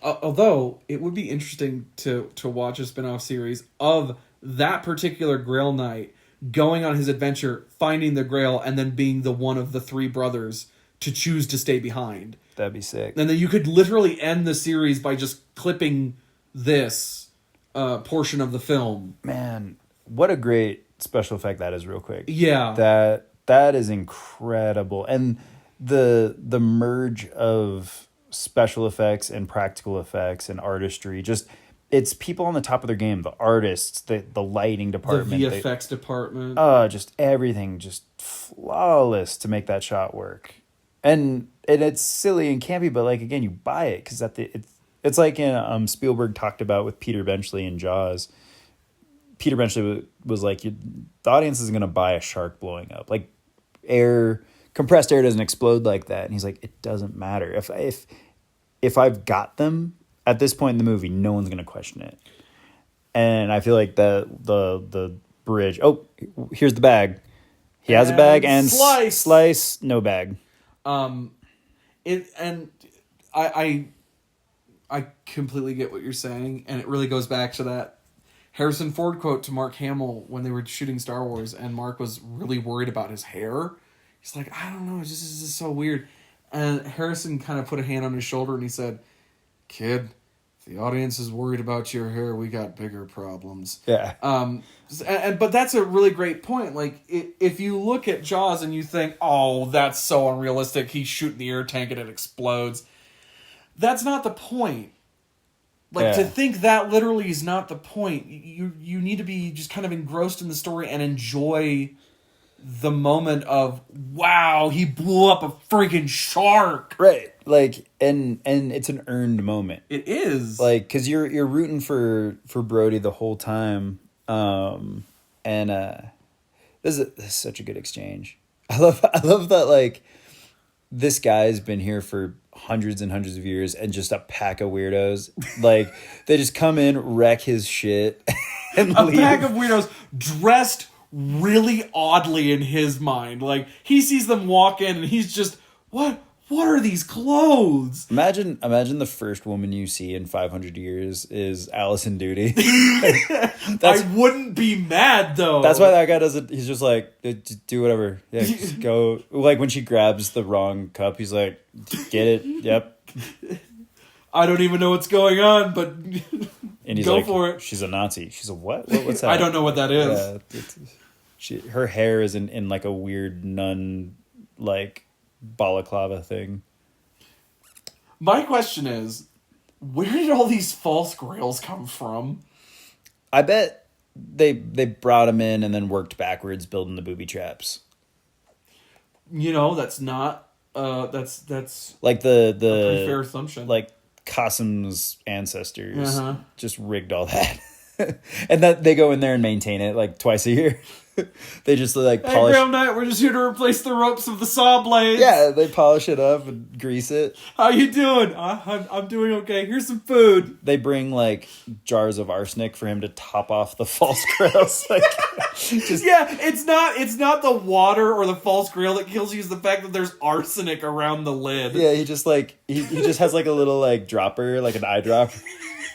S2: Although it would be interesting to watch a spin-off series of that particular Grail Knight going on his adventure, finding the Grail, and then being the one of the three brothers to choose to stay behind.
S1: That'd be sick.
S2: And then you could literally end the series by just clipping this portion of the film.
S1: Man, what a great special effect that is, real quick.
S2: Yeah.
S1: That is incredible. And the merge of special effects and practical effects and artistry, just it's people on the top of their game, the artists, the lighting department,
S2: the VFX department,
S1: just everything just flawless to make that shot work. And it's silly and campy, but like again, you buy it because it's like in Spielberg talked about with Peter Benchley in Jaws. Peter Benchley was like, the audience is going to buy a shark blowing up, like compressed air doesn't explode like that. And he's like, it doesn't matter. If I've got them at this point in the movie, no one's going to question it. And I feel like the bridge, here's the bag. He has a bag and slice, no bag.
S2: I completely get what you're saying. And it really goes back to that Harrison Ford quote to Mark Hamill when they were shooting Star Wars and Mark was really worried about his hair. He's like, I don't know, this is so weird. And Harrison kind of put a hand on his shoulder and he said, kid, if the audience is worried about your hair, we got bigger problems.
S1: Yeah.
S2: But that's a really great point. Like, if you look at Jaws and you think, oh, that's so unrealistic, he's shooting the air tank and it explodes. That's not the point. Like, to think that literally is not the point. You need to be just kind of engrossed in the story and enjoy the moment of, wow, he blew up a freaking shark.
S1: Right. Like, and it's an earned moment.
S2: It is.
S1: Like, because you're rooting for Broady the whole time. This is such a good exchange. I love that, like, this guy's been here for hundreds and hundreds of years and just a pack of weirdos. Like, they just come in, wreck his shit, and leave.
S2: A pack of weirdos dressed really oddly in his mind. Like, he sees them walk in and he's just, what are these clothes?
S1: Imagine the first woman you see in 500 years is Allison Duty.
S2: I wouldn't be mad though.
S1: That's why that guy doesn't. He's just like, just do whatever. Yeah, just go. Like when she grabs the wrong cup, he's like, get it. Yep.
S2: I don't even know what's going on, but
S1: and he's
S2: go
S1: like,
S2: for it.
S1: She's a Nazi. She's a what? What's that?
S2: I don't know what that is.
S1: Yeah, her hair is in like a weird nun like balaclava thing.
S2: My question is, where did all these false grails come from?
S1: I bet they brought them in and then worked backwards building the booby traps.
S2: That's not that's
S1: like the
S2: a pretty fair assumption.
S1: Like Qasim's ancestors just rigged all that. And that they go in there and maintain it like twice a year. They just like polish.
S2: Hey, Grail Knight, we're just here to replace the ropes of the saw blades.
S1: Yeah, they polish it up and grease it.
S2: How you doing? I'm doing okay. Here's some food.
S1: They bring like jars of arsenic for him to top off the false grails. Like,
S2: it's not the water or the false grail that kills you. It's the fact that there's arsenic around the lid.
S1: Yeah, he just like he just has like a little like dropper, like an eye drop.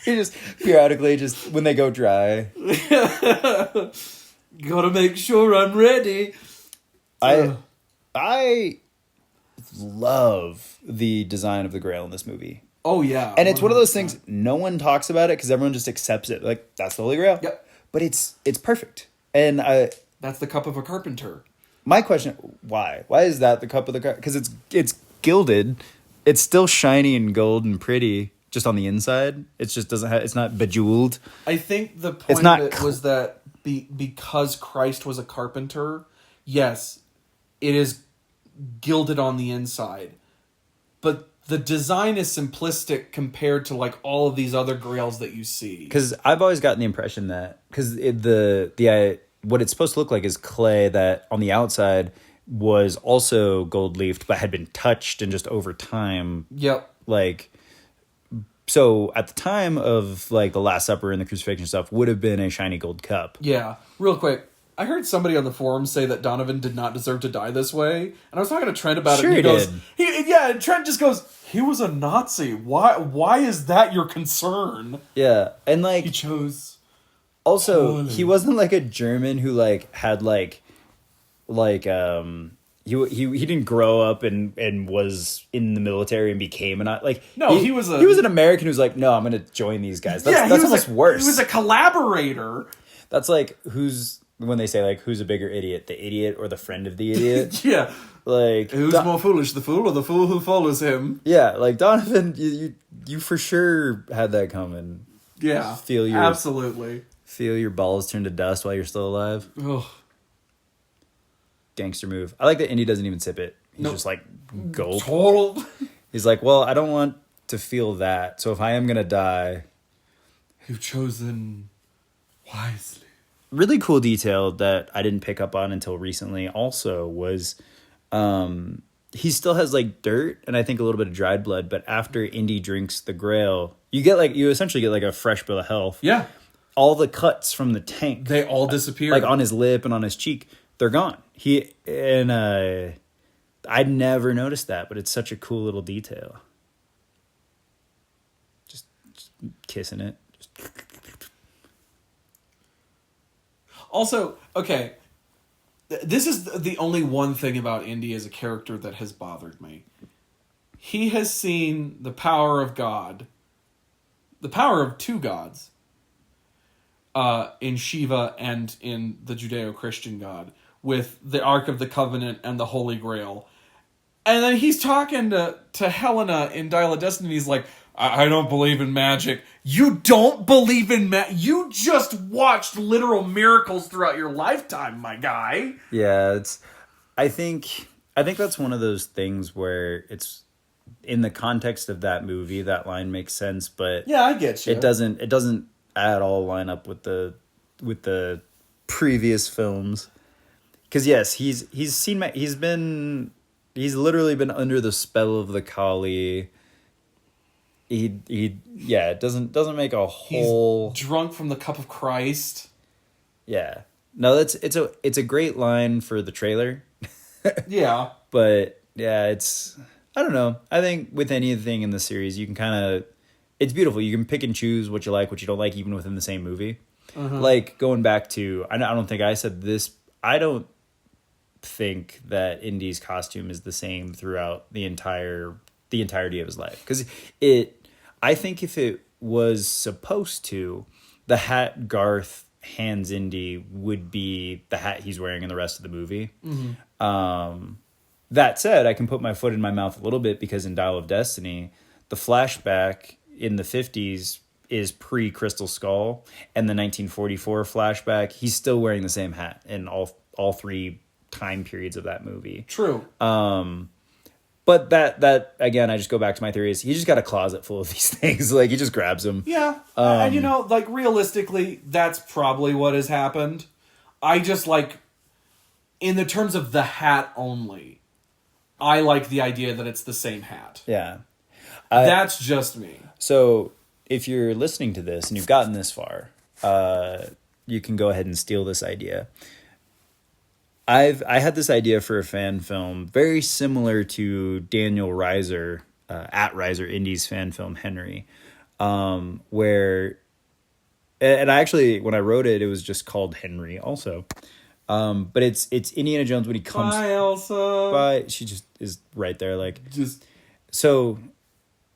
S1: He just periodically just when they go dry.
S2: Gotta make sure I'm ready.
S1: I love the design of the Grail in this movie.
S2: Oh yeah,
S1: and it's 100%. One of those things no one talks about it because everyone just accepts it. Like that's the Holy Grail.
S2: Yep.
S1: But it's perfect. And
S2: that's the cup of a carpenter.
S1: My question: why? Why is that the cup of the carpenter? Because it's gilded. It's still shiny and gold and pretty. Just on the inside, it just doesn't have. It's not bejeweled.
S2: I think the point of it was that because Christ was a carpenter, yes, it is gilded on the inside, but the design is simplistic compared to like all of these other grails that you see.
S1: Because I've always gotten the impression that because what it's supposed to look like is clay that on the outside was also gold leafed but had been touched and just over time.
S2: Yep.
S1: Like, so at the time of like the Last Supper and the crucifixion stuff would have been a shiny gold cup.
S2: Yeah. Real quick. I heard somebody on the forum say that Donovan did not deserve to die this way, and I was talking to Trent about it. And he goes, and Trent just goes, "He was a Nazi. Why is that your concern?"
S1: Yeah, and like
S2: he chose.
S1: Also,
S2: Poland.
S1: He wasn't like a German who like had he didn't grow up and was in the military and became
S2: he was
S1: an American who's like, no, I'm gonna join these guys. That's almost worse.
S2: He was a collaborator.
S1: That's like when they say like who's a bigger idiot, the idiot or the friend of the idiot?
S2: Yeah.
S1: Like
S2: who's more foolish, the fool or the fool who follows him?
S1: Yeah, like Donovan, you for sure had that coming.
S2: Yeah. Absolutely.
S1: Feel your balls turn to dust while you're still alive.
S2: Ugh.
S1: Gangster move. I like that Indy doesn't even sip it. He's just like gulp.
S2: Total.
S1: He's like, well, I don't want to feel that. So if I am gonna die,
S2: you've chosen wisely.
S1: Really cool detail that I didn't pick up on until recently also was he still has like dirt and I think a little bit of dried blood, but after Indy drinks the Grail, you essentially get like a fresh bill of health.
S2: Yeah.
S1: All the cuts from the tank,
S2: they all disappear.
S1: Like on his lip and on his cheek, they're gone. I'd never noticed that, but it's such a cool little detail. Just kissing it.
S2: Also, okay, this is the only one thing about Indy as a character that has bothered me. He has seen the power of God, the power of two gods, in Shiva and in the Judeo-Christian God, with the Ark of the Covenant and the Holy Grail. And then he's talking to Helena in Dial of Destiny, and he's like, I don't believe in magic. You don't believe in magic? You just watched literal miracles throughout your lifetime, my guy.
S1: Yeah, I think that's one of those things where it's in the context of that movie, that line makes sense, but
S2: yeah, I get you.
S1: It doesn't at all line up with the previous films. Because yes, he's literally been under the spell of the Kali. It doesn't make a whole.
S2: He's drunk from the cup of Christ.
S1: Yeah, no, it's a great line for the trailer.
S2: Yeah,
S1: but yeah, I don't know. I think with anything in the series, you can it's beautiful. You can pick and choose what you like, what you don't like, even within the same movie. Uh-huh. Like going back to, I don't think I said this. I don't think that Indy's costume is the same throughout the entirety of his life, because I think if it was supposed to, the hat Garth hands Indy would be the hat he's wearing in the rest of the movie. Mm-hmm. That said, I can put my foot in my mouth a little bit, because in Dial of Destiny, the flashback in the 50s is pre-Crystal Skull, and the 1944 flashback, he's still wearing the same hat in all three time periods of that movie.
S2: True.
S1: But that again, I just go back to my theory is he just got a closet full of these things. Like he just grabs them.
S2: Yeah. And like realistically, that's probably what has happened. I just like, in the terms of the hat only, I like the idea that it's the same hat.
S1: Yeah.
S2: That's just me.
S1: So if you're listening to this and you've gotten this far, you can go ahead and steal this idea. I had this idea for a fan film very similar to Daniel Reiser, at Reiser Indy's fan film Henry, where, and I actually, when I wrote it, it was just called Henry also. But it's Indiana Jones when he comes
S2: by Elsa.
S1: By, she just is right there, like just so.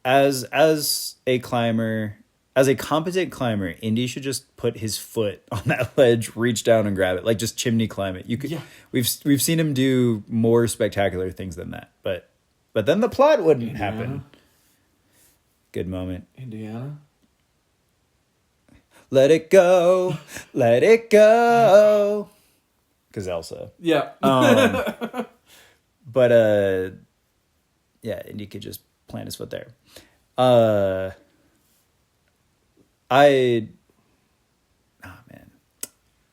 S1: As a climber, as a competent climber, Indy should just put his foot on that ledge, reach down and grab it, like just chimney climb it. You could, yeah. We've seen him do more spectacular things than that, but then the plot wouldn't happen. Good moment,
S2: Indiana.
S1: Let it go, let it go. Because Elsa.
S2: Yeah.
S1: But yeah, Indy could just plant his foot there. Oh man,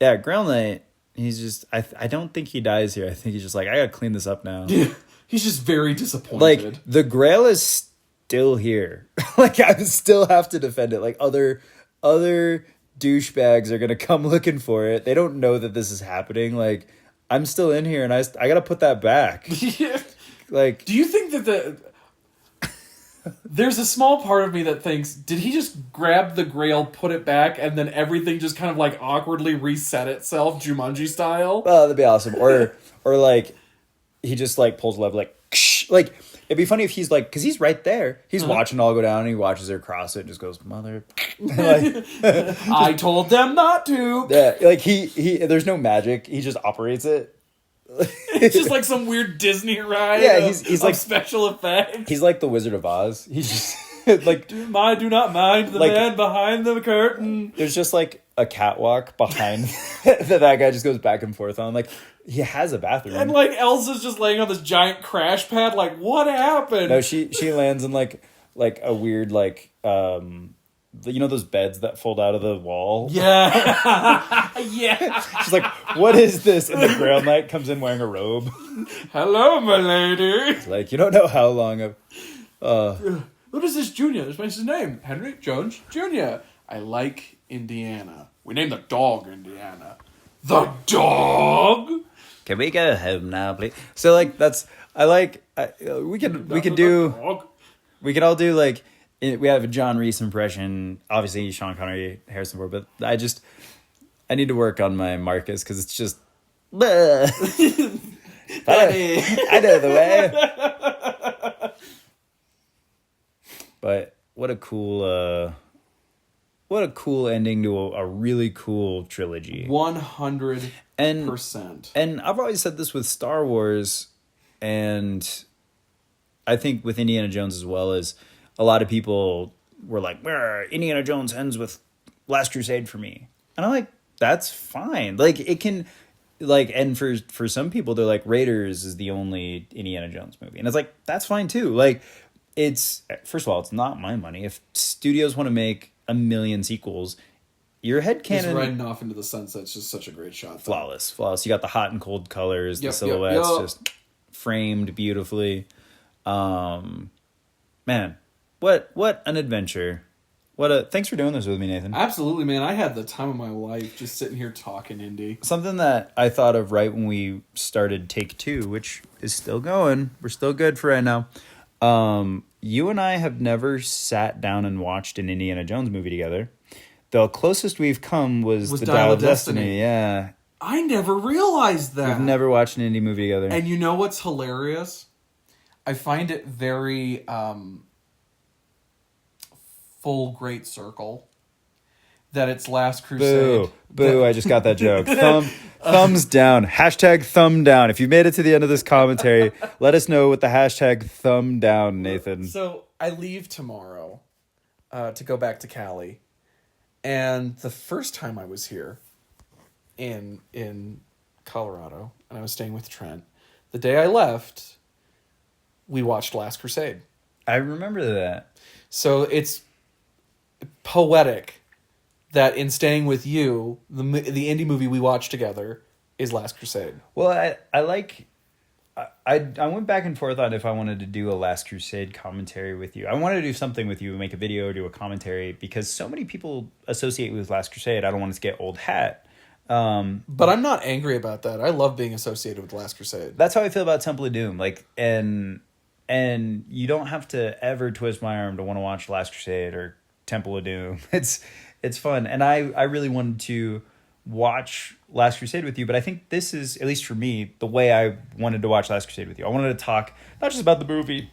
S1: yeah, Grail Knight. He's just I don't think he dies here. I think he's just like, I gotta clean this up now.
S2: Yeah, he's just very disappointed.
S1: Like the Grail is still here. Like I still have to defend it. Like other douchebags are gonna come looking for it. They don't know that this is happening. Like I'm still in here, and I gotta put that back.
S2: Yeah.
S1: Like,
S2: do you think that there's a small part of me that thinks, did he just grab the Grail, put it back, and then everything just kind of like awkwardly reset itself, Jumanji style?
S1: Oh, that'd be awesome. Or like he just like pulls a lever, like like it'd be funny if he's like, because he's right there, he's watching it all go down, and he watches her cross it and just goes, mother. Like,
S2: I told them not to.
S1: Yeah, like he there's no magic. He just operates it.
S2: It's just like some weird Disney ride.
S1: Yeah, he's like
S2: special effects.
S1: He's like the Wizard of Oz. He's just like,
S2: do not mind the man behind the curtain.
S1: There's just like a catwalk behind that guy just goes back and forth on. Like he has a bathroom,
S2: and like Elsa's just laying on this giant crash pad. Like, what happened?
S1: No, she lands in like a weird like those beds that fold out of the wall?
S2: Yeah. Yeah.
S1: She's like, what is this? And the Grail Knight comes in wearing a robe.
S2: Hello, my lady.
S1: It's like, you don't know how long of...
S2: What is this Junior? This is his name. Henry Jones Jr. I like Indiana. We named the dog Indiana. The dog?
S1: Can we go home now, please? So, like, that's... we can do... We can all do, like... We have a John Reese impression, obviously Sean Connery, Harrison Ford, but I need to work on my Marcus because it's just, I know the way. But what a cool ending to a really cool trilogy.
S2: 100%.
S1: And I've always said this with Star Wars, and I think with Indiana Jones as well, is a lot of people were like, Indiana Jones ends with Last Crusade for me. And I'm like, that's fine. Like, it can, like, and for some people, they're like, Raiders is the only Indiana Jones movie. And it's like, that's fine too. Like, it's, first of all, it's not my money. If studios want to make 1 million sequels, your headcanon...
S2: Just riding off into the sunset's just such a great shot.
S1: Flawless. You got the hot and cold colors, the silhouettes just framed beautifully. Man... What an adventure. Thanks for doing this with me, Nathan.
S2: Absolutely, man. I had the time of my life just sitting here talking indie.
S1: Something that I thought of right when we started Take 2, which is still going. We're still good for right now. You and I have never sat down and watched an Indiana Jones movie together. The closest we've come was The Dial of Destiny. Yeah.
S2: I never realized that.
S1: We've never watched an indie movie together.
S2: And you know what's hilarious? I find it very... full great circle that it's Last Crusade.
S1: Boo, I just got that joke. Thumbs down. Hashtag thumb down. If you made it to the end of this commentary, let us know with the hashtag thumb down, Nathan.
S2: So I leave tomorrow to go back to Cali. And the first time I was here in Colorado, and I was staying with Trent, the day I left, we watched Last Crusade.
S1: I remember that.
S2: So it's poetic that in staying with you, the indie movie we watched together is Last Crusade.
S1: Well, I went back and forth on if I wanted to do a Last Crusade commentary with you. I wanted to do something with you, make a video or do a commentary, because so many people associate with Last Crusade. I don't want it to get old hat.
S2: But I'm not angry about that. I love being associated with Last Crusade.
S1: That's how I feel about Temple of Doom. Like, and you don't have to ever twist my arm to want to watch Last Crusade or Temple of Doom. It's fun. And I really wanted to watch Last Crusade with you, but I think this is, at least for me, the way I wanted to watch Last Crusade with you. I wanted to talk not just about the movie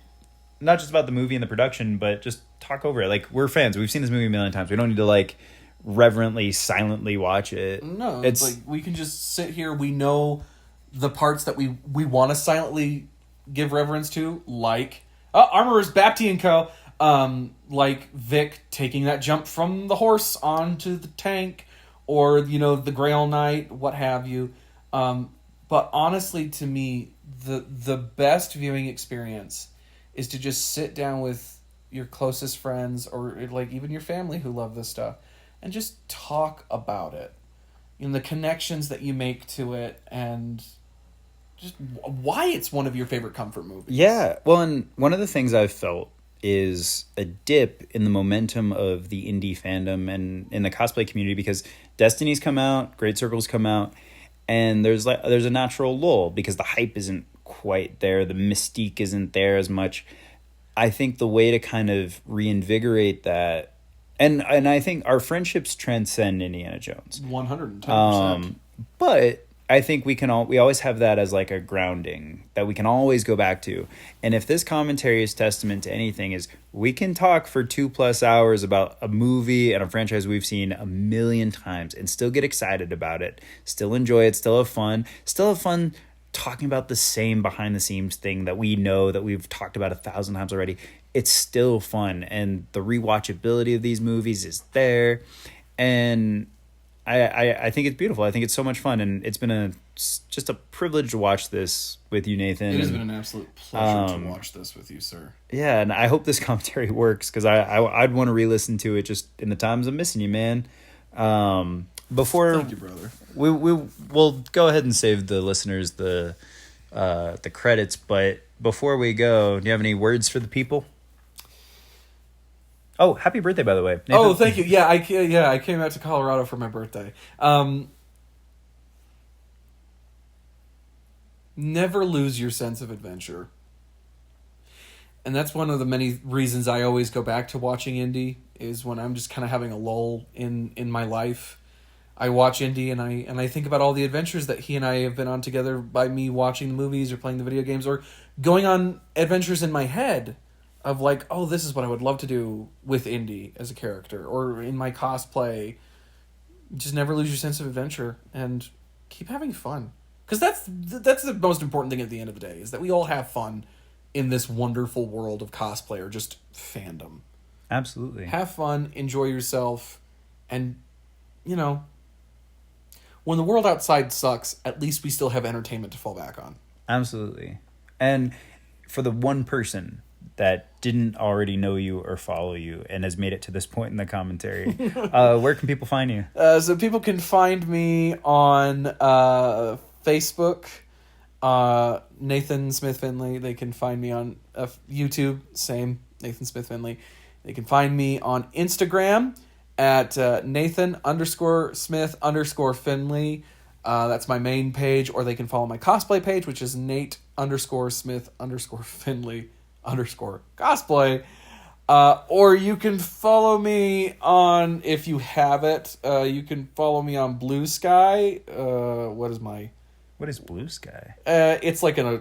S1: and the production, but just talk over it. Like, we're fans. We've seen this movie a million times. We don't need to like reverently, silently watch it.
S2: No, it's like we can just sit here. We know the parts that we want to silently give reverence to, like Armorer's Bapti and Co. Like Vic taking that jump from the horse onto the tank, or the Grail Knight, what have you. But honestly, to me, the best viewing experience is to just sit down with your closest friends or like even your family who love this stuff and just talk about it. You know, the connections that you make to it and just why it's one of your favorite comfort movies.
S1: Yeah. Well, and one of the things I've felt is a dip in the momentum of the indie fandom and in the cosplay community, because Destiny's come out, Great Circle's come out, and there's a natural lull because the hype isn't quite there, the mystique isn't there as much. I think the way to kind of reinvigorate that, and I think our friendships transcend Indiana Jones
S2: 110%.
S1: But I think we always have that as like a grounding that we can always go back to. And if this commentary is testament to anything, is we can talk for 2+ hours about a movie and a franchise we've seen a million times and still get excited about it, still enjoy it, still have fun talking about the same behind the scenes thing that we know that we've talked about 1,000 times already. It's still fun, and the rewatchability of these movies is there. And I think it's beautiful. I think it's so much fun, and it's been just a privilege to watch this with you, Nathan.
S2: It has been an absolute pleasure to watch this with you, sir.
S1: Yeah, and I hope this commentary works, because I'd want to re-listen to it just in the times I'm missing you, man. Before
S2: Thank you, brother.
S1: We'll go ahead and save the listeners the credits, but before we go, do you have any words for the people? Oh, happy birthday, by the way, Nathan.
S2: Oh, thank you. Yeah, I came out to Colorado for my birthday. Never lose your sense of adventure. And that's one of the many reasons I always go back to watching indie, is when I'm just kind of having a lull in my life. I watch indie and I think about all the adventures that he and I have been on together by me watching the movies or playing the video games or going on adventures in my head of like, oh, this is what I would love to do with Indy as a character or in my cosplay. Just never lose your sense of adventure and keep having fun. Because that's the most important thing at the end of the day, is that we all have fun in this wonderful world of cosplay or just fandom.
S1: Absolutely.
S2: Have fun, enjoy yourself, and, you know, when the world outside sucks, at least we still have entertainment to fall back on.
S1: Absolutely. And for the one person that didn't already know you or follow you and has made it to this point in the commentary, where can people find you?
S2: So people can find me on Facebook, Nathan Smith-Finley. They can find me on YouTube, same, Nathan Smith-Finley. They can find me on Instagram at Nathan_Smith_Finley. That's my main page, or they can follow my cosplay page, which is Nate_Smith_Finley_cosplay. Or you can follow me on, if you have it, you can follow me on Blue Sky. What is
S1: Blue Sky?
S2: It's like a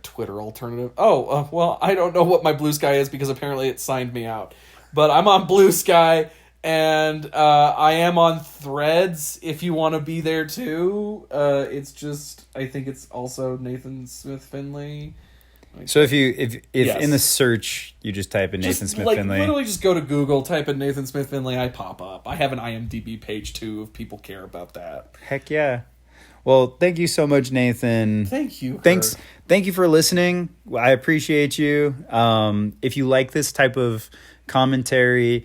S2: Twitter alternative. Well, I don't know what my Blue Sky is because apparently it signed me out. But I'm on Blue Sky, and I am on Threads if you want to be there too. It's just, I think it's also Nathan Smith-Finley.
S1: So if
S2: Yes.
S1: in the search you just type in Nathan Smith-Finley,
S2: literally just go to Google, type in Nathan Smith-Finley, I pop up. I have an IMDb page too if people care about that.
S1: Heck yeah. Well, thank you so much, Nathan.
S2: Thank you.
S1: Thank you for listening. I appreciate you. If you like this type of commentary,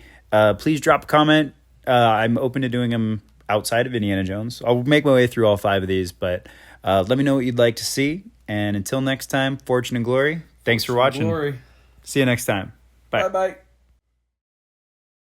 S1: please drop a comment. I'm open to doing them outside of Indiana Jones. I'll make my way through all 5 of these, but let me know what you'd like to see. And until next time, fortune and glory. Thanks for watching.
S2: Glory.
S1: See you next time. Bye.
S2: Bye-bye.